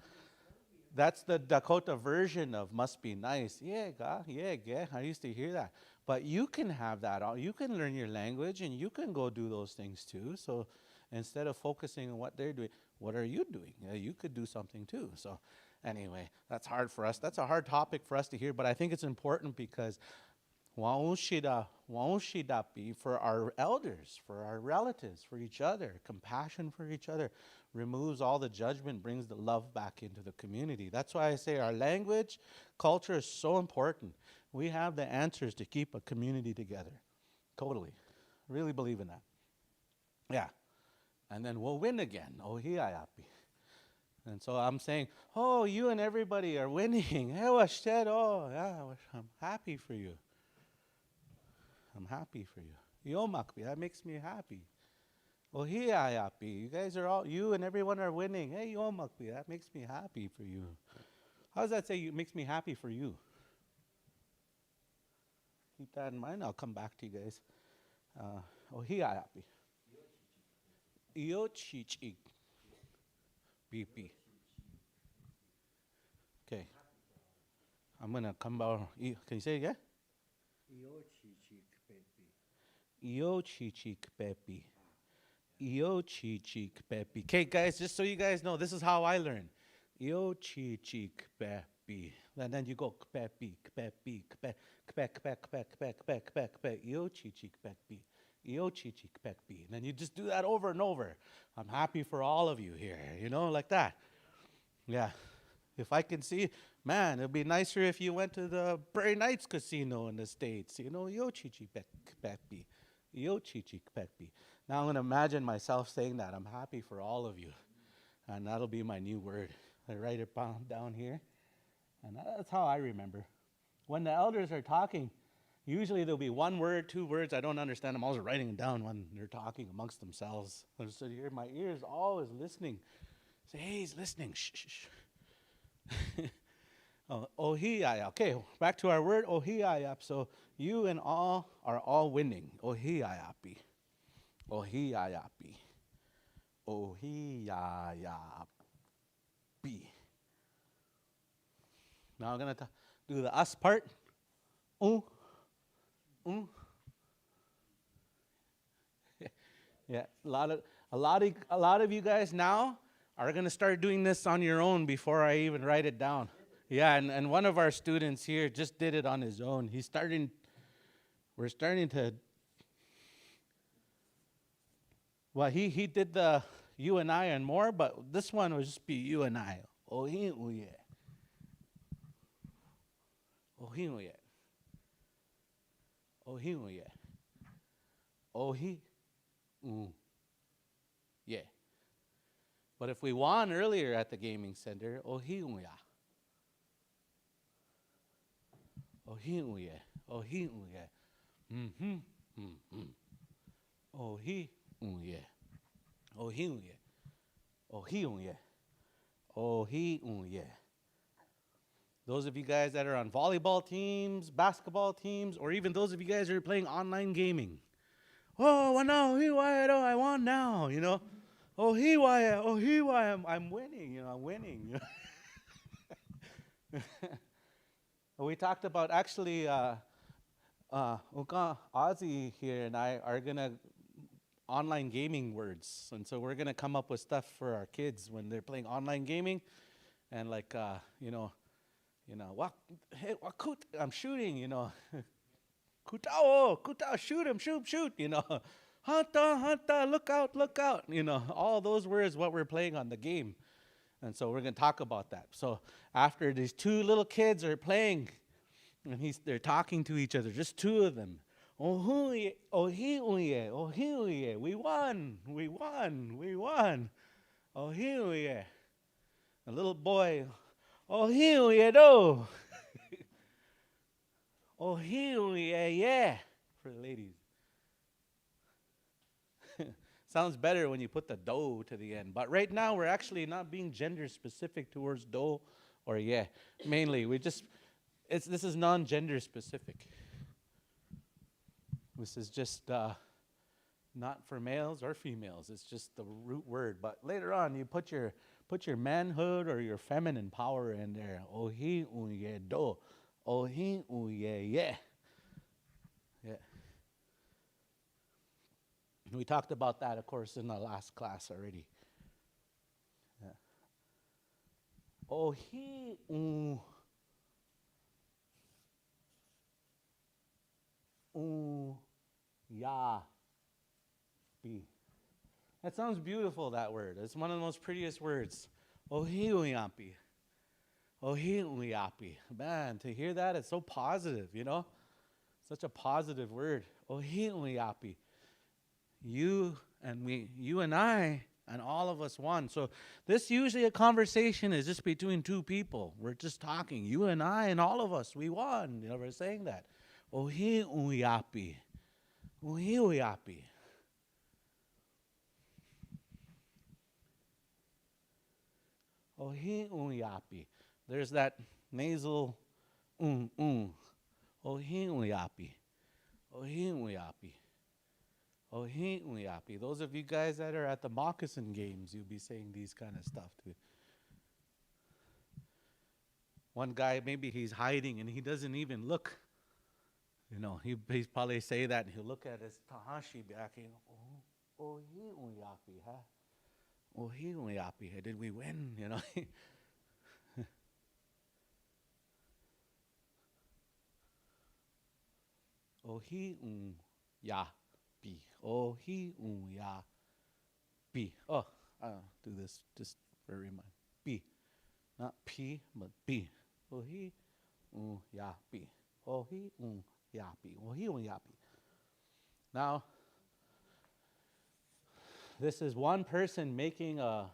that's the Dakota version of must be nice. Yeah, ga, yeah, ga. I used to hear that. But you can have that. You can learn your language and you can go do those things too. So instead of focusing on what they're doing, what are you doing? Yeah, you could do something too. So anyway, that's hard for us. That's a hard topic for us to hear, but I think it's important because be for our elders, for our relatives, for each other, compassion for each other, removes all the judgment, brings the love back into the community. That's why I say our language, culture is so important. We have the answers to keep a community together. Totally. Really believe in that. Yeah. And then we'll win again. Oh, hiayapi. And so I'm saying, oh, you and everybody are winning. Oh, yeah, I'm happy for you. I'm happy for you. Yomakpi, that makes me happy. Oh, hiayapi. You and everyone are winning. Hey, yomakpi, that makes me happy for you. How does that say it makes me happy for you? Keep that in mind. I'll come back to you guys. Oh, hiayapi. Iochichik. BP. Okay. I'm going to come back. Can you say it again? Iochichik pepi. Iochichik pepi. Okay, guys, just so you guys know, this is how I learn. Iochichik pepi. And then you go pepi, pepi, pepi, pepi, pepi, pepi, pepi, pepi, iochichik pepi. Iochichik pepi. And then you just do that over and over. I'm happy for all of you here, like that. Yeah. If I can see, man, it'd be nicer if you went to the Prairie Knights Casino in the States, Iochichik pepi. Iochichik pepi. Now I'm going to imagine myself saying that. I'm happy for all of you. And that'll be my new word. I write it down here. And that's how I remember. When the elders are talking, usually there'll be one word, two words. I don't understand. I'm always writing them down when they're talking amongst themselves. So my ear is always listening. Say, hey, he's listening. Shh, shh, shh. Ohiyayap. Okay, back to our word, ohiyayap. So you and all are all winning. Ohiyayapi. Ohiyayapi. Ohiyayapi. Now I'm going to do the us part. Yeah, a lot of you guys now are going to start doing this on your own before I even write it down. Yeah, and one of our students here just did it on his own. We're starting to, well, he did the you and I and more, but this one will just be you and I. Ohiuye. Ohiuye. Ohiuye. Ohi. Yeah. But if we won earlier at the gaming center, ohiuya. Ohiuye. Ohiuye. Oh he yeah. Oh he yeah. Oh he yeah. Oh he yeah. Those of you guys that are on volleyball teams, basketball teams, or even those of you guys who are playing online gaming. Oh, well, no, he why do I want now, you know? Oh he why I'm winning, you know, I'm winning. We talked about actually Ozzy here and I are gonna online gaming words, and so we're gonna come up with stuff for our kids when they're playing online gaming, and like what hey what I'm shooting, you know, kutao, shoot him, shoot, you know, hunta, look out, you know, all those words what we're playing on the game, and so we're gonna talk about that. So after these two little kids are playing, and they're talking to each other, just two of them. Oh he, we won. Oh he, a little boy. Oh he, do. Oh he, yeah, for the ladies. Sounds better when you put the do to the end. But right now we're actually not being gender specific towards do or yeah. Mainly this is non-gender specific. This is just not for males or females. It's just the root word. But later on, you put your manhood or your feminine power in there. Oh he yeah do. Oh he yeah. Yeah. We talked about that, of course, in the last class already. Yeah. Oh he ya be. That sounds beautiful, that word. It's one of the most prettiest words. Ohiuyapi. Ohiuyapi. Man, to hear that, it's so positive, you know? Such a positive word. Ohiuyapi. You and me, you and I, and all of us one. So this usually a conversation is just between two people. We're just talking. You and I and all of us, we won. You know, we're saying that. Ohiuyapi. Ohiuyapi. Ohiuyapi. There's that nasal Ohiuyapi. Ohiuyapi. Ohiuyapi. Those of you guys that are at the moccasin games, you'll be saying these kind of stuff too. One guy, maybe he's hiding and he doesn't even look. You know, he's probably say that and he'll look at his Tahashi back and Ohiuyapi, huh? Ohiuyapi. Did we win? You know? Ohiuyapi. Ohiuyapi. Oh, I'll do this just for a reminder. B. Not P, but B. Ohiuyapi. Ohiuyapi. Ohiuyapi. Now, this is one person making a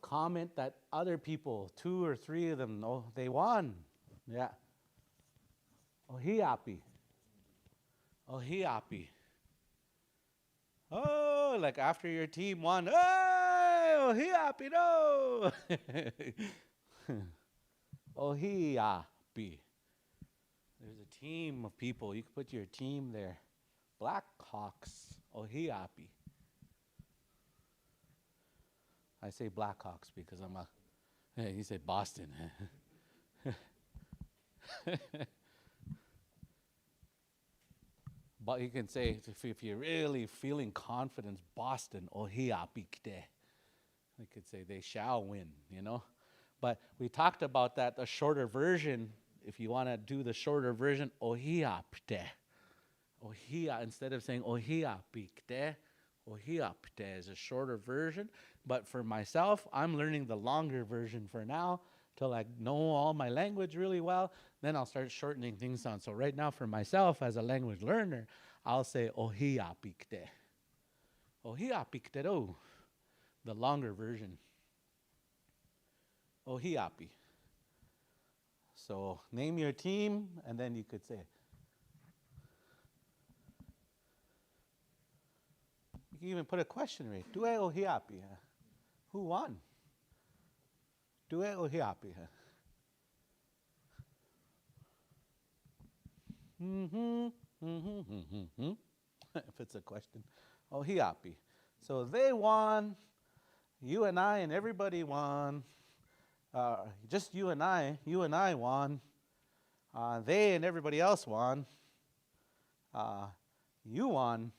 comment that other people, two or three of them, they won. Yeah. Ohiapi. Ohiapi. Oh, like after your team won. Oh, ohiapi, no. Ohiapi. There's a team of people. You can put your team there. Blackhawks. Ohiapi. I say Blackhawks because I'm a. Hey, you said Boston. But you can say if you're really feeling confidence, Boston, Ohiapikte. We could say they shall win, you know. But we talked about that, the shorter version. If you want to do the shorter version, Ohiapte. Ohia, instead of saying Ohiapikte, Ohiapte is a shorter version. But for myself, I'm learning the longer version for now till I know all my language really well. Then I'll start shortening things down. So right now for myself as a language learner, I'll say Ohiapikte. Ohiapikte, the longer version. Ohiapi. So name your team, and then you could say You can even put a question rate. Due o hiapi. Who won? Due o hiapi. If it's a question. Oh hiapi. So they won. You and I and everybody won. Just you and I won. They and everybody else won. You won.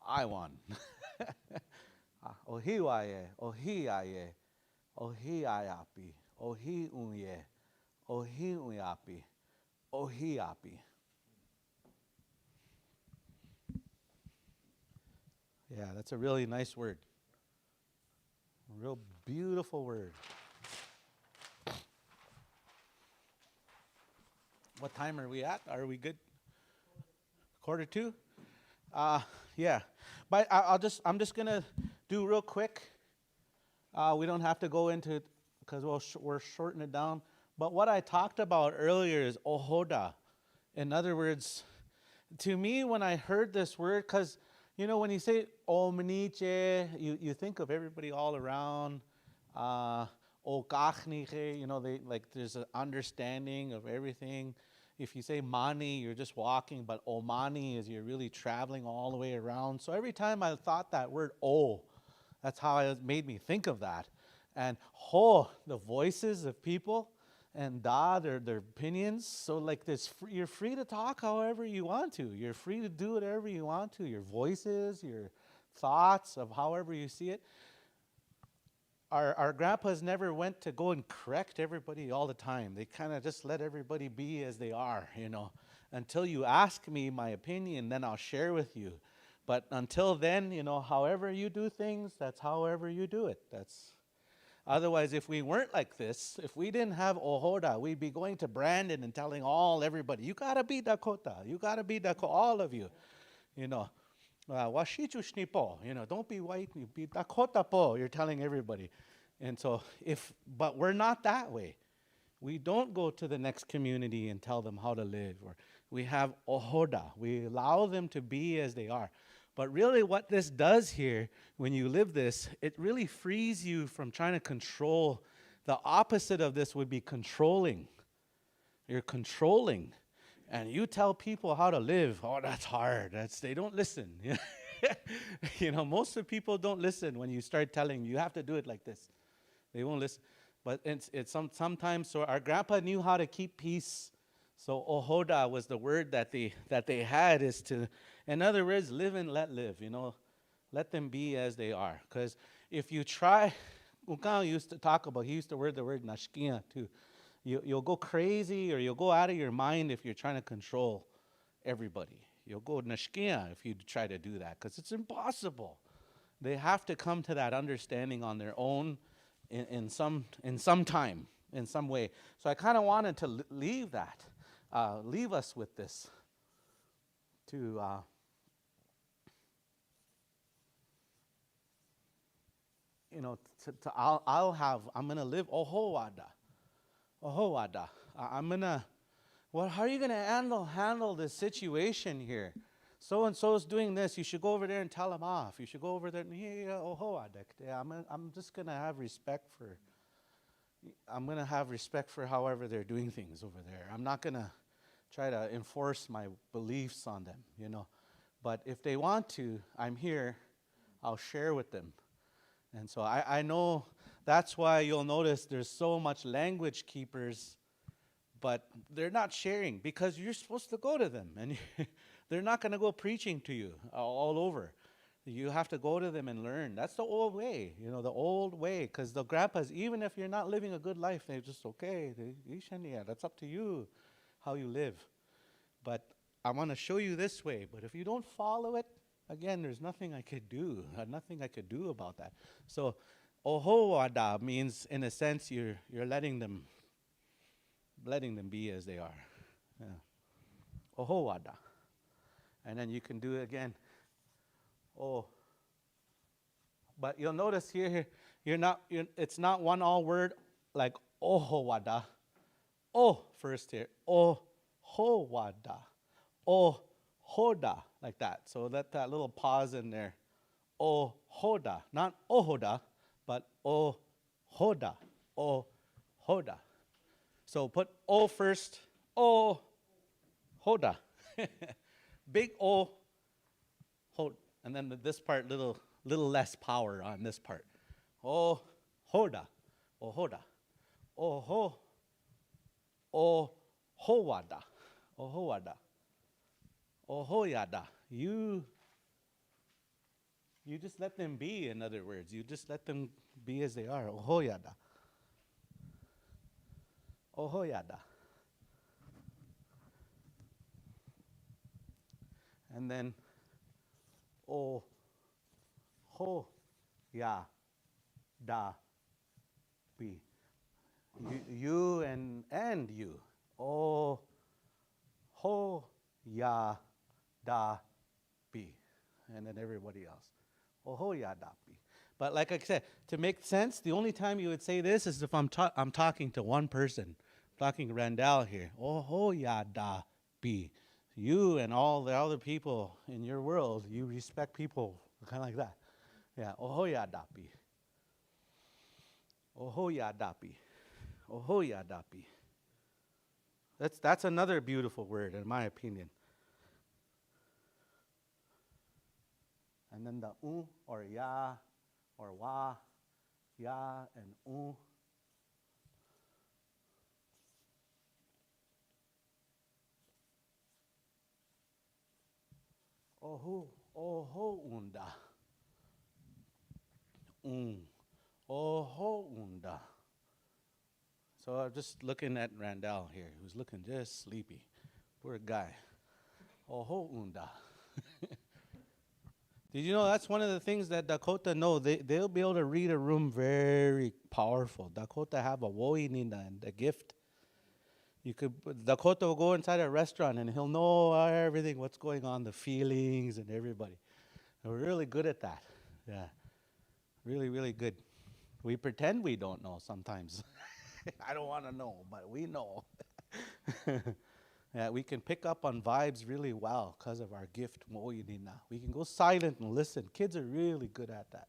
I won. Ohiwaye, ohiaye, ohiayapi, ohiunye, ohiuyapi, ohiapi. Yeah, that's a really nice word. A real beautiful word. What time are we at? Are we good? 1:45? Yeah. But I'm just gonna do real quick. We don't have to go into it because we're shortening it down. But what I talked about earlier is ohoda. In other words, to me, when I heard this word, because when you say omniche, you think of everybody all around. Okachniche, there's an understanding of everything. If you say mani, you're just walking, but omani is you're really traveling all the way around. So every time I thought that word that's how it made me think of that. And ho, the voices of people, and da, their opinions. So like this, you're free to talk however you want to. You're free to do whatever you want to. Your voices, your thoughts of however you see it. Our grandpas never went to go and correct everybody all the time. They kind of just let everybody be as they are, Until you ask me my opinion, then I'll share with you. But until then, however you do things, that's however you do it. Otherwise, if we weren't like this, if we didn't have ohoda, we'd be going to Brandon and telling everybody, you got to be Dakota. You got to be Dakota, all of you. Washichu shnipo, don't be white, be Dakota po, you're telling everybody. And so but we're not that way. We don't go to the next community and tell them how to live. Or we have ohoda. We allow them to be as they are. But really what this does here, when you live this, it really frees you from trying to control. The opposite of this would be controlling. You're controlling. And you tell people how to live, that's hard. They don't listen. Most of the people don't listen when you start telling you have to do it like this. They won't listen. But it's sometimes, so our grandpa knew how to keep peace. So ohoda was the word that they had, is to, in other words, live and let live, Let them be as they are. Because if you try, Ukao used to talk about, he used to wear the word nashkia too. You'll go crazy or you'll go out of your mind if you're trying to control everybody. You'll go nashkia if you try to do that, because it's impossible. They have to come to that understanding on their own in some time, in some way. So I kind of wanted to leave us with this. I'm going to live ohoada. How are you going to handle this situation here? So-and-so is doing this. You should go over there and tell them off. You should go over there and, I'm just going to have respect for however they're doing things over there. I'm not going to try to enforce my beliefs on them, But if they want to, I'm here. I'll share with them. And so I know that's why you'll notice there's so much language keepers, but they're not sharing because you're supposed to go to them. And they're not going to go preaching to you all over. You have to go to them and learn. That's the old way, the old way. Because the grandpas, even if you're not living a good life, they're just, okay, that's up to you how you live. But I want to show you this way. But if you don't follow it, again, there's nothing I could do. Nothing I could do about that. So, ohoada means, in a sense, you're letting them be as they are. Yeah. Ohoada. And then you can do it again. Oh. But you'll notice here, it's not one all word like ohoada. Oh, first here. Ohoada. Ohoda, like that. So let that little pause in there. Ohoda. Not Ohoda, but Ohoda. Ohoda. So put O first. Ohoda. Big O, hold, and then this part, little less power on this part. Ohoda. Ohoda. Oho. Ohowada. Ohowada. Ohoyada. You just let them be, in other words. You just let them be as they are. Ohoyada. Ohoyada. And then Ohoya da be. You and you. Ohoya da be. And then everybody else. Ohoya da be. But like I said, to make sense, the only time you would say this is if I'm talking to one person. I'm talking to Randall here. Ohoya da be. You and all the other people in your world, you respect people kind of like that. Yeah, ohoya da be. Ohoya da be. Ohoya da be. That's another beautiful word, in my opinion. And then the or ya or wa, ya and Oho unda. Oho unda. So I'm just looking at Randall here, who's looking just sleepy. Poor guy. Oho unda. Did you know that's one of the things that Dakota know? They'll be able to read a room very powerful. Dakota have a woinina and a gift. Dakota will go inside a restaurant and he'll know everything, what's going on, the feelings and everybody. And we're really good at that. Yeah. Really, really good. We pretend we don't know sometimes. I don't want to know, but we know. Yeah, we can pick up on vibes really well because of our gift. We can go silent and listen. Kids are really good at that.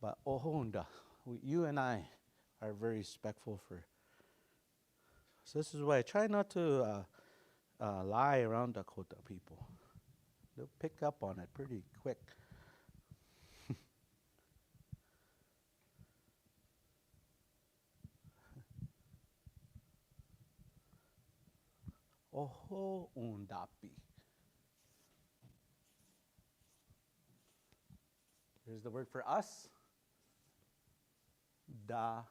But ohonda, you and I are very respectful for. So this is why I try not to lie around Dakota people. They'll pick up on it pretty quick. Oho undapi. Here's the word for us. Da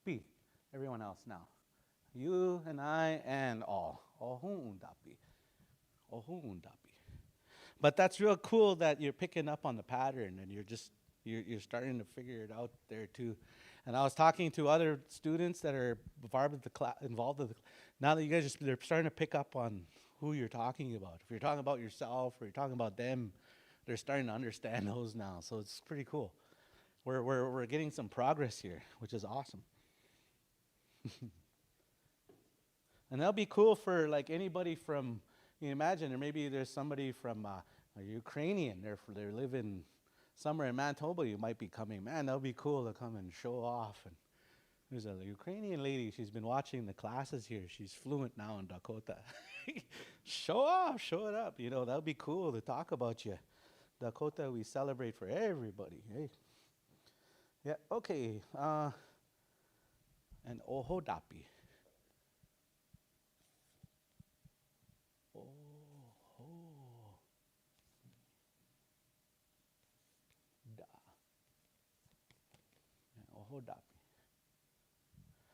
pi. Everyone else now. You and I and all. Oho undapi. Oho undapi. But that's real cool that you're picking up on the pattern and you're starting to figure it out there too. And I was talking to other students that are involved with the now that you guys they're starting to pick up on who you're talking about. If you're talking about yourself or you're talking about them, they're starting to understand those now. So it's pretty cool. We're getting some progress here, which is awesome. And that'll be cool for like anybody from, you can imagine, or maybe there's somebody from a Ukrainian, they live in somewhere in Manitoba, you might be coming. Man, that'll be cool to come and show off. And there's a Ukrainian lady, she's been watching the classes here. She's fluent now in Dakota. Show off, show it up. That'll be cool to talk about you. Dakota, we celebrate for everybody. Hey. Yeah, okay. And ohodapi.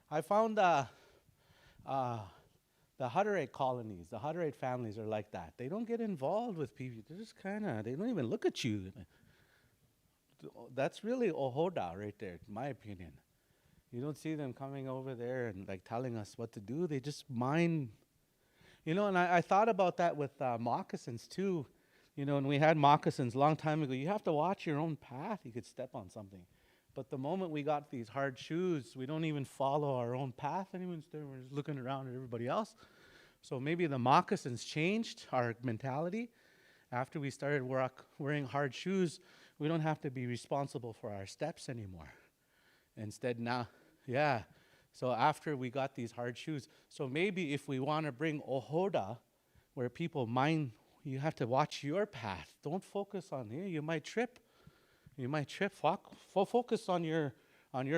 I found the Hutterite colonies, the Hutterite families are like that. They don't get involved with people. They're just they don't even look at you. That's really Ohoda right there, in my opinion. You don't see them coming over there and like telling us what to do. They just mind. And I thought about that with moccasins too. When we had moccasins a long time ago, you have to watch your own path. You could step on something. But the moment we got these hard shoes, we don't even follow our own path anymore. Instead, we're just looking around at everybody else. So maybe the moccasins changed our mentality. After we started wearing hard shoes, we don't have to be responsible for our steps anymore. Instead now, yeah. So after we got these hard shoes, so maybe if we want to bring ohoda, where people mind, you have to watch your path. Don't focus on here. You might trip. You might trip. Focus on your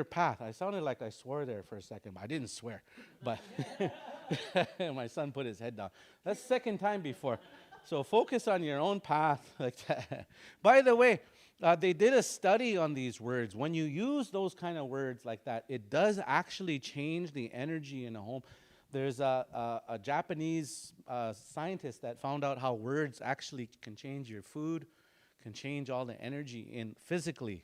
path. I sounded like I swore there for a second, but I didn't swear. But my son put his head down. That's the second time before. So focus on your own path like that. By the way, they did a study on these words. When you use those kind of words like that, it does actually change the energy in a home. There's a Japanese scientist that found out how words actually can change your food, can change all the energy in physically.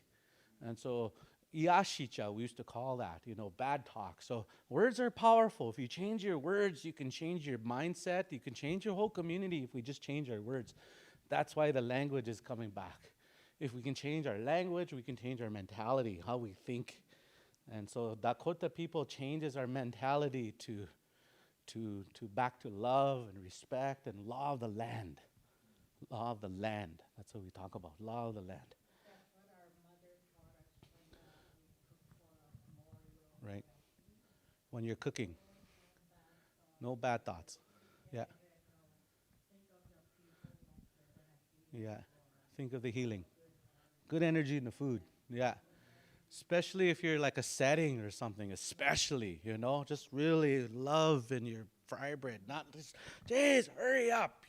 And so iyashicha, we used to call that, bad talk. So words are powerful. If you change your words, you can change your mindset. You can change your whole community if we just change our words. That's why the language is coming back. If we can change our language, we can change our mentality, how we think. And so Dakota people changes our mentality to back to love and respect and law of the land. Law of the land. That's what we talk about. Law of the land. That's what our mother taught us when we cooked for a memorial. Right. When you're cooking. No bad thoughts. Yeah. Think of the people that they're gonna heal. Yeah. Think of the healing. Good energy in the food. Yeah. Especially if you're like a setting or something, especially, just really love in your fry bread. Not just, jeez, hurry up,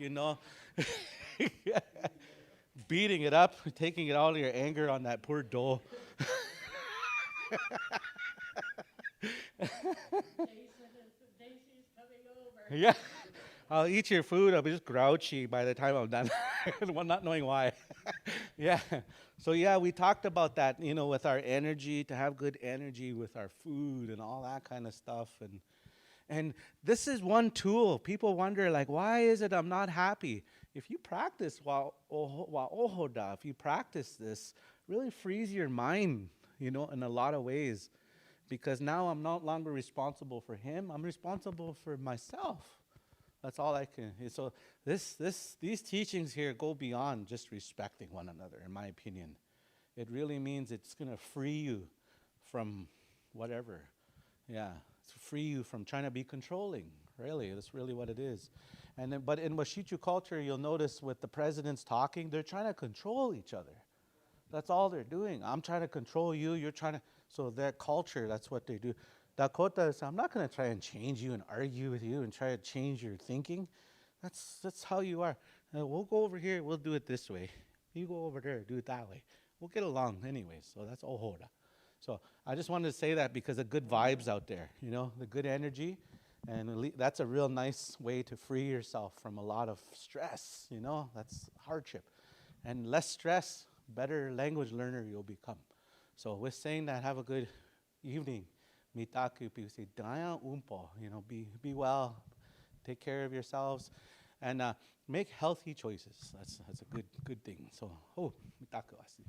Beating it up, taking it all of your anger on that poor dough. Daisy's coming over. Yeah. I'll eat your food. I'll be just grouchy by the time I'm done, not knowing why. Yeah. So, yeah, we talked about that, with our energy, to have good energy with our food and all that kind of stuff. And this is one tool. People wonder, like, why is it I'm not happy? If you practice ohoda, if you practice this, really frees your mind, in a lot of ways. Because now I'm no longer responsible for him. I'm responsible for myself. That's all I can. So these teachings here go beyond just respecting one another, in my opinion. It really means it's going to free you from whatever. Yeah, it's free you from trying to be controlling. Really, that's really what it is. But in Washichu culture, you'll notice with the presidents talking, they're trying to control each other. That's all they're doing. I'm trying to control you. You're trying to. So their culture, that's what they do. Dakota says, I'm not going to try and change you and argue with you and try to change your thinking. That's how you are. We'll go over here. We'll do it this way. You go over there. Do it that way. We'll get along anyway. So that's ohoda. So I just wanted to say that because of good vibes out there, the good energy. And that's a real nice way to free yourself from a lot of stress, That's hardship. And less stress, better language learner you'll become. So with saying that, have a good evening. Mitaku say daya umpo, be well, take care of yourselves, and make healthy choices. That's a good thing. So mitaku asi.